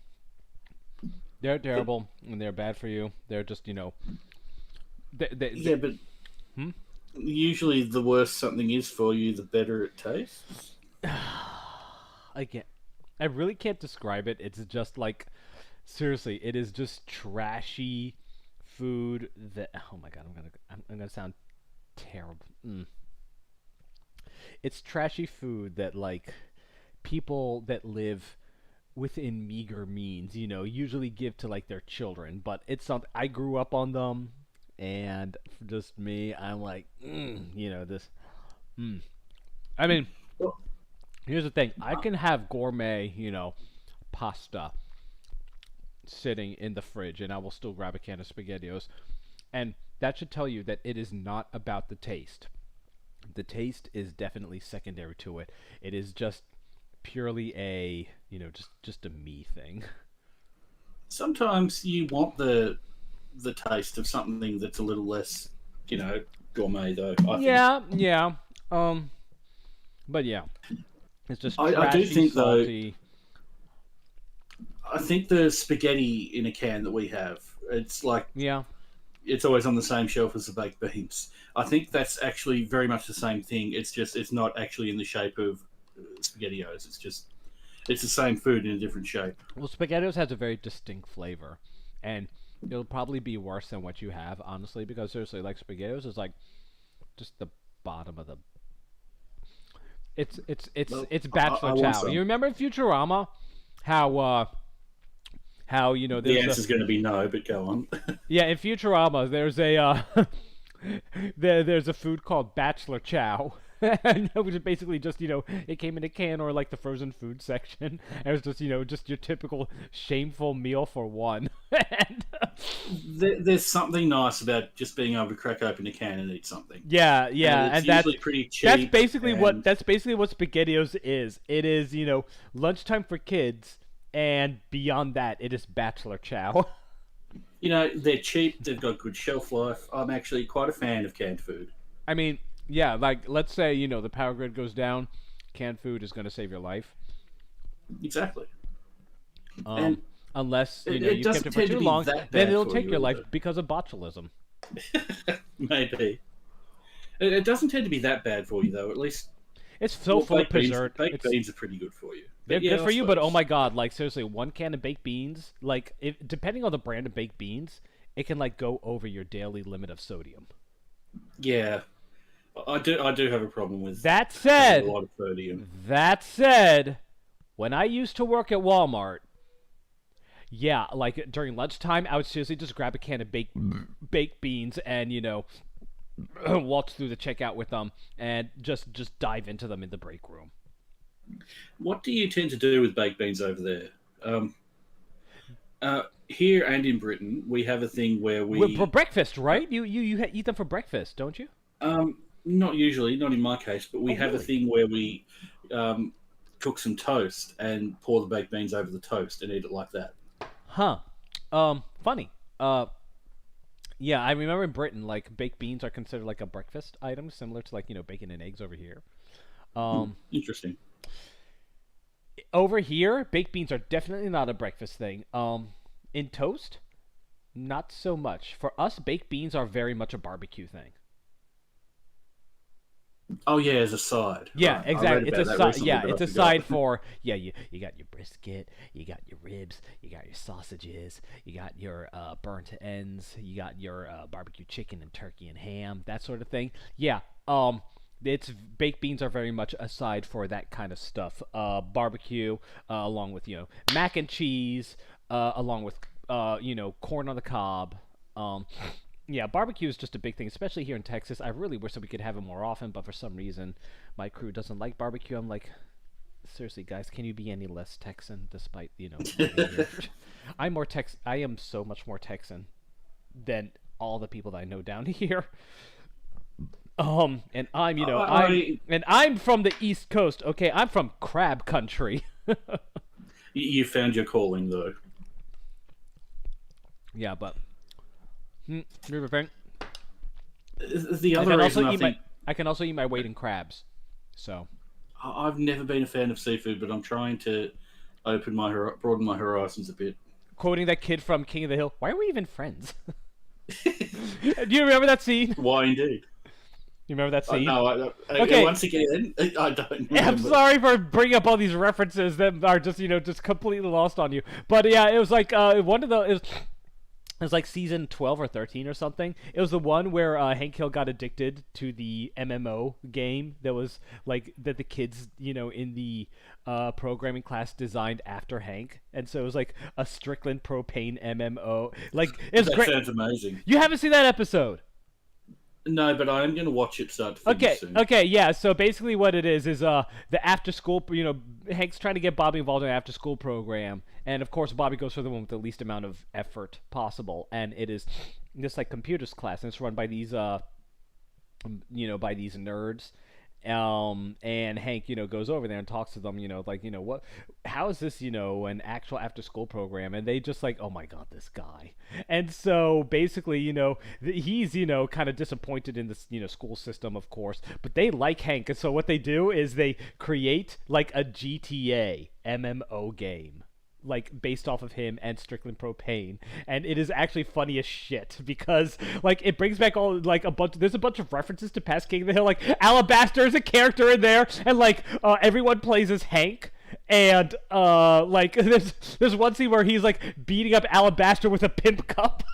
They're terrible, and they're bad for you. They're just, Yeah, but Hmm? usually the worse something is for you, the better it tastes. I really can't describe it. It's just like, seriously, it is just trashy food that. Oh my god, I'm gonna sound terrible. It's trashy food that like people that live within meager means, usually give to like their children. But it's something I grew up on them, and for just me, I'm like, this. I mean, here's the thing: I can have gourmet, pasta sitting in the fridge, and I will still grab a can of SpaghettiOs, and that should tell you that it is not about the taste. The taste is definitely secondary to it. It is just purely a just a me thing. Sometimes you want the taste of something that's a little less, gourmet, though. I think. Yeah. But yeah, it's just I trashy, do think, though, salty. I think the spaghetti in a can that we have, it's like Yeah, it's always on the same shelf as the baked beans. I think that's actually very much the same thing. It's just it's not actually in the shape of SpaghettiOs. It's the same food in a different shape. well, SpaghettiOs has a very distinct flavor, and it'll probably be worse than what you have, honestly, because seriously, like SpaghettiOs is like just the bottom of the. Well, It's I bachelor want chow. some. You remember in Futurama how The there's answer's going to be no, but go on. yeah, in Futurama there's a there's a food called bachelor chow. And which is basically just it came in a can or like the frozen food section. And it was just just your typical shameful meal for one. And There's something nice about just being able to crack open a can and eat something. yeah, And it's that's usually pretty cheap. that's basically what and- SpaghettiOs is. It is lunchtime for kids, and beyond that, it is bachelor chow. They're cheap. They've got good shelf life. I'm actually quite a fan of canned food. I mean, yeah, like let's say the power grid goes down, canned food is going to save your life. Exactly. And Unless it you kept doesn't it for tend to too be long, that then bad it'll for take you your life either. because of botulism. Maybe. It doesn't tend to be that bad for you, though. At least It's so full of preserved. Baked beans are pretty good for you. They're But yeah, good I for you, but oh suppose. my god, like seriously, one can of baked beans, like depending on the brand of baked beans, it can like go over your daily limit of sodium. Yeah, I do have a problem with That having said, a lot of sodium. when I used to work at Walmart, yeah, like during lunchtime, I would seriously just grab a can of baked beans and waltz through the checkout with them and just dive into them in the break room. What do you tend to do with baked beans over there? Here and in Britain, we have a thing where For breakfast, right? You eat them for breakfast, don't you? not usually, not in my case, but we have really? a thing where we cook some toast and pour the baked beans over the toast and eat it like that. Huh. Funny. Yeah, I remember in Britain, like baked beans are considered like a breakfast item, similar to like bacon and eggs over here. Interesting. Over here, baked beans are definitely not a breakfast thing. In toast, not so much. For us, baked beans are very much a barbecue thing. Oh yeah, as a side. Yeah, Right. I read exactly. It's about a that side. recently, Yeah, but I it's a forgot. side for you got your brisket, you got your ribs, you got your sausages, you got your burnt ends, you got your barbecue chicken and turkey and ham, that sort of thing. Yeah. It's baked beans are very much a side for that kind of stuff. Barbecue, along with mac and cheese, along with corn on the cob. Um, yeah, barbecue is just a big thing, especially here in Texas. I really wish that we could have it more often, but for some reason, my crew doesn't like barbecue. I'm like, seriously, guys, can you be any less Texan? Despite living here? I'm more Tex. I am so much more Texan than all the people that I know down here. And I'm from the East Coast. Okay, I'm from crab country. You found your calling though. Yeah, but Riverbank. The I other can reason also I eat think I can also eat my weight in crabs. So I've never been a fan of seafood, but I'm trying to broaden my horizons a bit. quoting that kid from King of the Hill, why are we even friends? Do you remember that scene? Why indeed? You remember that scene? No. Okay. Once again, I don't remember. I'm sorry for bringing up all these references that are just completely lost on you. But yeah, it was like one of the it was like season 12 or 13 or something. It was the one where Hank Hill got addicted to the MMO game that was like that the kids in the programming class designed after Hank, and so it was like a Strickland propane MMO. Like it was That great. sounds amazing. You haven't seen that episode? No, but I am going to watch it start to finish Okay, soon. okay, yeah. So basically, what it is the after school. Hank's trying to get Bobby involved in an after school program, and of course, Bobby goes for the one with the least amount of effort possible, and it is this like computers class, and it's run by these by these nerds. And Hank, goes over there and talks to them, what, how is this, an actual after school program? And they just like, oh my God, this guy. And so basically, he's, kind of disappointed in this, school system, of course, but they like Hank. And so what they do is they create like a GTA MMO game, like based off of him and Strickland Propane, and it is actually funny as shit because like it brings back all like there's a bunch of references to past King of the Hill, like Alabaster is a character in there, and like everyone plays as Hank, and like there's one scene where he's like beating up Alabaster with a pimp cup.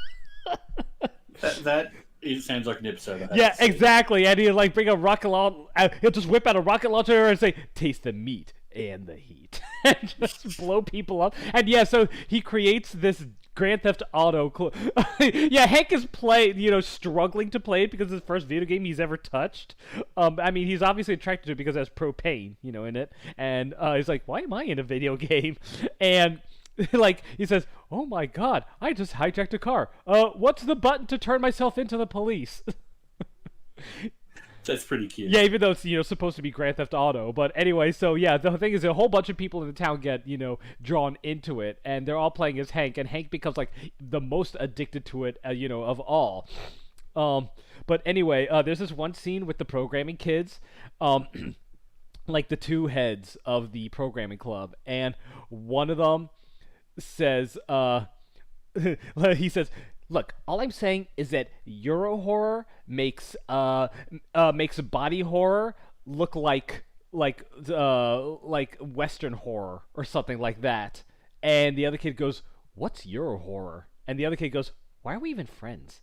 It sounds like an episode. Yeah, exactly, and he'll like bring a rocket launcher, he'll just whip out a rocket launcher and say, taste the meat and the heat, and just blow people up. And yeah, so he creates this Grand Theft Auto. Yeah, Hank is struggling to play it because it's the first video game he's ever touched. I mean, he's obviously attracted to it because it has propane, in it. And he's like, why am I in a video game? And like he says, oh my God, I just hijacked a car. What's the button to turn myself into the police? That's pretty cute. Yeah, even though it's supposed to be Grand Theft Auto. But anyway, so yeah, the thing is a whole bunch of people in the town get drawn into it, and they're all playing as Hank, and Hank becomes like the most addicted to it of all. But anyway, there's this one scene with the programming kids, like the two heads of the programming club, and one of them says he says, look, all I'm saying is that Euro horror makes body horror look like Western horror or something like that. And the other kid goes, what's Euro horror? And the other kid goes, why are we even friends?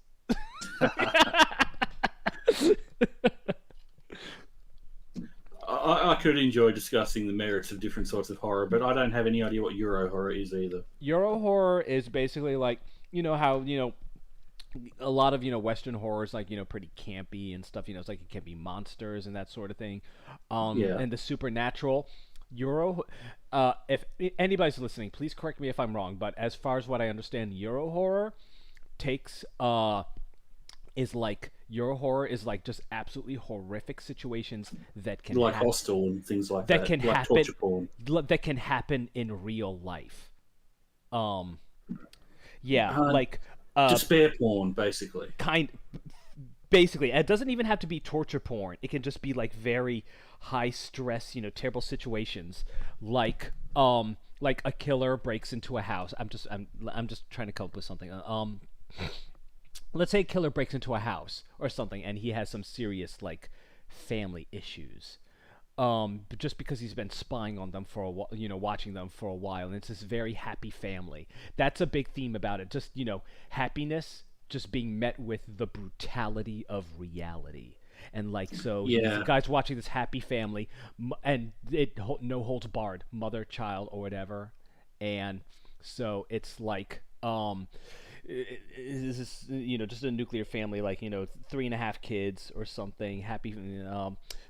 I could enjoy discussing the merits of different sorts of horror, but I don't have any idea what Euro horror is either. Euro horror is basically like, how, a lot of, Western horror is like, pretty campy and stuff, it's like it can be monsters and that sort of thing. Yeah. And the supernatural. Euro, if anybody's listening, please correct me if I'm wrong, but as far as what I understand, Euro horror is like just absolutely horrific situations that can like happen, Hostel and things like that. can like happen, torture porn. that can happen in real life. Yeah, Despair porn, basically. Basically, it doesn't even have to be torture porn. It can just be like very high stress, terrible situations, like a killer breaks into a house. I'm just trying to come up with something. Let's say a killer breaks into a house or something, and he has some serious like family issues. But just because he's been spying on them for a while, watching them for a while, and it's this very happy family. That's a big theme about it. Just, happiness just being met with the brutality of reality. And like, so the guy's watching this happy family, and no holds barred, mother, child, or whatever. And so it's like, this is, just a nuclear family, like, 3.5 kids or something, happy,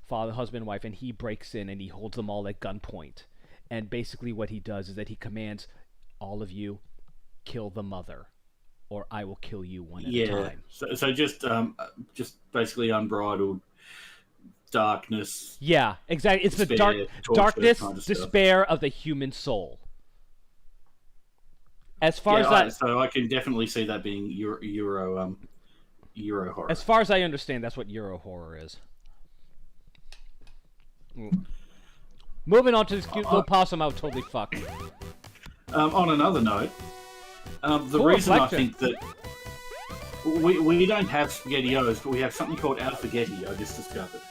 father, husband, wife, and he breaks in and he holds them all at gunpoint. And basically what he does is that he commands all of you, kill the mother, or I will kill you one at a time. So just basically unbridled darkness. Yeah, exactly. It's despair, the darkness, kind of despair of the human soul. As far as so I can definitely see that being Euro horror. As far as I understand, that's what Euro horror is. Moving on to this cute little possum I would totally fuck. On another note, the Cool reason reflection. I think that we don't have SpaghettiOs, but we have something called Alphagetti, I just discovered.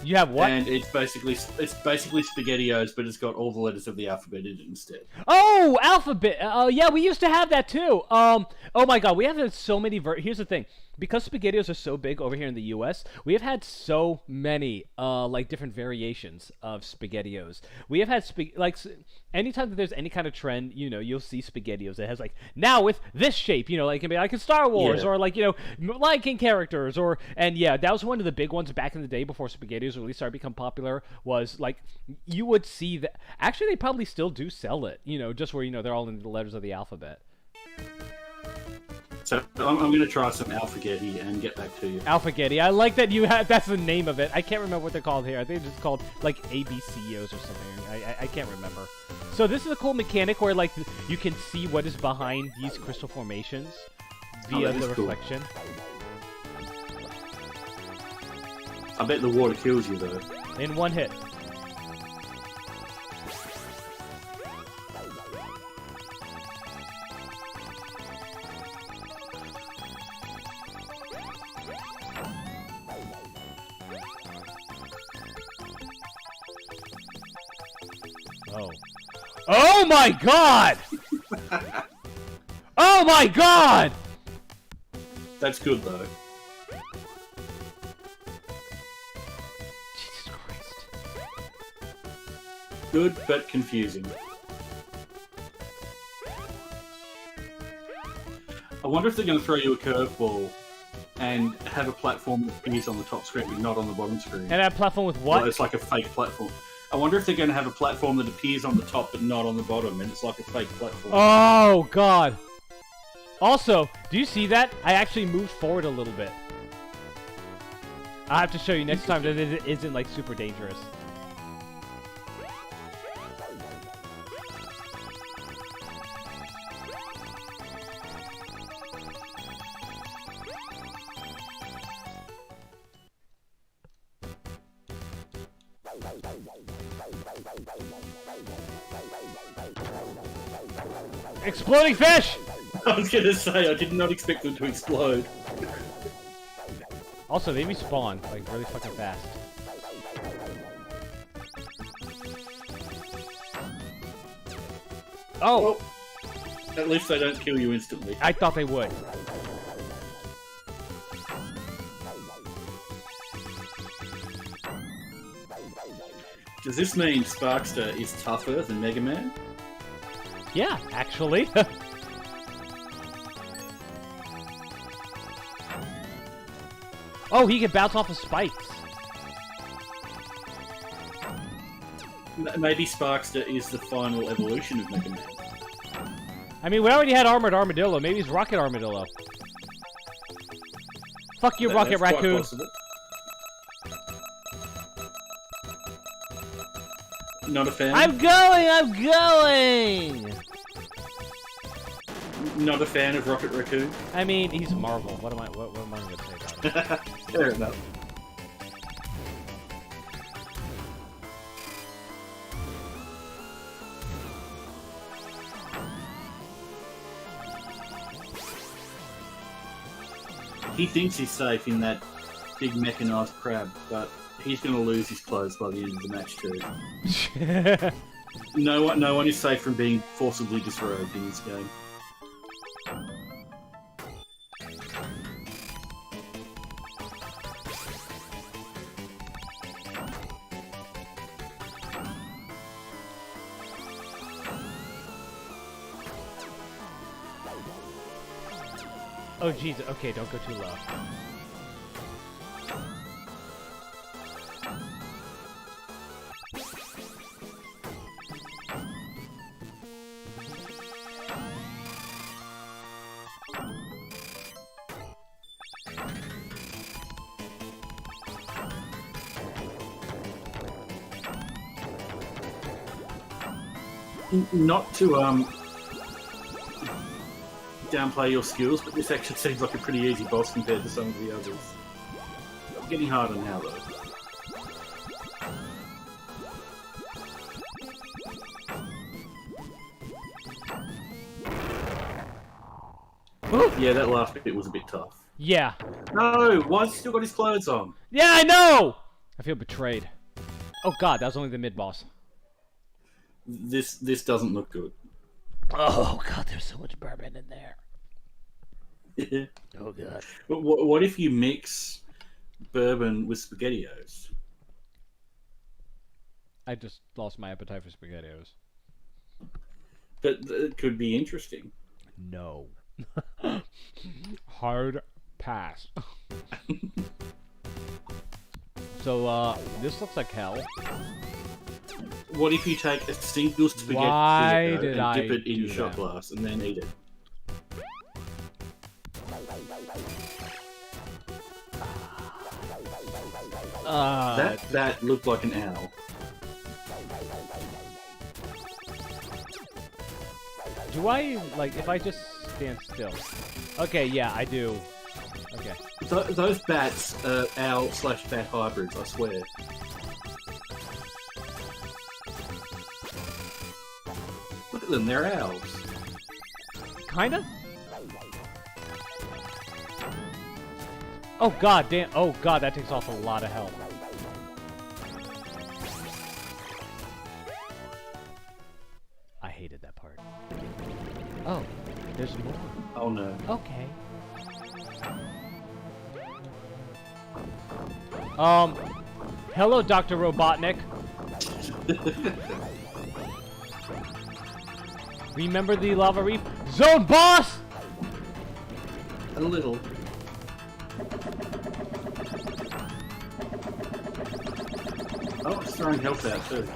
You have what? And it's basically SpaghettiOs, but it's got all the letters of the alphabet in it instead. Oh, alphabet. Yeah, we used to have that too. Oh my God, we have had so many. Here's the thing. Because SpaghettiOs are so big over here in the U.S., we have had so many like different variations of SpaghettiOs. We have had anytime that there's any kind of trend, you'll see SpaghettiOs that has like now with this shape, like it can be like in Star Wars or like Lion King characters that was one of the big ones back in the day before SpaghettiOs really started to become popular. Was like you would see that actually they probably still do sell it, just where they're all in the letters of the alphabet. So I'm going to try some Alphagetti and get back to you. Alphagetti. I like that that's the name of it. I can't remember what they're called here. I think it's just called like ABCOs or something. I can't remember. So this is a cool mechanic where like you can see what is behind these crystal formations via the reflection. Cool. I bet the water kills you though. In one hit. Oh my God! Oh my God! That's good though. Jesus Christ. Good but confusing. I wonder if they're going to throw you a curveball and have a platform that appears on the top screen but not on the bottom screen. And that platform with what? Well, it's like a fake platform. I wonder if they're going to have a platform that appears on the top but not on the bottom, and it's like a fake platform. Oh, God. Also, do you see that? I actually moved forward a little bit. I'll have to show you next time that it isn't, like, super dangerous. Exploding fish! I was gonna say, I did not expect them to explode. Also, they respawn, like, really fucking fast. Oh! Well, at least they don't kill you instantly. I thought they would. Does this mean Sparkster is tougher than Mega Man? Yeah, actually. Oh, he can bounce off of spikes. Maybe Sparkster is the final evolution of Mega Man. I mean, we already had Armored Armadillo. Maybe he's Rocket Armadillo. Fuck you, Rocket That's quite Raccoon. possible. Not a fan? I'm going! Not a fan of Rocket Raccoon? I mean, he's Marvel. What am I going to say about it? Fair enough. He thinks he's safe in that big mechanized crab, but he's going to lose his clothes by the end of the match too. No one is safe from being forcibly disrobed in this game. Oh, jeez. Okay, don't go too low. Not to downplay your skills, but this actually seems like a pretty easy boss compared to some of the others. Getting harder now, though. Yeah, that last bit was a bit tough. Yeah. No, why's he still got his clothes on? Yeah, I know! I feel betrayed. Oh god, that was only the mid-boss. This doesn't look good. Oh god, there's so much bourbon in there. Oh god. But what if you mix bourbon with SpaghettiOs? I just lost my appetite for SpaghettiOs. But it could be interesting. No. Hard pass. So, this looks like hell. What if you take a single spaghetti and dip it in your shot glass and then eat it? That looked like an owl. Do I, like, if I just stand still? Okay, yeah, I do. Okay. Those bats are owl/bat hybrids, I swear. Look at them, they're owls. Kinda? Oh god damn, oh god, that takes off a lot of health. I hated that part. Oh, there's more. Oh no. Okay. Hello, Dr. Robotnik. Remember the Lava Reef Zone boss? A little. Oh, it's throwing health out too.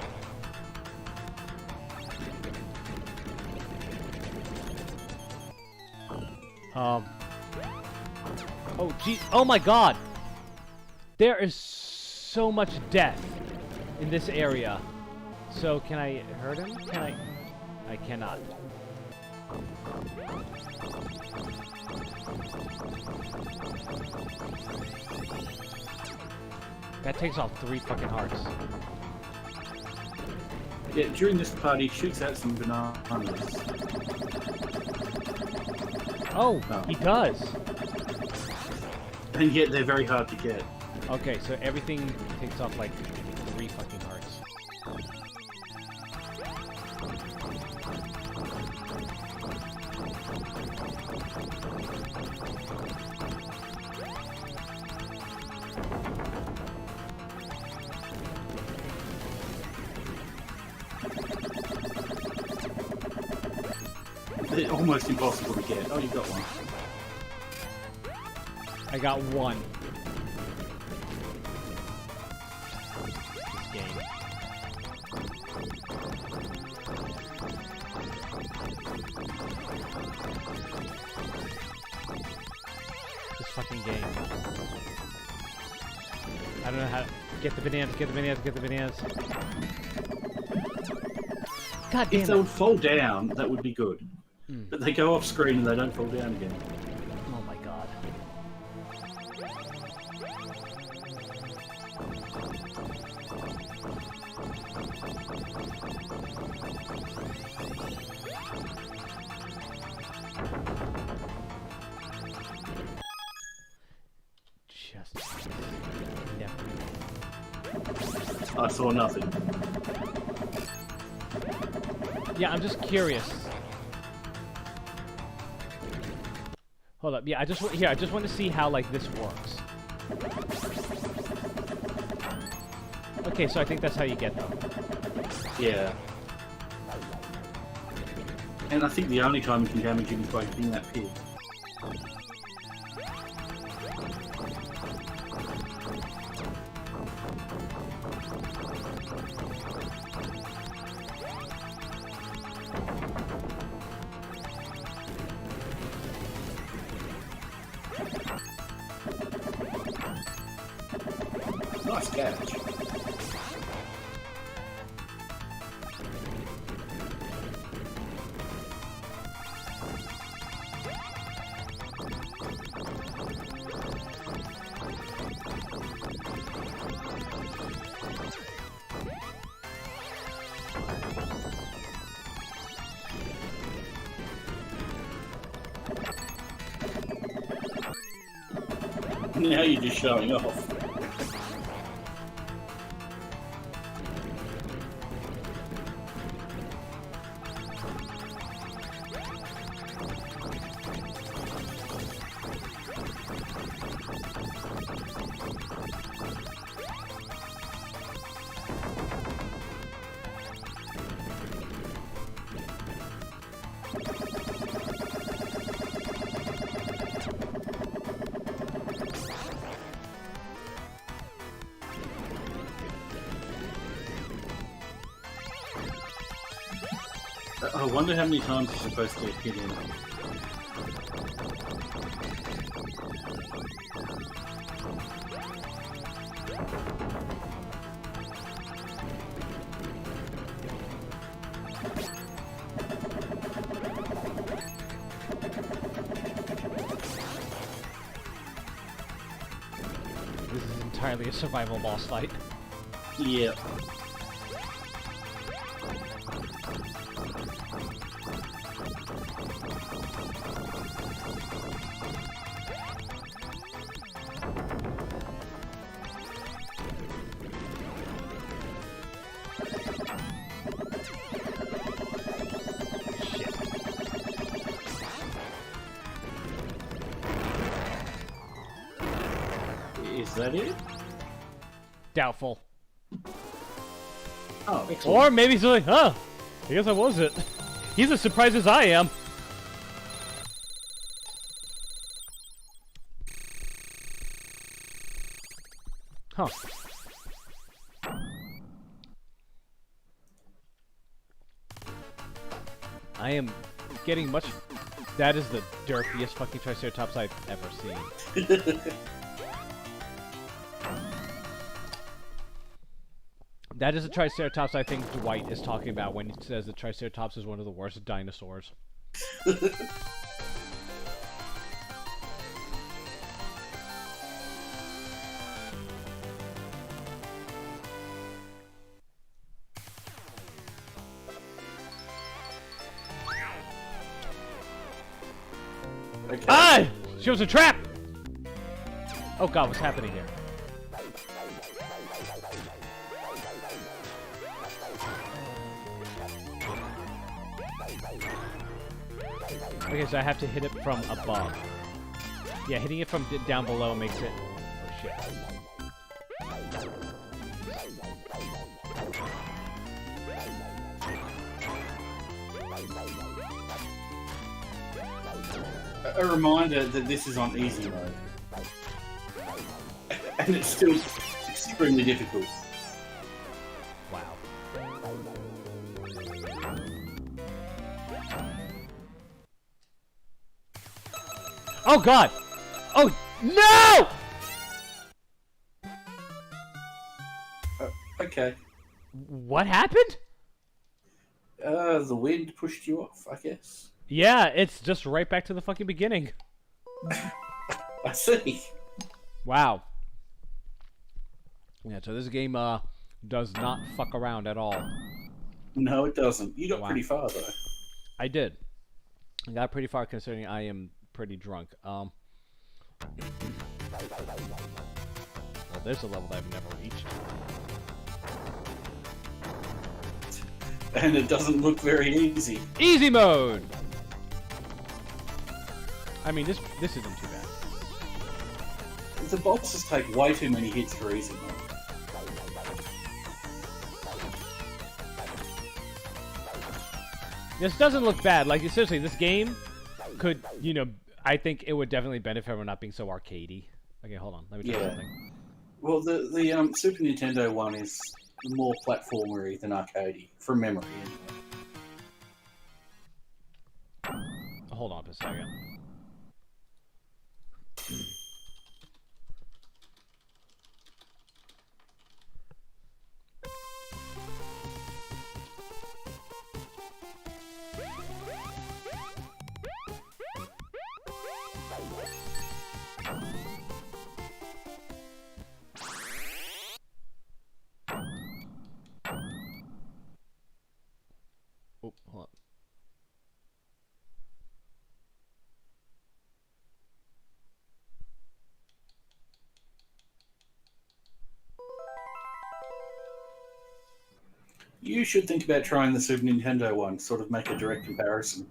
Oh gee, oh my god! There is so much death in this area. So can I hurt him? Can I? I cannot. That takes off 3 fucking hearts. Yeah, during this part he shoots out some bananas. Oh, he does. And yet they're very hard to get. Okay, so everything takes off like 3 fucking hearts. They're almost impossible to get. Oh, you got one. I got 1. This game. This fucking game. I don't know how to get the bananas, get the bananas, get the bananas. God damn If they would fall down, that would be good. But they go off screen and they don't fall down again. Oh my god. Just I saw nothing. Yeah, I'm just curious. Hold up. Yeah, I just want to see how like this works. Okay, so I think that's how you get them. Yeah. And I think the only time you can damage him is by hitting that pig. Nice catch. Now you're just showing off. I wonder how many times you're supposed to hit him. This is entirely a survival boss fight. Yeah. Is that it? Doubtful. Oh, excellent. Or maybe he's like, huh, I guess I was it. He's as surprised as I am. Huh. I am getting much... That is the derpiest fucking Triceratops I've ever seen. That is a Triceratops I think Dwight is talking about when he says the Triceratops is one of the worst dinosaurs. Okay. Ah! She was a trap! Oh god, what's happening here? Okay, so I have to hit it from above. Yeah, hitting it from down below makes it... Oh shit. A reminder that this is on easy mode. And it's still extremely difficult. Wow. Oh god! Oh no! Okay. What happened? The wind pushed you off, I guess. Yeah, it's just right back to the fucking beginning. I see. Wow. Yeah, so this game does not fuck around at all. No, it doesn't. You got Wow. pretty far, though. I did. I got pretty far considering I am pretty drunk. Well, there's a level that I've never reached. and it doesn't look very easy. Easy mode! I mean, this isn't too bad. The bosses take way too many hits for easy mode. This doesn't look bad. Like, seriously, this game could, you know, I think it would definitely benefit from not being so arcadey. Okay, hold on. Let me try something. Well, the Super Nintendo one is more platformery than arcadey, from memory. Hold on for a second. Oh, hold on. You should think about trying the Super Nintendo one, sort of make a direct comparison.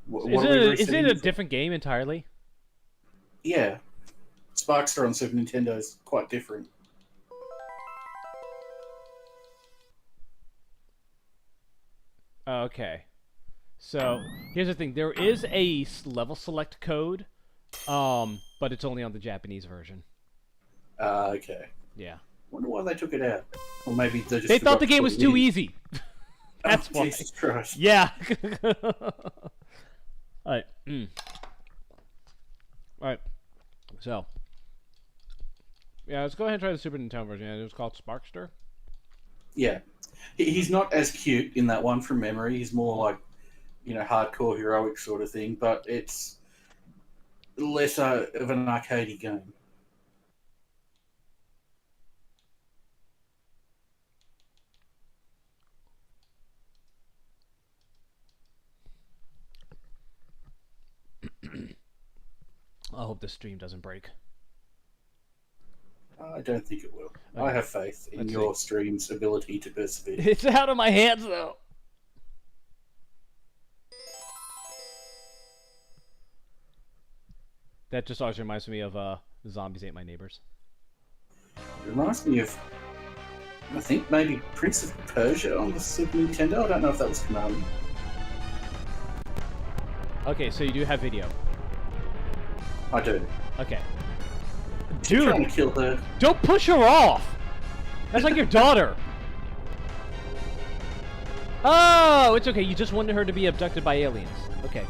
Is it a different game entirely? Yeah. Sparkster on Super Nintendo is quite different. Okay. So, here's the thing. There is a level select code, but it's only on the Japanese version. Okay. Yeah. Wonder why they took it out. Or maybe they just They thought forgot the to game put was it too in. easy. That's why. Jesus Christ. Yeah. Alright. Alright. So. Yeah, let's go ahead and try the Super Nintendo version. It was called Sparkster. Yeah. He's not as cute in that one from memory. He's more like, you know, hardcore heroic sort of thing, but it's less of an arcadey game. I hope the stream doesn't break. I don't think it will. Okay. I have faith in Let's your stream's ability to persevere. It's out of my hands, though. That just always reminds me of Zombies Ate My Neighbors. It reminds me of, I think, maybe Prince of Persia on the Super Nintendo. I don't know if that was Konami. Okay, so you do have video. I do. Okay. Trying to Dude, kill her. don't push her off! That's like your daughter! Oh, it's okay. You just wanted her to be abducted by aliens. Okay.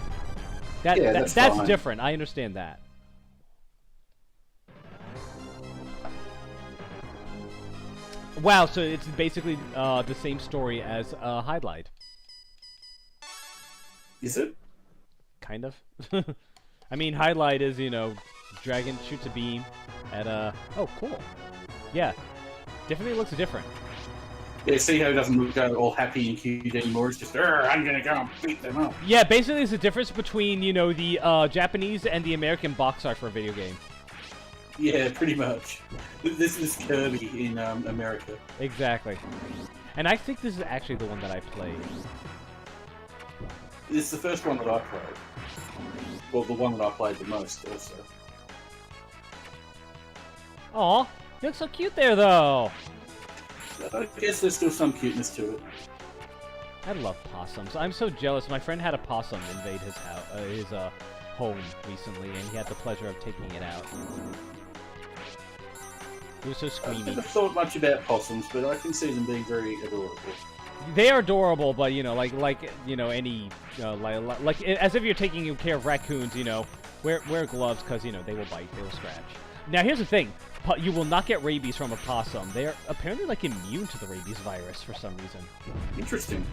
Yeah, that's fine. different. I understand that. Wow, so it's basically the same story as Highlight. Is it? Kind of. I mean, Highlight is, you know, dragon shoots a beam at a... Oh, cool. Yeah. Definitely looks different. Yeah, see how he doesn't look all happy and cute anymore? It's just, I'm gonna go and beat them up. Yeah, basically there's a difference between, you know, the Japanese and the American box art for a video game. Yeah, pretty much. This is Kirby in America. Exactly. And I think this is actually the one that I played. This is the first one that I played. Well, the one that I played the most, also. Aw, you look so cute there, though. I guess there's still some cuteness to it. I love possums. I'm so jealous. My friend had a possum invade his house, his home recently, and he had the pleasure of taking it out. It was so I screamy. haven't thought much about possums, but I can see them being very adorable. They are adorable, but you know, like you know, any like as if you're taking care of raccoons. You know, wear gloves because you know they will bite, they will scratch. Now here's the thing: you will not get rabies from a possum. They are apparently like immune to the rabies virus for some reason. Interesting.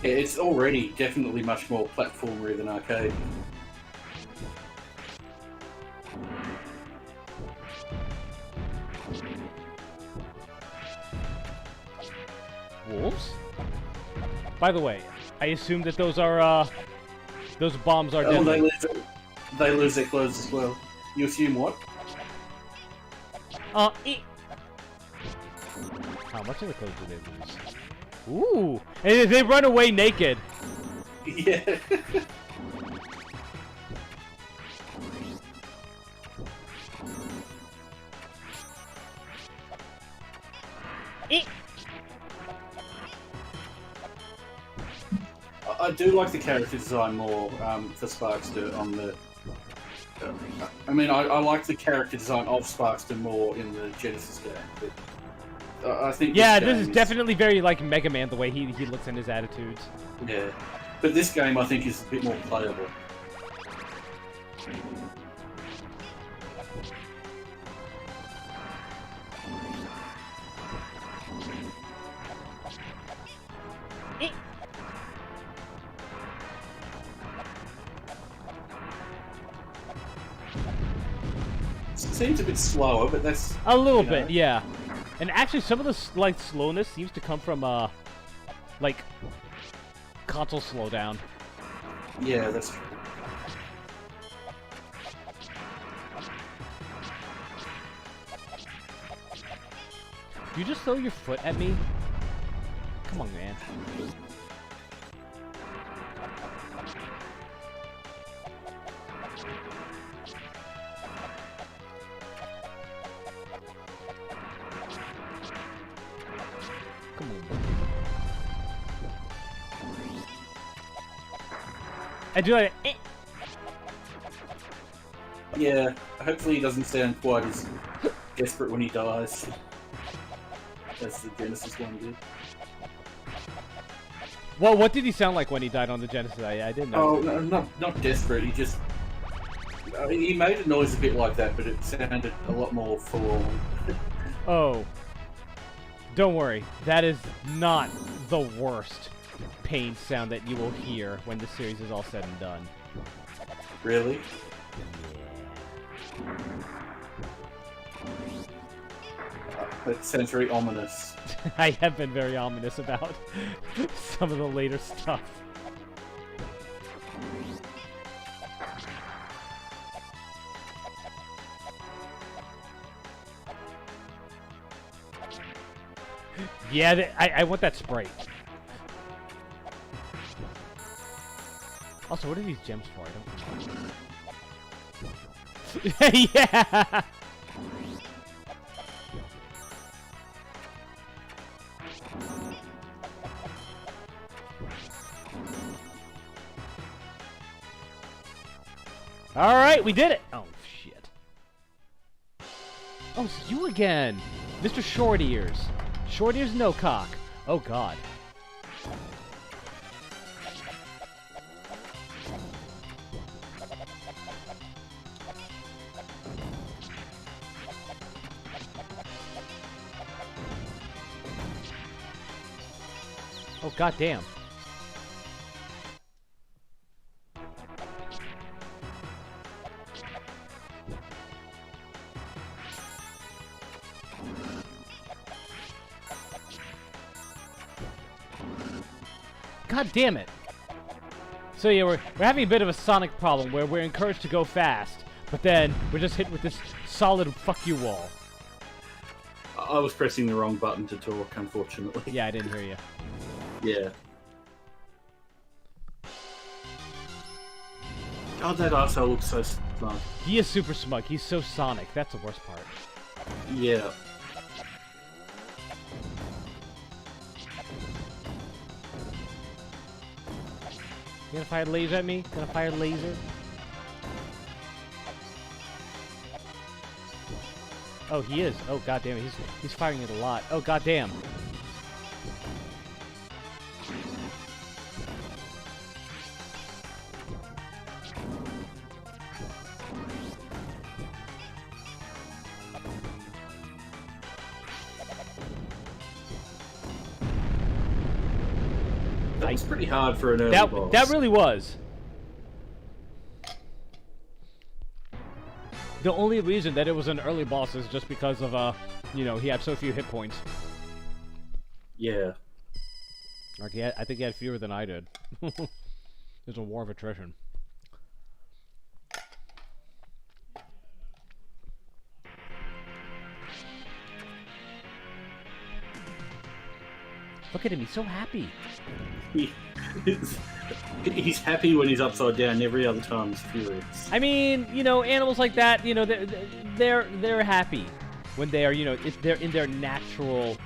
Yeah, it's already definitely much more platformery than arcade. Wolves? By the way, I assume that those bombs are Oh, deadly. they lose their clothes as well. You assume what? How much of the clothes do they lose? Ooh, and they run away naked. Yeah. I do like the character design more for Sparkster on the. I mean, I like the character design of Sparkster more in the Genesis game, but I think. Yeah, this this is definitely very like Mega Man, the way he looks and his attitudes. Yeah, but this game I think is a bit more playable. Seems a bit slower, but that's A little you know. bit, yeah. And actually, some of the like slowness seems to come from like console slowdown. Yeah, that's true. You just throw your foot at me? Come on, man. Come on, buddy. I do like Yeah, hopefully he doesn't sound quite as desperate when he dies as the Genesis one did. Well, what did he sound like when he died on the Genesis? I didn't know. Oh, no, not desperate. He just he made a noise a bit like that, but it sounded a lot more forlorn. Oh. Don't worry. That is not the worst pain sound that you will hear when the series is all said and done. Really? That sounds very ominous. I have been very ominous about some of the later stuff. Yeah, I want that Sprite. Also, what are these gems for? I don't know. Yeah! Alright, we did it! Oh, shit. Oh, it's you again! Mr. Short Ears. Short Ears, no cock. Oh, God. Oh, goddamn. God damn it. So yeah, we're having a bit of a Sonic problem where we're encouraged to go fast, but then we're just hit with this solid fuck you wall. I was pressing the wrong button to talk, unfortunately. Yeah, I didn't hear you. Yeah. God, that arsehole looks so smug. He is super smug. He's so Sonic. That's the worst part. Yeah. You gonna fire a laser at me? Gonna fire a laser? Oh, he is. Oh, goddamn it. He's firing it a lot. Oh, goddamn. That was pretty hard for an early boss. That really was. The only reason that it was an early boss is just because of, you know, he had so few hit points. Yeah. Okay, I think he had fewer than I did. There's a war of attrition. Look at him, he's so happy. He's happy when he's upside down. Every other time he's furious. I mean, you know, animals like that, you know, they're happy when they are, you know, if they're in their natural.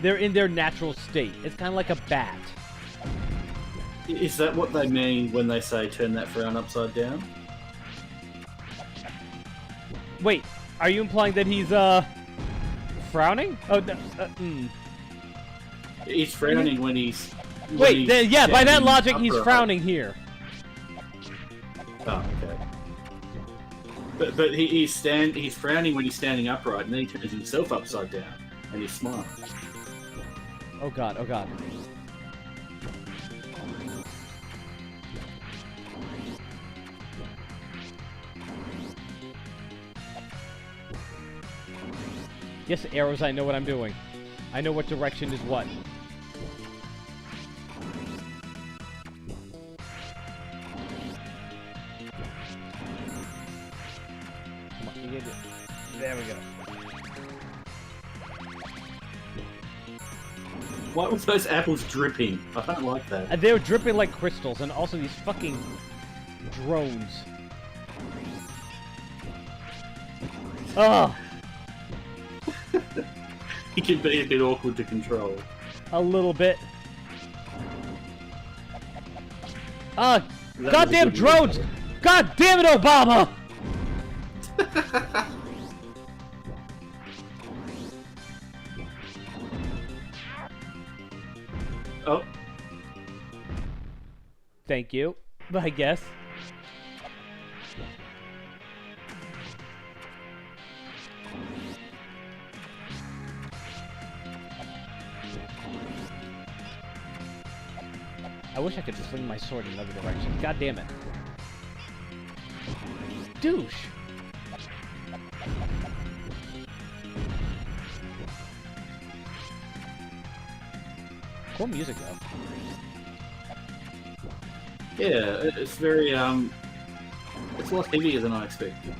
They're in their natural state. It's kind of like a bat. Is that what they mean when they say turn that frown upside down? Wait, are you implying that he's frowning? Oh, no, He's frowning when he's. Wait, yeah, by that logic, he's frowning here. Oh, okay. But he's frowning when he's standing upright, and then he turns himself upside down, and he smiles. Oh god, oh god. Yes, arrows, I know what I'm doing. I know what direction is what. Come on, you get it. There we go. Why was those apples dripping? I don't like that. They were dripping like crystals, and also these fucking drones. Ugh! He can be a bit awkward to control. A little bit. That Goddamn was a good drones! one. God damn it, Obama! Oh, Thank you, I guess. I wish I could swing my sword in another direction. God damn it. Douche! Cool music, though. yeah, it's very, it's a lot heavier than I expected.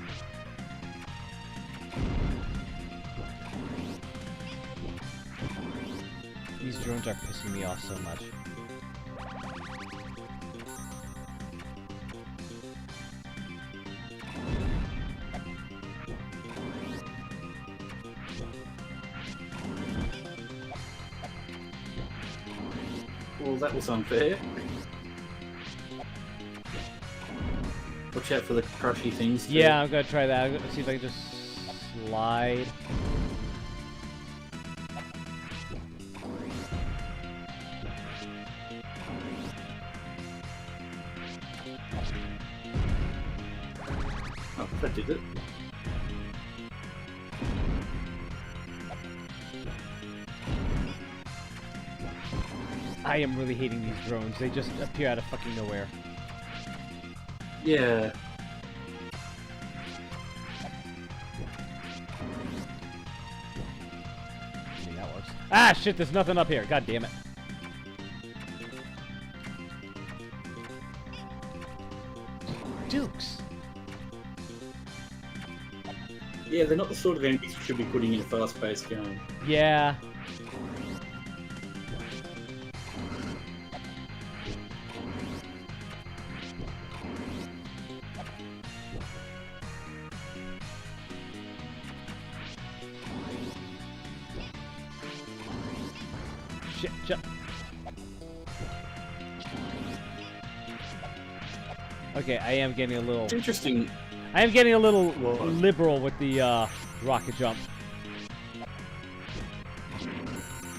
These drones are pissing me off so much. Well, that was unfair. Watch out for the crushy things. Too. Yeah, I'm gonna try that. I'm gonna see if I can just slide. Oh, that did it. I am really hating these drones. They just appear out of fucking nowhere. Yeah. I mean, that works. Ah, shit, there's nothing up here. God damn it. Dukes. Yeah, they're not the sort of enemies you should be putting in a fast-paced game. Yeah. Shit, jump. Okay, I am getting a little... It's interesting. I am getting a little What? liberal with the rocket jump.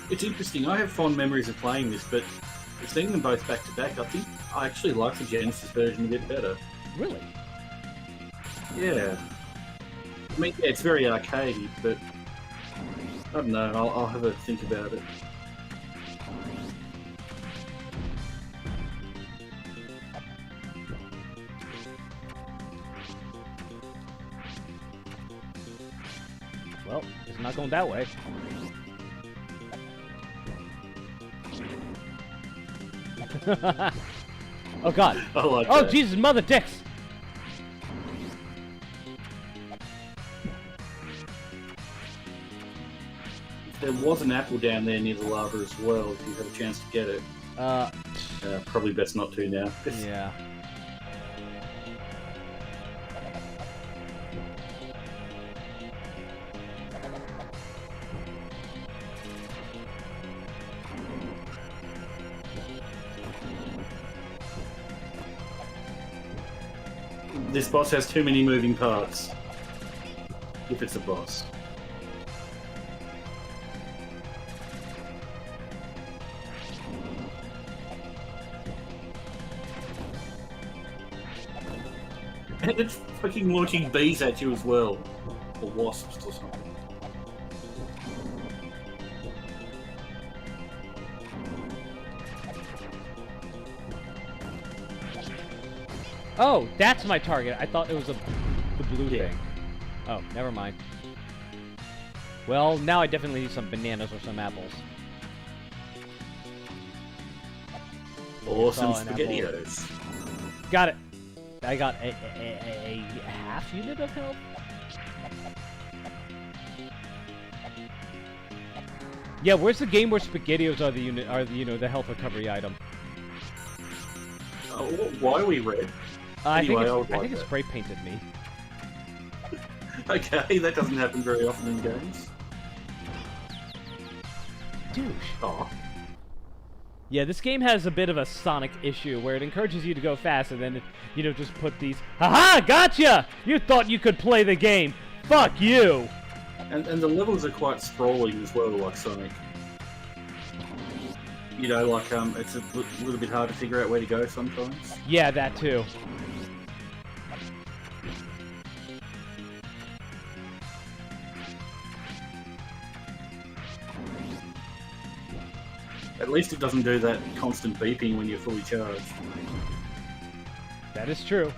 It's interesting. I have fond memories of playing this, but seeing them both back to back, I think I actually like the Genesis version a bit better. Really? Yeah. I mean, yeah, it's very arcadey, but I don't know. I'll have a think about it. Well, it's not going that way. Oh god. I like Oh that. Jesus, mother dicks. There was an apple down there near the lava as well, if you have a chance to get it. Probably best not to now. Yeah. This boss has too many moving parts. If it's a boss. And it's fucking launching bees at you as well. Or wasps or something. Oh, that's my target. I thought it was the blue Yeah. thing. Oh, never mind. Well, now I definitely need some bananas or some apples. Awesome Saw an apple. SpaghettiOs. Got it. I got a half unit of health. Yeah, where's the game where SpaghettiOs are the health recovery item? Why are we red? I Anyway, I think would it's, I like think it that. spray painted me. Okay, that doesn't happen very often in games. Douche. Oh. Yeah, this game has a bit of a Sonic issue where it encourages you to go fast and then, just put these... Haha! Gotcha! You thought you could play the game! Fuck you! And the levels are quite sprawling as well, like Sonic. It's a little bit hard to figure out where to go sometimes. Yeah, that too. At least it doesn't do that constant beeping when you're fully charged. That is true.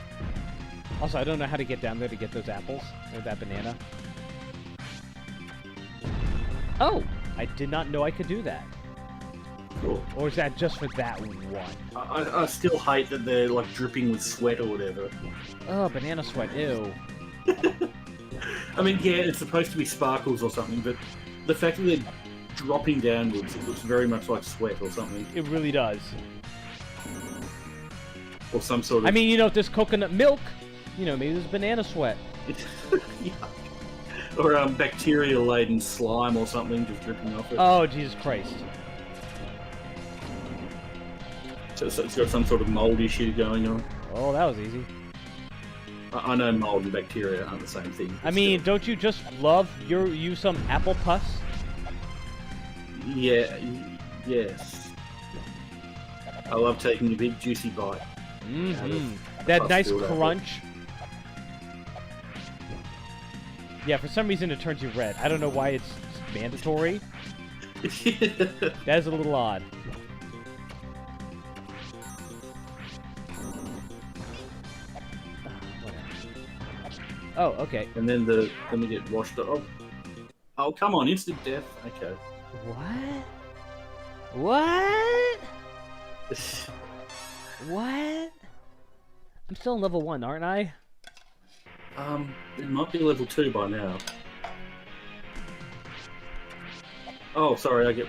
Also, I don't know how to get down there to get those apples or that banana. Oh! I did not know I could do that. Cool. Or is that just for that one? I still hate that they're like dripping with sweat or whatever. Oh, banana sweat, ew. I mean, yeah, it's supposed to be sparkles or something, but the fact that they're dropping downwards, it looks very much like sweat or something. It really does. Or some sort of... I mean, if there's coconut milk, maybe there's banana sweat. Yeah. Or bacteria-laden slime or something just dripping off it. Oh, Jesus Christ. So it's got some sort of mold issue going on. Oh, that was easy. I know mold and bacteria aren't the same thing. I mean, don't you just love you some apple pus? Yeah, yes. I love taking a big juicy bite. Mm-hmm. That nice pus-filled apple. crunch. Yeah, for some reason it turns you red. I don't know why it's mandatory. That is a little odd. Oh, okay. And then we get washed up. Oh, come on, instant death. Okay. What? What? What? I'm still in level 1, aren't I? It might be level 2 by now. Oh, sorry, I get...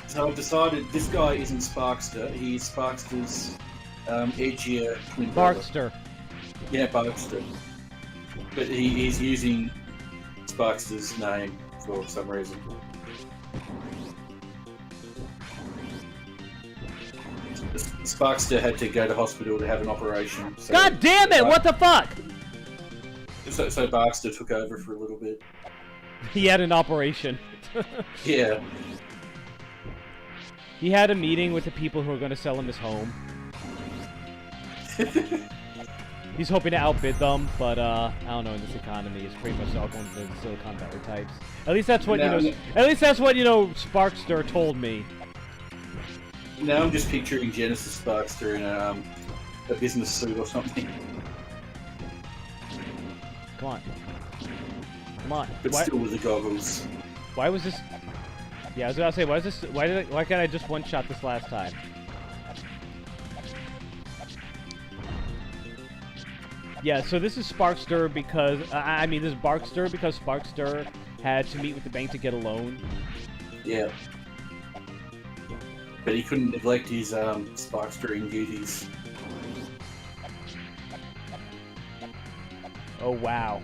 So I've decided this guy isn't Sparkster, he's Sparkster's edgier twin brother. Barkster. Yeah, Barkster. But he's using Sparkster's name for some reason. Sparkster had to go to hospital to have an operation. So God damn it! What the fuck? So Barkster took over for a little bit. He had an operation. Yeah. He had a meeting with the people who were going to sell him his home. He's hoping to outbid them, but I don't know. In this economy, it's pretty much all going to the Silicon Valley types. At least that's what No, you know. no. At least that's what Sparkster told me. Now I'm just picturing Genesis Sparkster in a business suit or something, Come on, come on. but still with the goggles. Why was this? Yeah, I was gonna say, why is this? Why can't I just one-shot this last time? Yeah, so this is Sparkster because I mean, this is Barkster because Sparkster had to meet with the bank to get a loan. Yeah. But he couldn't neglect his Sparkstering duties. Oh wow.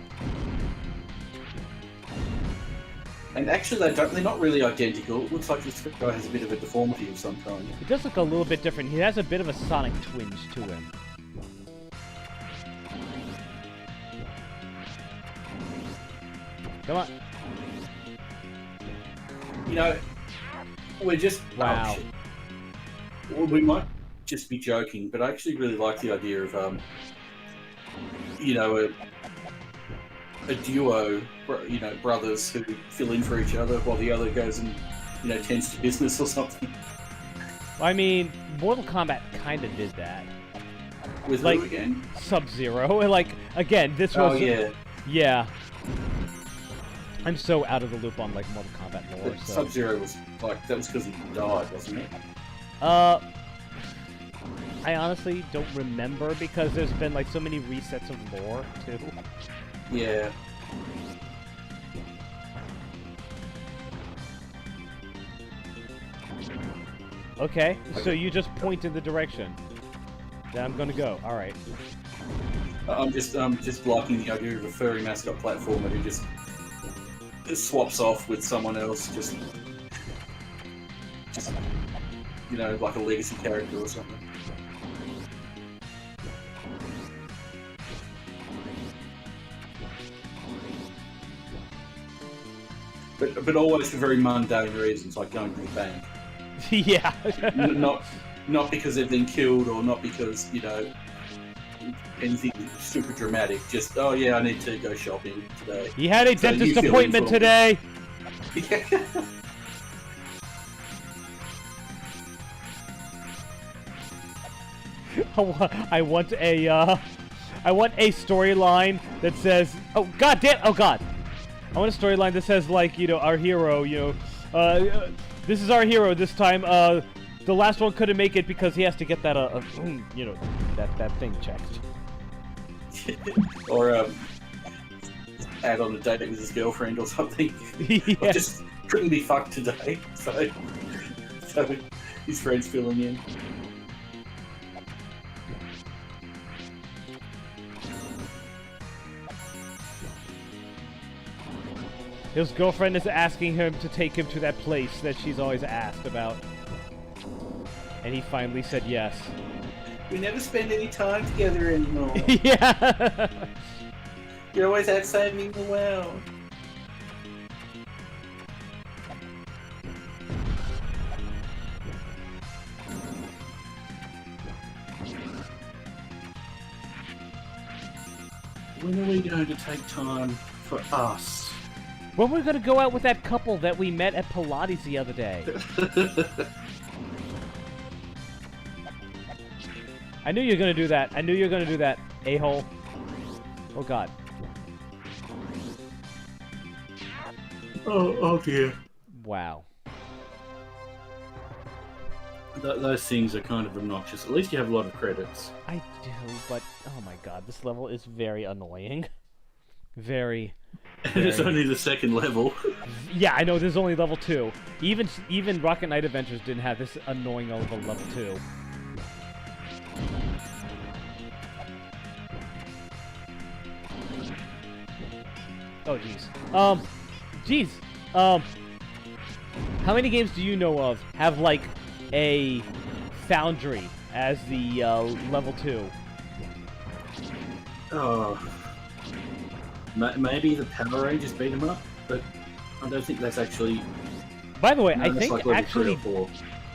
And actually, they're not really identical. It looks like this guy has a bit of a deformity of some kind. It does look a little bit different. He has a bit of a Sonic twinge to him. Come on. You know, we're just... Wow. Oh, shit. Well, we might just be joking, but I actually really like the idea of, you know, a duo, you know, brothers who fill in for each other while the other goes and, you know, tends to business or something. I mean, Mortal Kombat kind of did that. With Like- who again? Sub-Zero. Like, again, this Oh, was... yeah. Yeah. I'm so out of the loop on, like, Mortal Kombat lore, But so... Sub-Zero was, like, that was because he died, wasn't it? I honestly don't remember because there's been, like, so many resets of lore, too. Yeah. Okay, so you just point in the direction that I'm gonna go. Alright. I'm just liking the idea of a furry mascot platformer who just swaps off with someone else, just you know, like a legacy character or something. But always for very mundane reasons, like going to the bank. Yeah. Not because they've been killed or not because, you know, anything super dramatic. Just, oh yeah, I need to go shopping today. He had a So you dentist feel appointment informed. today! I want a storyline that says, oh god damn, oh god. I want a storyline that says, like, you know, our hero, you know, this is our hero this time, the last one couldn't make it because he has to get that, you know, that thing checked. Or add on a date with his girlfriend or something. Yeah. Or just couldn't be fucked today, so his friend's filling in. His girlfriend is asking him to take him to that place that she's always asked about. And he finally said yes. We never spend any time together anymore. Yeah. You're always out saving the world. When are we going to take time for us? When we're gonna go out with that couple that we met at Pilates the other day. I knew you were gonna do that. I knew you were gonna do that, a-hole. Oh god. Oh dear. Wow. Those things are kind of obnoxious. At least you have a lot of credits. I do, but oh my god, this level is very annoying. Very. It's only the second level. Yeah, I know. There's only level 2. Even Rocket Knight Adventures didn't have this annoying of a level 2. Oh jeez. How many games do you know of have like a foundry as the level 2? Oh. Maybe the Power Rangers beat them up, but I don't think that's actually... By the way, No, I that's think like level actually 3 or 4.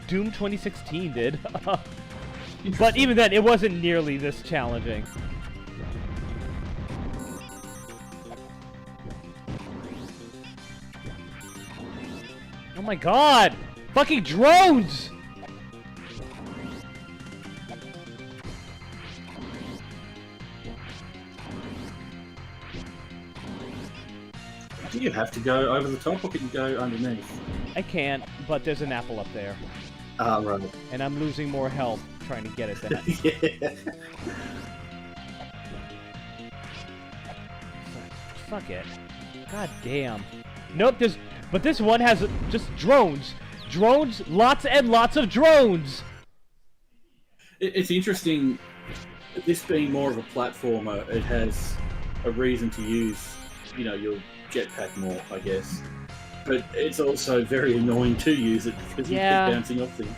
Doom 2016 did. But even then, it wasn't nearly this challenging. my god! Fucking drones! Do you have to go over the top or can you go underneath? I can't, but there's an apple up there. Ah, right. And I'm losing more health trying to get it than Yeah. Fuck it. God damn. Nope, but this one has just drones. Drones, lots and lots of drones! It's interesting, this being more of a platformer, it has a reason to use, you know, your jetpack more, I guess. But it's also very annoying to use it because you keep bouncing off things.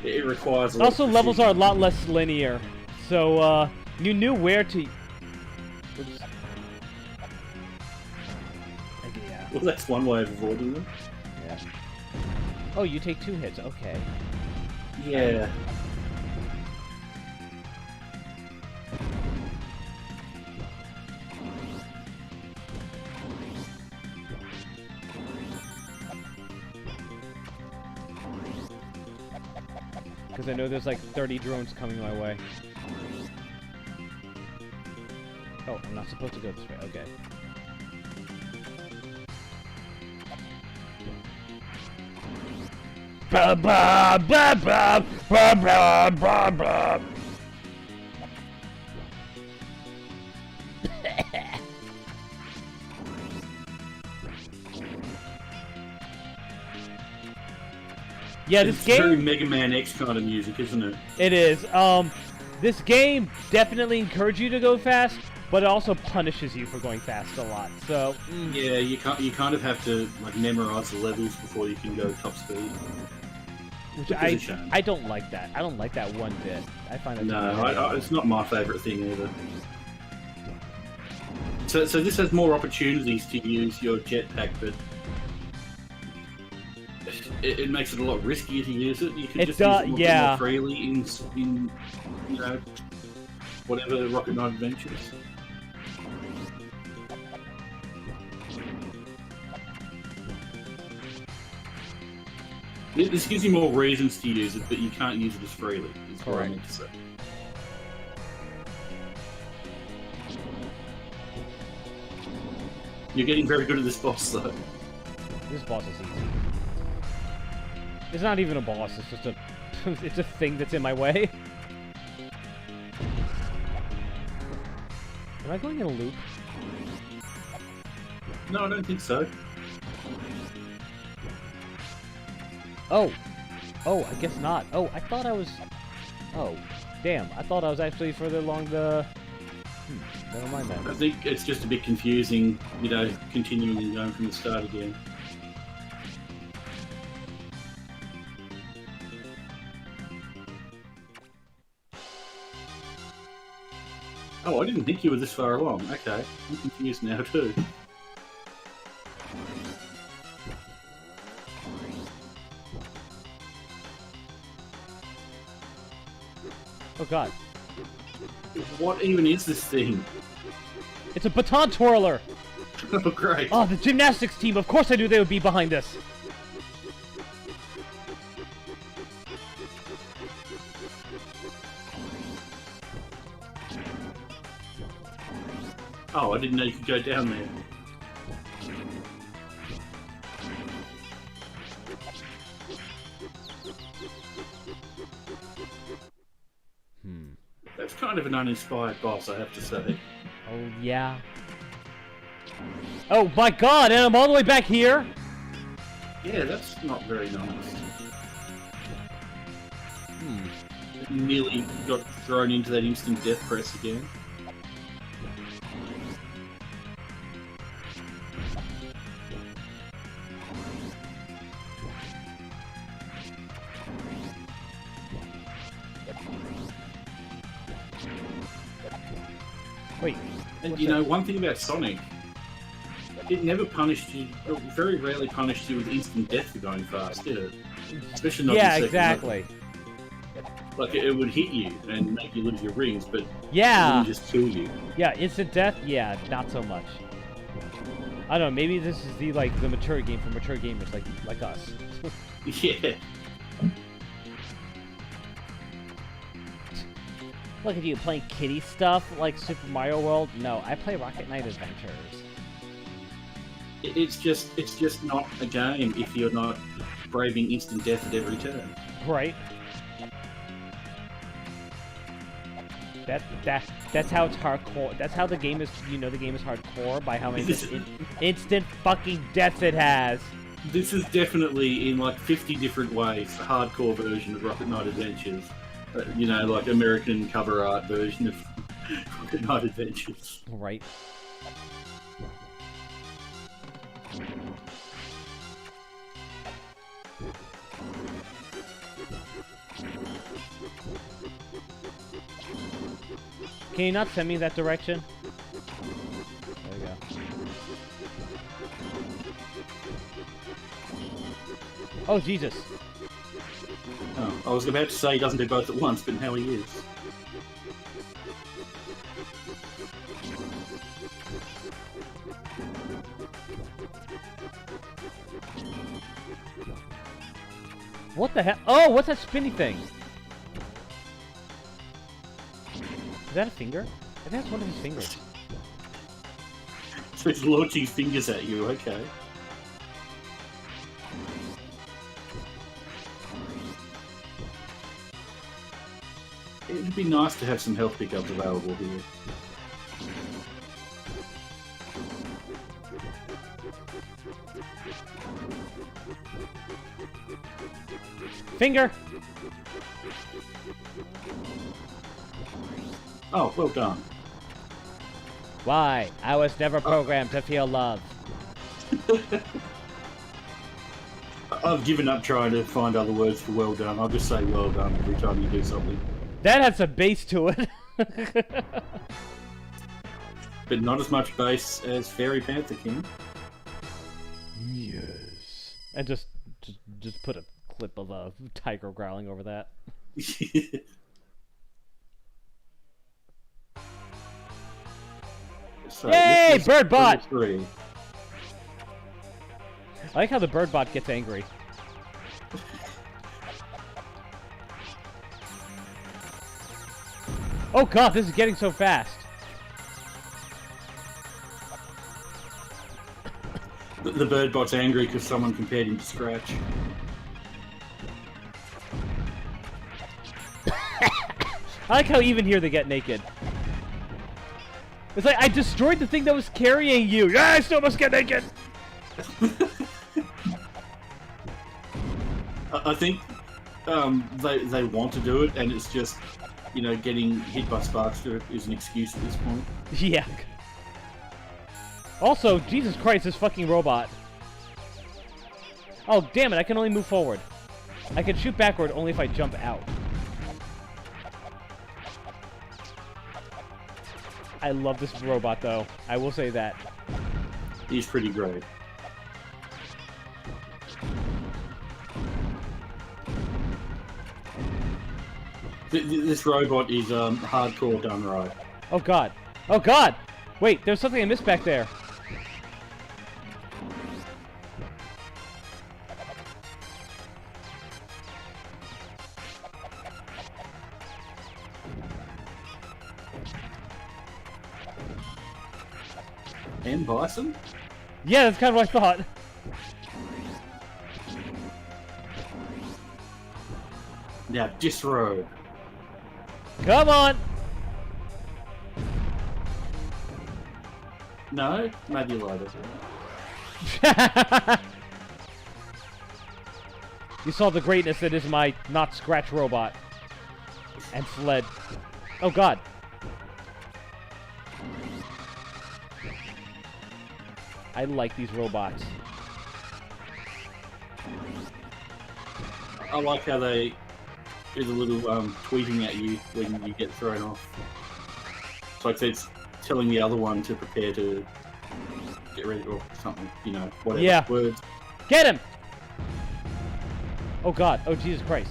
It requires a lot Also, of levels are a precision. lot less linear. So, you knew where to... Oops. Yeah. Well, that's one way of avoiding them. Yeah. Oh, you take 2 hits. Okay. Yeah. Because I know there's like 30 drones coming my way. Oh, I'm not supposed to go this way. Okay. Ba ba ba ba ba ba ba ba. Yeah, this It's game... very Mega Man X kind of music, isn't it? It is. This game definitely encourages you to go fast, but it also punishes you for going fast a lot. So Yeah, you kind of have to like memorize the levels before you can go top speed. which Which is a shame. I don't like that. I don't like that one bit. I find it No, it's not my favourite thing either. So this has more opportunities to use your jetpack, but it makes it a lot riskier to use it. You can just use it more freely in you know, whatever Rocket Knight Adventures. This gives you more reasons to use it, but you can't use it as freely. Is what I meant to say. You're getting very good at this boss, though. This boss is easy. It's not even a boss. It's just a it's a thing that's in my way. Am I going in a loop? No, I don't think so. Oh, I guess not. Oh, I thought I was. Oh, damn! I thought I was actually further along the. Never mind that. I think it's just a bit confusing, you know, continuing and going from the start again. Oh, I didn't think you were this far along. Okay, I'm confused now too. Oh god. What even is this thing? It's a baton twirler! Oh, great. Oh, the gymnastics team! Of course I knew they would be behind this! Oh, I didn't know you could go down there. That's kind of an uninspired boss, I have to say. Oh, yeah. Oh my god, and I'm all the way back here? Yeah, that's not very nice. Nearly got thrown into that instant death press again. Wait. And you know, one thing about Sonic, it never punished you, it very rarely punished you with instant death for going fast, did it? Especially not in Yeah, the second exactly. level. Like, it would hit you and make you lose your rings, but it Yeah! wouldn't just kill you. Yeah, instant death? Yeah, not so much. I don't know. Maybe this is the mature game for mature gamers like us. Yeah. Look at you playing kiddie stuff like Super Mario World. No, I play Rocket Knight Adventures. It's just not a game if you're not braving instant death at every turn. Right. That's how it's hardcore. That's how the game is. You know the game is hardcore by how many instant fucking deaths it has. This is definitely in like 50 different ways a hardcore version of Rocket Knight Adventures. You know, like American cover art version of Rocket Knight Adventures. Right. Can you not send me that direction? There we go. Oh, Jesus. Oh, I was about to say he doesn't do both at once, but now he is. What the hell? Oh, what's that spinny thing? Is that a finger? I think that's one of his fingers. So he's launching fingers at you, okay. It'd be nice to have some health pickups available here. Finger! Oh, well done. Why? I was never programmed to feel love. I've given up trying to find other words for well done. I'll just say well done every time you do something. That has some bass to it. But not as much bass as Fairy Panther King. Yes. And just put a clip of a tiger growling over that. So, Yay! Bird bot! 3. I like how the bird bot gets angry. Oh god, this is getting so fast. The bird bot's angry because someone compared him to Scratch. I like how even here they get naked. It's like, I destroyed the thing that was carrying you! Yeah, I still must get naked! I think they want to do it, and it's just, you know, getting hit by Sparkster is an excuse at this point. Yeah. Also, Jesus Christ, this fucking robot. Oh, damn it, I can only move forward. I can shoot backward only if I jump out. I love this robot, though. I will say that. He's pretty great. This robot is hardcore done right. Oh god. Oh god! Wait, there's something I missed back there. And Bison? Yeah, that's kind of what I thought. Now, disrobe. Come on! No? Maybe later. You saw the greatness that is my not Scratch robot. And fled. Oh god. I like these robots. I like how they do the little tweeting at you when you get thrown off. It's like it's telling the other one to prepare to get ready or something, you know, whatever Yeah. words. Get him! Oh god. Oh Jesus Christ.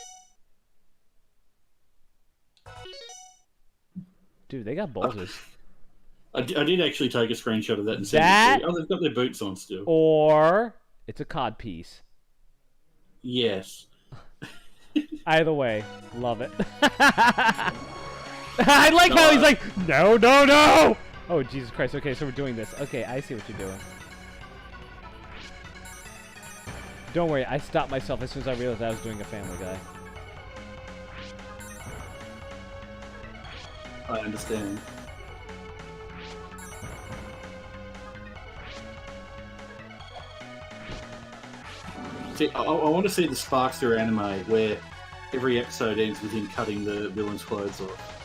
Dude, they got boulders. I did actually take a screenshot of that and send That- it to you. Oh, they've got their boots on still. Or it's a cod piece. Yes. Either way, love it. I like how he's like, no, no, no! Oh, Jesus Christ. Okay, so we're doing this. Okay, I see what you're doing. Don't worry, I stopped myself as soon as I realized I was doing a Family Guy. I understand. See, I want to see the Sparkster anime where every episode ends with him cutting the villain's clothes off.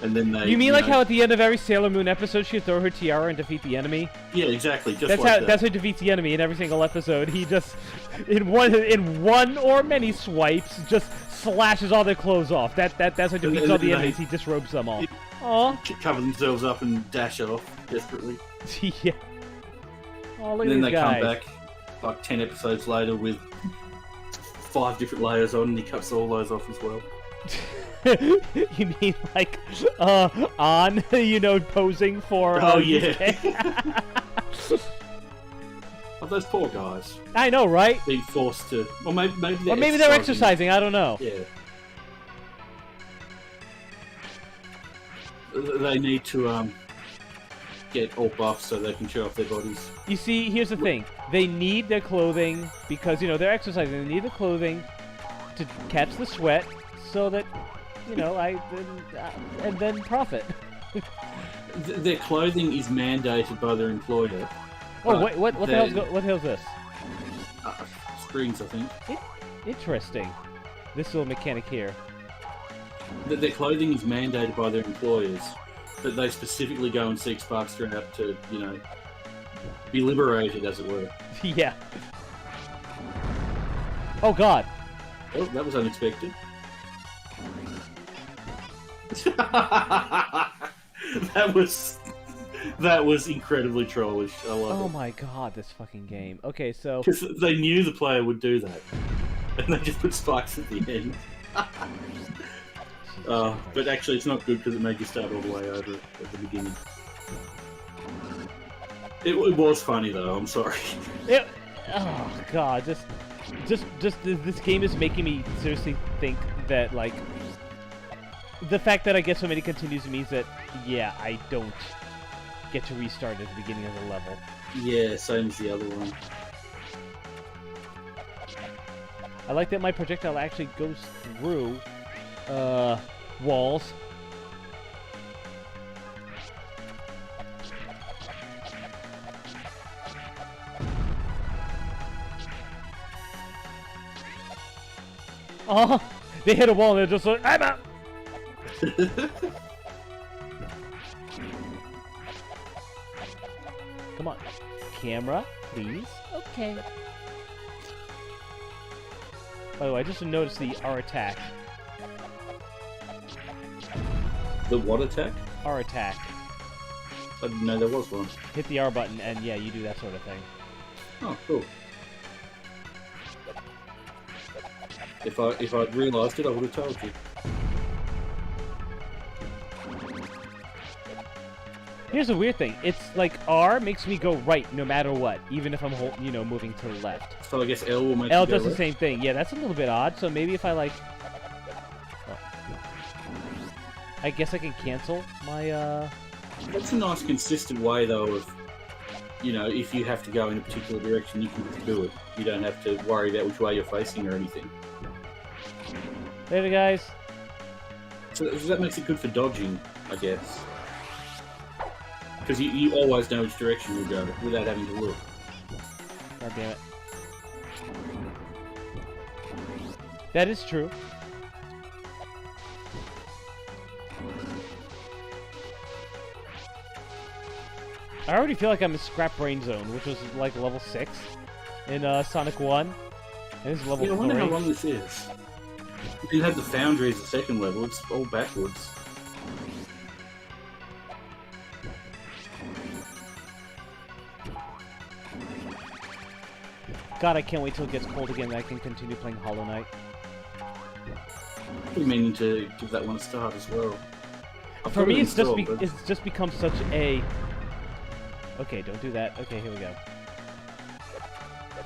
And then they... You mean like how at the end of every Sailor Moon episode she'd throw her tiara and defeat the enemy? Yeah, exactly. Just That's like how that. that's how he defeats the enemy in every single episode. He just in one or many swipes just slashes all their clothes off. That's how he defeats all the enemies. He disrobes them all. Aw. Cover themselves up and dash off desperately. Yeah. Oh, look And at then these they guys. come back like 10 episodes later with 5 different layers on, and he cuts all those off as well. You mean like on posing for Oh yeah. Oh, those poor guys I know, right? being forced to, or maybe Or maybe they're exercising, I don't know. Yeah. They need to get all buff so they can show off their bodies. You see, here's the thing. They need their clothing because, they're exercising. They need the clothing to catch the sweat so that, and then profit. Their clothing is mandated by their employer. Oh, wait, what the hell's this? Springs, I think. Interesting. This little mechanic here. Their clothing is mandated by their employers, but they specifically go and seek Sparkster out to, be liberated, as it were. Yeah. Oh, God. Oh, that was unexpected. that was incredibly trollish. I love it. Oh, my God, this fucking game. Okay, so... Because they knew the player would do that, and they just put spikes at the end. But actually, it's not good because it made you start all the way over at the beginning. It was funny though. I'm sorry. Oh God, just this game is making me seriously think that like the fact that I get so many continues means that yeah, I don't get to restart at the beginning of the level. Yeah, same as the other one. I like that my projectile actually goes through walls. Oh, they hit a wall and they're just like, I'm out! Come on. Camera, please. Okay. By the way, I just noticed the R attack. The what attack? R attack. I didn't know there was one. Hit the R button and yeah, you do that sort of thing. Oh, cool. If I'd realised it, I would have told you. Here's the weird thing. It's like R makes me go right no matter what, even if I'm moving to the left. So I guess L will make L you go does the left? same thing. Yeah, that's a little bit odd. So maybe if I like, I guess I can cancel my That's a nice consistent way though of, if you have to go in a particular direction, you can just do it. You don't have to worry about which way you're facing or anything. Later, guys. So that makes it good for dodging, I guess. Because you always know which direction you'll go without having to look. God damn it. That is true. I already feel like I'm in Scrap Brain Zone, which was like level 6 in Sonic 1. And this is level 3. I wonder how long this is. You have the Foundry as the second level, it's all backwards. God, I can't wait till it gets cold again and I can continue playing Hollow Knight. I've been meaning to give that one a start as well. I've For got me, it it's just installed, but- it's just become such a. Okay, don't do that. Okay, here we go.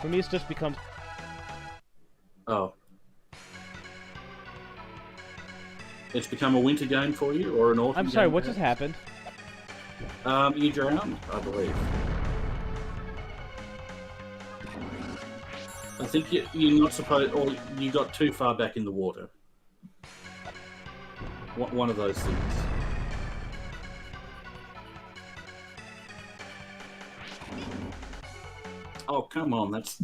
For me, it's just become. Oh. It's become a winter game for you, or an autumn I'm sorry, game, what just happened? You drowned, I believe. I think you're not supposed, or you got too far back in the water. One of those things. Oh, come on, that's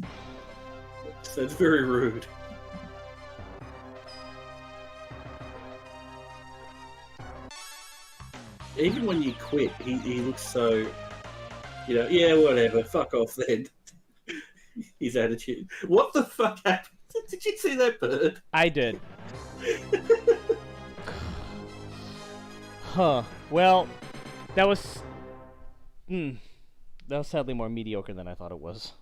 very rude. Even when you quit, he looks so, yeah, whatever, fuck off then. His attitude. What the fuck happened? Did you see that bird? I did. Huh. Well, that was. That was sadly more mediocre than I thought it was.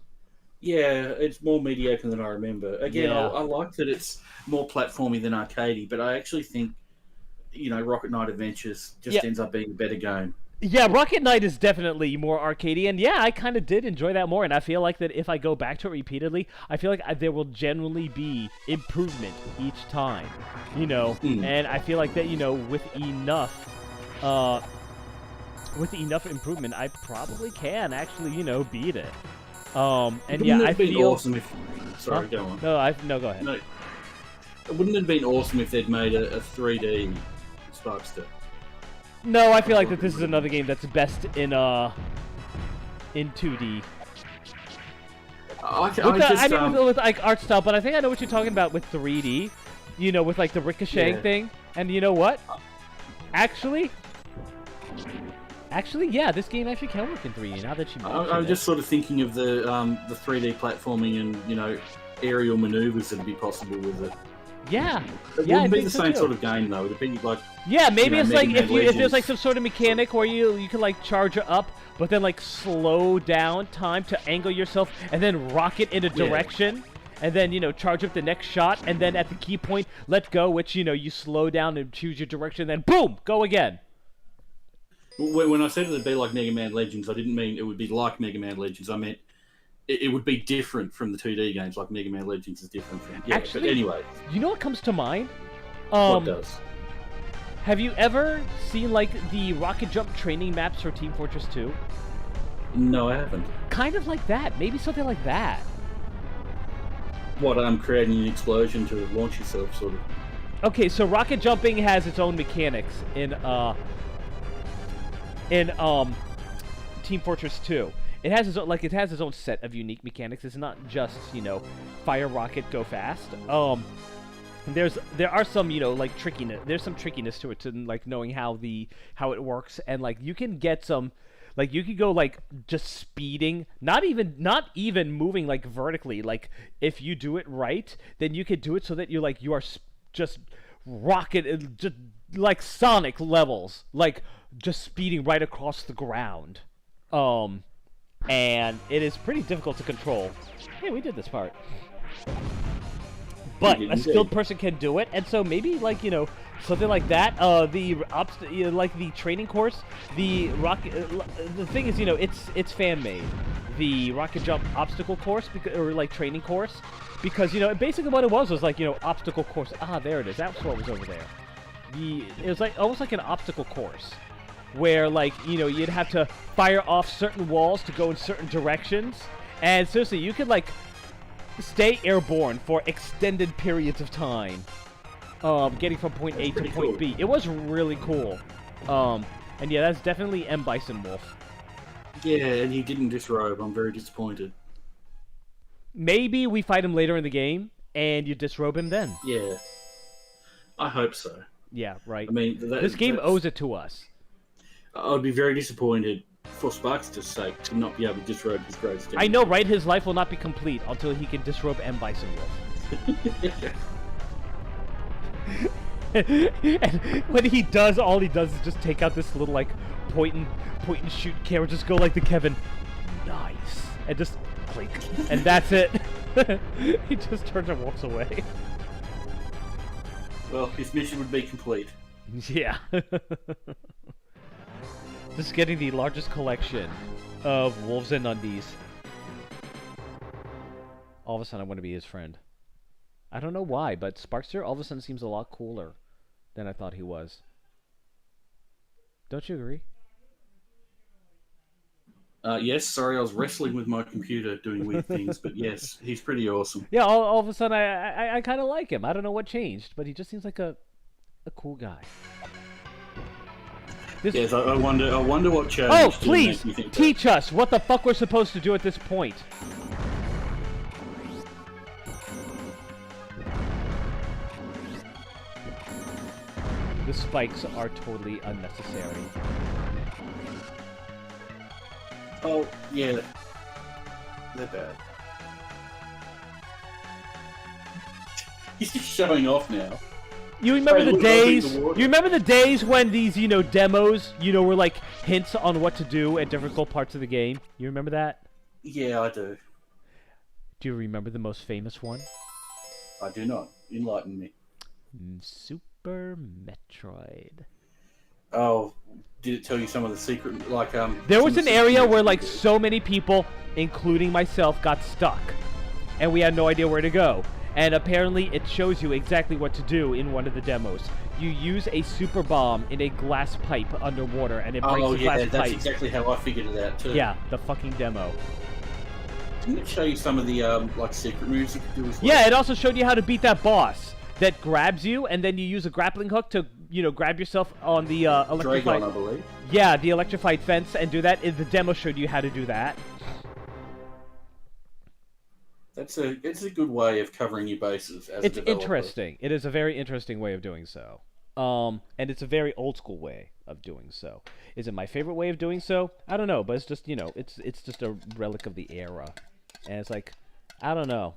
Yeah, it's more mediocre than I remember. Again, Yeah. I like that it's more platformy than arcadey, but I actually think, Rocket Knight Adventures just ends up being a better game. Yeah, Rocket Knight is definitely more arcadey, and yeah, I kind of did enjoy that more, and I feel like that if I go back to it repeatedly, I feel like there will generally be improvement each time, and I feel like that, with enough improvement, I probably can actually, beat it. And yeah, I feel awesome if... Sorry, go on. No, go ahead. No, it wouldn't have been awesome if they'd made a 3D Sparkster. No, I feel like that this is another game that's best in 2D. With like art style, but I think I know what you're talking about with 3D. With like the ricocheting thing. And you know what? Actually, yeah, this game actually can work in 3D. Now that you mention it. I'm just sort of thinking of the 3D platforming and aerial maneuvers that'd be possible with it. Yeah, It wouldn't be the same sort of game though. It'd be like maybe it's like Mega Man if there's like Legends. some sort of mechanic where you can like charge it up, but then like slow down time to angle yourself and then rocket in a direction, and then charge up the next shot, and then at the key point let go, which you slow down and choose your direction, then boom, go again. When I said it'd be like Mega Man Legends, I didn't mean it would be like Mega Man Legends. I meant it would be different from the 2D games, like Mega Man Legends is different from. Yeah, Actually, but anyway, you know what comes to mind? what does? Have you ever seen like the rocket jump training maps for Team Fortress 2? No, I haven't. Kind of like that. Maybe something like that. What, creating an explosion to launch yourself, sort of. Okay, so rocket jumping has its own mechanics in Team Fortress 2. It has its own set of unique mechanics. It's not just, fire rocket, go fast. There are some, like trickiness. There's some trickiness to it, to like knowing how it works, and like you can get some, like you could go like just speeding, not even moving like vertically. Like if you do it right, then you could do it so that you are just rocket, just like Sonic levels, like just speeding right across the ground. And it is pretty difficult to control. Hey, we did this part. But a skilled person can do it, and so maybe something like that. The training course, the thing is, it's fan made. The rocket jump obstacle course, or like training course, because basically what it was like obstacle course. Ah, there it is. That's what was over there. It was like almost like an obstacle course, where you'd have to fire off certain walls to go in certain directions, and seriously, you could stay airborne for extended periods of time, getting from point A to point B. It was really cool. And yeah, that's definitely M. Bison Wolf. Yeah, and he didn't disrobe. I'm very disappointed. Maybe we fight him later in the game, and you disrobe him then. Yeah, I hope so. Yeah, right. I mean, this game owes it to us. I'd be very disappointed, for Sparkster's sake, to not be able to disrobe his great skin. I know, right? His life will not be complete until he can disrobe M. Bison Wolf. And when he does, all he does is just take out this little point and shoot camera, just go like the Kevin, nice, and just click, and that's it. He just turns and walks away. Well, his mission would be complete. Yeah. Just getting the largest collection of wolves and undies. All of a sudden, I want to be his friend. I don't know why, but Sparkster all of a sudden seems a lot cooler than I thought he was. Don't you agree? Yes, sorry, I was wrestling with my computer doing weird things, but yes, he's pretty awesome. Yeah, all of a sudden I kind of like him. I don't know what changed, but he just seems like a cool guy. Yes, I wonder what changed. Oh, to please make me think teach us what the fuck we're supposed to do at this point. The spikes are totally unnecessary. Oh, yeah. They're bad. He's just showing off now. You remember Hey, the look, I'll drink days? the water. You remember the days when these, demos, were like hints on what to do at difficult parts of the game? You remember that? Yeah, I do. Do you remember the most famous one? I do not. Enlighten me. Super Metroid. Oh, did it tell you some of the secret, There was some an of the area secret where like secrets? so many people, including myself, got stuck, and we had no idea where to go. And apparently, it shows you exactly what to do in one of the demos. You use a super bomb in a glass pipe underwater, and it breaks Oh, the yeah, glass that's pipe. exactly how I figured it out, too. Yeah, the fucking demo. Didn't it show you some of the, secret moves you could do as well? Yeah, it also showed you how to beat that boss that grabs you, and then you use a grappling hook to, grab yourself on the electrified... Dragon, I believe. Yeah, the electrified fence, and do that. The demo showed you how to do that. It's a good way of covering your bases as a It's developer. interesting. It is a very interesting way of doing so. And it's a very old school way of doing so. Is it my favorite way of doing so? I don't know, but it's just, it's just a relic of the era. And it's like, I don't know.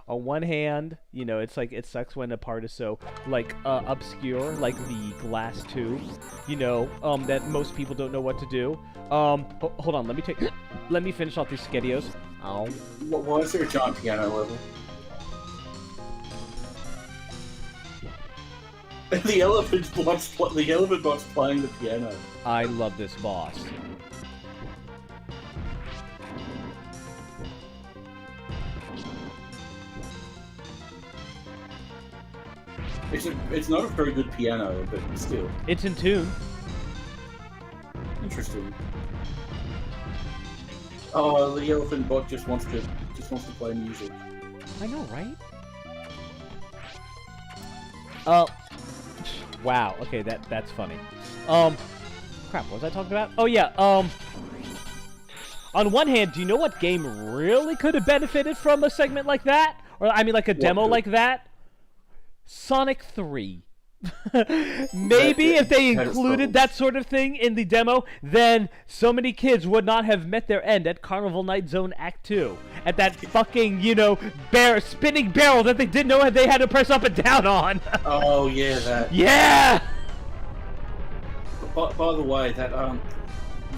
On one hand, it's like it sucks when a part is so like obscure, like the glass tube, that most people don't know what to do. Hold on, let me finish off these Skedios. Oh. Why is there a giant piano level? The elephant bot's playing the piano. I love this boss. It's not a very good piano, but still It's in tune. interesting. Oh, the elephant bot just wants to play music. I know, right? Oh. Wow. Okay, that's funny. Crap, what was I talking about? Oh yeah, on one hand, do you know what game really could have benefited from a segment like that? Or I mean like a demo could? like that? Sonic 3. Maybe if they Had its included problems. that sort of thing in the demo, then so many kids would not have met their end at Carnival Night Zone Act 2. At that fucking, spinning barrel that they didn't know they had to press up and down on. Oh yeah, that. Yeah! By the way, that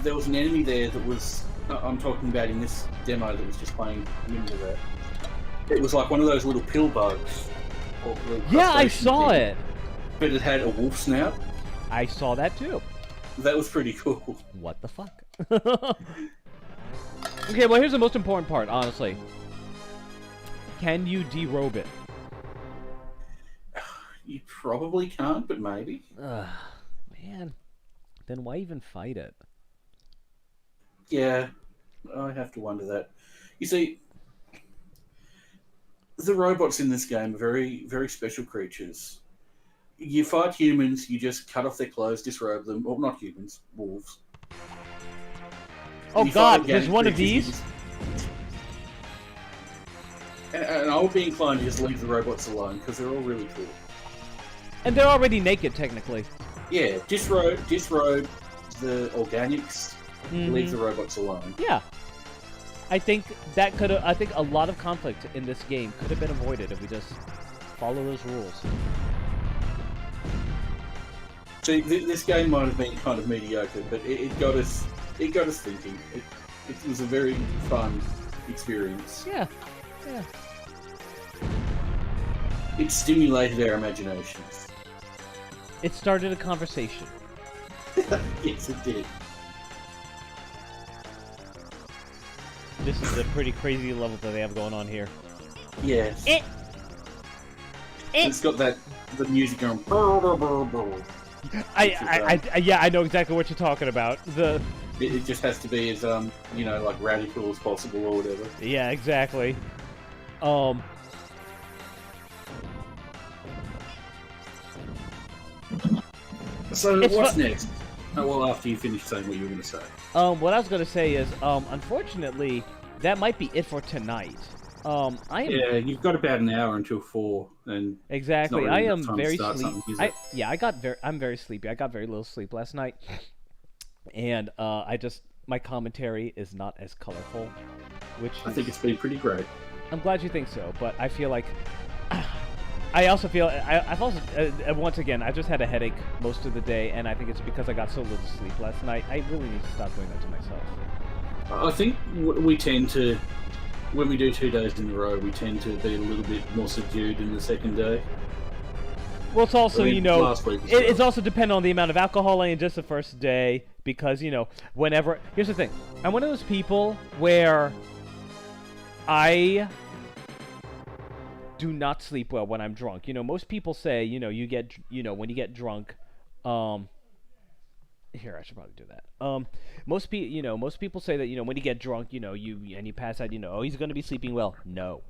there was an enemy there that was I'm talking about in this demo that was just playing a minute ago. It was like one of those little pill bugs. Or little Yeah, I crustacean saw thing, it. but it had a wolf snout. I saw that too. That was pretty cool. What the fuck? Okay, well here's the most important part, honestly. Can you derobe it? You probably can't, but maybe. Ugh, man. Then why even fight it? Yeah, I have to wonder that. You see, the robots in this game are very, very special creatures. You fight humans, you just cut off their clothes, disrobe them. Well, not humans, wolves. Oh You fight god, organic there's one of creatures, these? And I would be inclined to just leave the robots alone, because they're all really cool. And they're already naked, technically. Yeah, disrobe the organics, leave the robots alone. Yeah. I think a lot of conflict in this game could have been avoided if we just follow those rules. See, this game might have been kind of mediocre, but it got us thinking. It was a very fun experience. Yeah. Yeah. It stimulated our imaginations. It started a conversation. Yes, it did. This is a pretty crazy level that they have going on here. Yes. Eh. It's got the music going. Yeah, I know exactly what you're talking about. It just has to be as like radical as possible or whatever. Yeah, exactly. So It's what's next? Oh, well, after you finish saying what you were going to say. What I was gonna say is, unfortunately, that might be it for tonight. I am Yeah, you've got about an hour until 4, and exactly. it's not really I enough am time to very start sleepy. something, is it? I'm very sleepy. I got very little sleep last night, and my commentary is not as colorful, which I think it's been pretty great. I'm glad you think so, but I feel like I also feel I've also once again I just had a headache most of the day, and I think it's because I got so little sleep last night. I really need to stop doing that to myself. I think we tend to, when we do 2 days in a row, we tend to be a little bit more subdued in the second day. Well, it's also, last week as it's well. also dependent on the amount of alcohol in just the first day, because, whenever... Here's the thing. I'm one of those people where I do not sleep well when I'm drunk. Most people say, you get, when you get drunk, here, I should probably do that. Most people say that, when you get drunk, you pass out, oh, he's going to be sleeping well. No,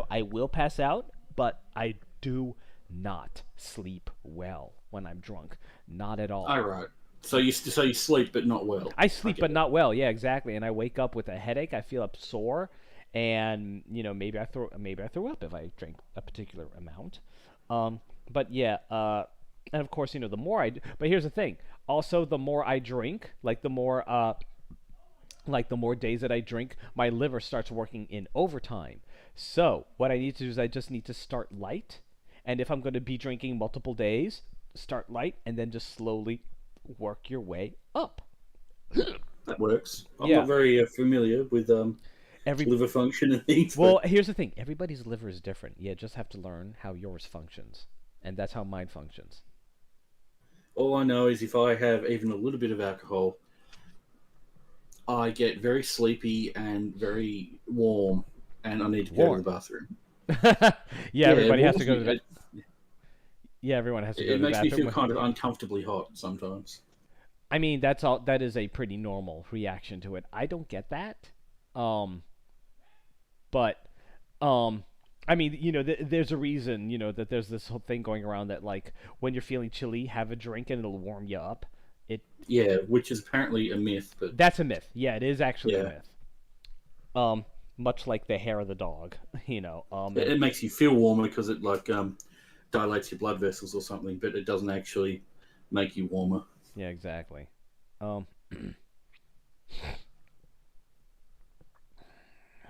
I will pass out, but I do not sleep well when I'm drunk. Not at all. All right. So you sleep but not well. I sleep but not well. Yeah, exactly. And I wake up with a headache. I feel up sore, and maybe I throw up if I drink a particular amount. But yeah, and of course, the more I. But here's the thing. Also, the more I drink, like the more days that I drink, my liver starts working in overtime. So what I need to do is I just need to start light, and if I'm going to be drinking multiple days, start light, and then just slowly work your way up. That works. I'm Yeah. not very familiar with liver function and things. Well, here's the thing. Everybody's liver is different. You just have to learn how yours functions, and that's how mine functions. All I know is if I have even a little bit of alcohol, I get very sleepy and very warm, and I need to go to the bathroom. Yeah, everybody has to go to the bed. Yeah, everyone has to go to the bathroom. It makes me feel kind of bathroom. uncomfortably hot sometimes. I mean, that's all. That is a pretty normal reaction to it. I don't get that. But I mean, there's a reason, that there's this whole thing going around that, like, when you're feeling chilly, have a drink and it'll warm you up. Yeah, which is apparently a myth, but that's a myth. Yeah, it is actually a myth. Much like the hair of the dog, it makes you feel warmer because it dilates your blood vessels or something, but it doesn't actually make you warmer. Yeah, exactly.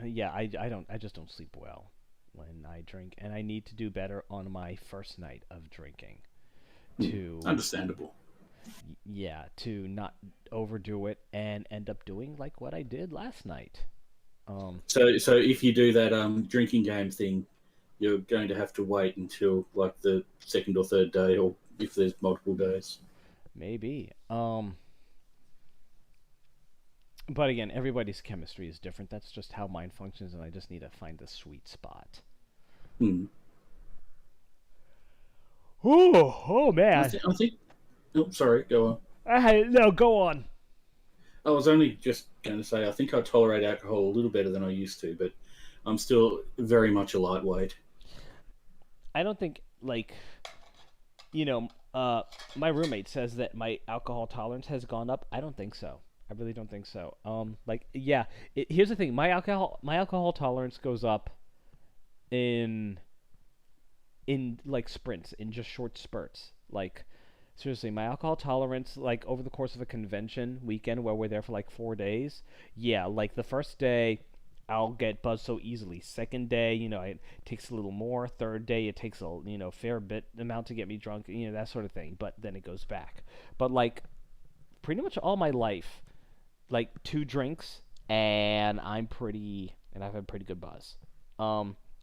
Yeah, I just don't sleep well when I drink, and I need to do better on my first night of drinking. Understandable. Yeah, to not overdo it and end up doing like what I did last night. So if you do that drinking game thing, you're going to have to wait until like the second or third day, or if there's multiple days. Maybe. But again, everybody's chemistry is different. That's just how mine functions, and I just need to find the sweet spot. Oh man! I think. Oh, sorry. Go on. No, go on. I was only just going to say I think I tolerate alcohol a little better than I used to, but I'm still very much a lightweight. I don't think my roommate says that my alcohol tolerance has gone up. I don't think so. I really don't think so. Here's the thing. My alcohol tolerance goes up in like sprints, in just short spurts. Like, seriously, my alcohol tolerance, like, over the course of a convention weekend where we're there for like 4 days, yeah, like the first day I'll get buzzed so easily. Second day, it takes a little more. Third day, it takes a fair bit amount to get me drunk, that sort of thing. But then it goes back. But like, pretty much all my life, like 2 drinks and I've had pretty good buzz.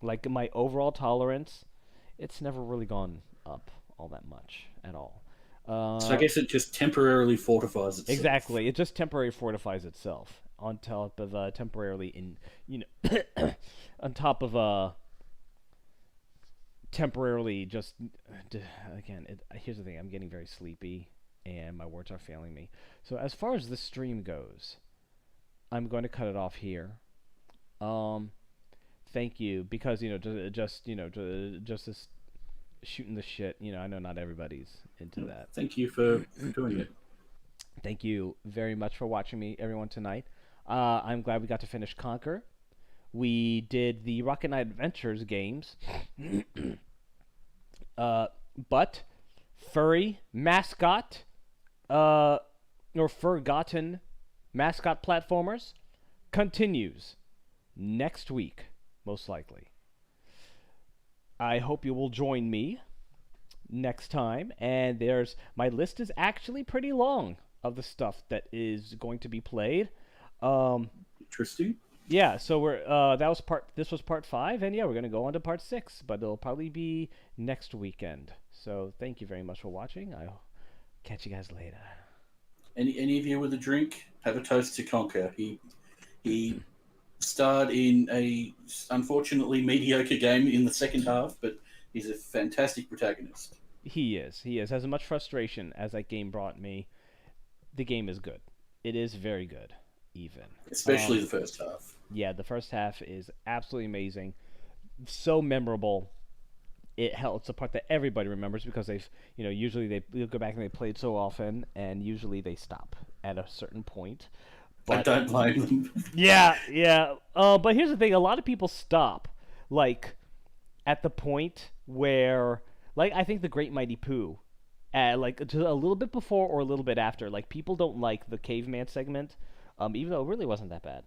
Like my overall tolerance, it's never really gone up all that much at all. So I guess it just temporarily fortifies itself. Exactly. It just temporarily fortifies itself on top of temporarily on top of temporarily just again. Here's the thing. I'm getting very sleepy and my words are failing me. So as far as the stream goes, I'm going to cut it off here. Thank you because just this shooting the shit. I know not everybody's into that. Thank you for doing it. Thank you very much for watching me, everyone, tonight. I'm glad we got to finish Conker. We did the Rocket Knight Adventures games. But Furry Mascot, or Forgotten Mascot Platformers continues next week, most likely. I hope you will join me next time. And my list is actually pretty long of the stuff that is going to be played. Interesting. Yeah, so this was part 5, and yeah, we're gonna go on to part 6, but it'll probably be next weekend. So thank you very much for watching. I'll catch you guys later. Any of you with a drink, have a toast to Conker. He starred in a unfortunately mediocre game in the second half, but he's a fantastic protagonist. He is. As much frustration as that game brought me, the game is good. It is very good, even. Especially the first half. Yeah, the first half is absolutely amazing. So memorable. It's a part that everybody remembers because usually they'll go back and they play it so often, and usually they stop at a certain point. But I don't blame them. Yeah. But here's the thing: a lot of people stop, at the point where, I think the Great Mighty Pooh, to a little bit before or a little bit after. People don't like the caveman segment, even though it really wasn't that bad.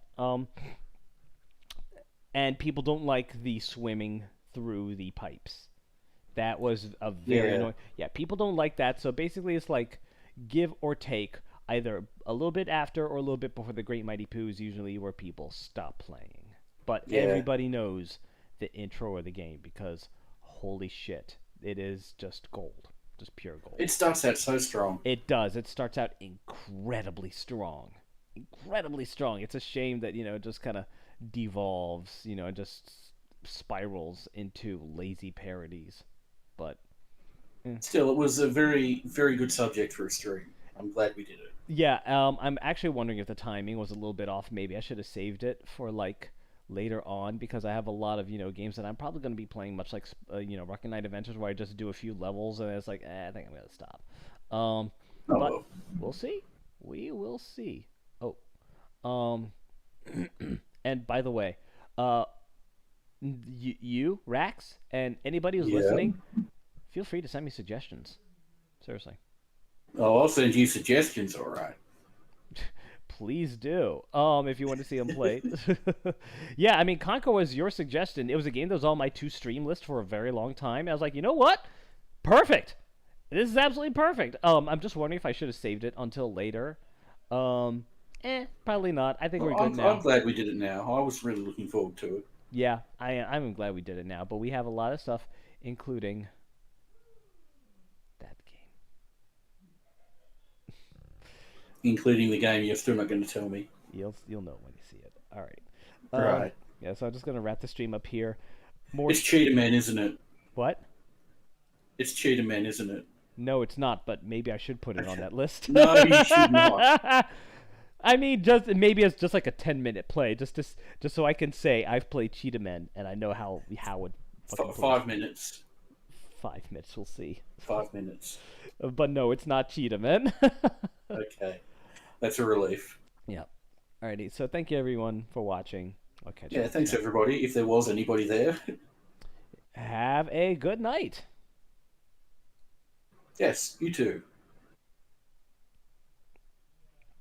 And people don't like the swimming through the pipes. That was a very annoying. Yeah, people don't like that. So basically, it's give or take. Either a little bit after or a little bit before the Great Mighty Pooh is usually where people stop playing. But everybody knows the intro of the game because holy shit, it is just gold. Just pure gold. It starts out so strong. It does. It starts out incredibly strong. Incredibly strong. It's a shame that, it just kind of devolves, and just spirals into lazy parodies. But still, it was a very, very good subject for a stream. I'm glad we did it. Yeah, I'm actually wondering if the timing was a little bit off. Maybe I should have saved it for later on because I have a lot of games that I'm probably going to be playing, much like Rocket Knight Adventures, where I just do a few levels and it's I think I'm going to stop. But we'll see. We will see. Oh, and by the way, you Rax and anybody who's listening, feel free to send me suggestions. Seriously. Oh, I'll send you suggestions, all right. Please do. If you want to see them played. Yeah, I mean, Conker was your suggestion. It was a game that was on my to-stream list for a very long time. I was like, you know what? Perfect. This is absolutely perfect. I'm just wondering if I should have saved it until later. Probably not. I think we're good now. I'm glad we did it now. I was really looking forward to it. Yeah, I'm glad we did it now. But we have a lot of stuff, including that game. Including the game you're still not going to tell me. You'll know when you see it. All right. Right. Yeah, so I'm just going to wrap the stream up here. It's Cheetah Man, isn't it? What? It's Cheetah Man, isn't it? No, it's not, but maybe I should put it on that list. No, you should not. I mean, maybe it's just like a 10-minute play, just so I can say I've played Cheetah Men and I know how it. 5 minutes. 5 minutes, we'll see. 5 minutes. But no, it's not Cheetah Men. Okay, that's a relief. Yeah. Alrighty. So thank you everyone for watching. I'll catch you. Yeah, thanks everybody. If there was anybody there. Have a good night. Yes, you too.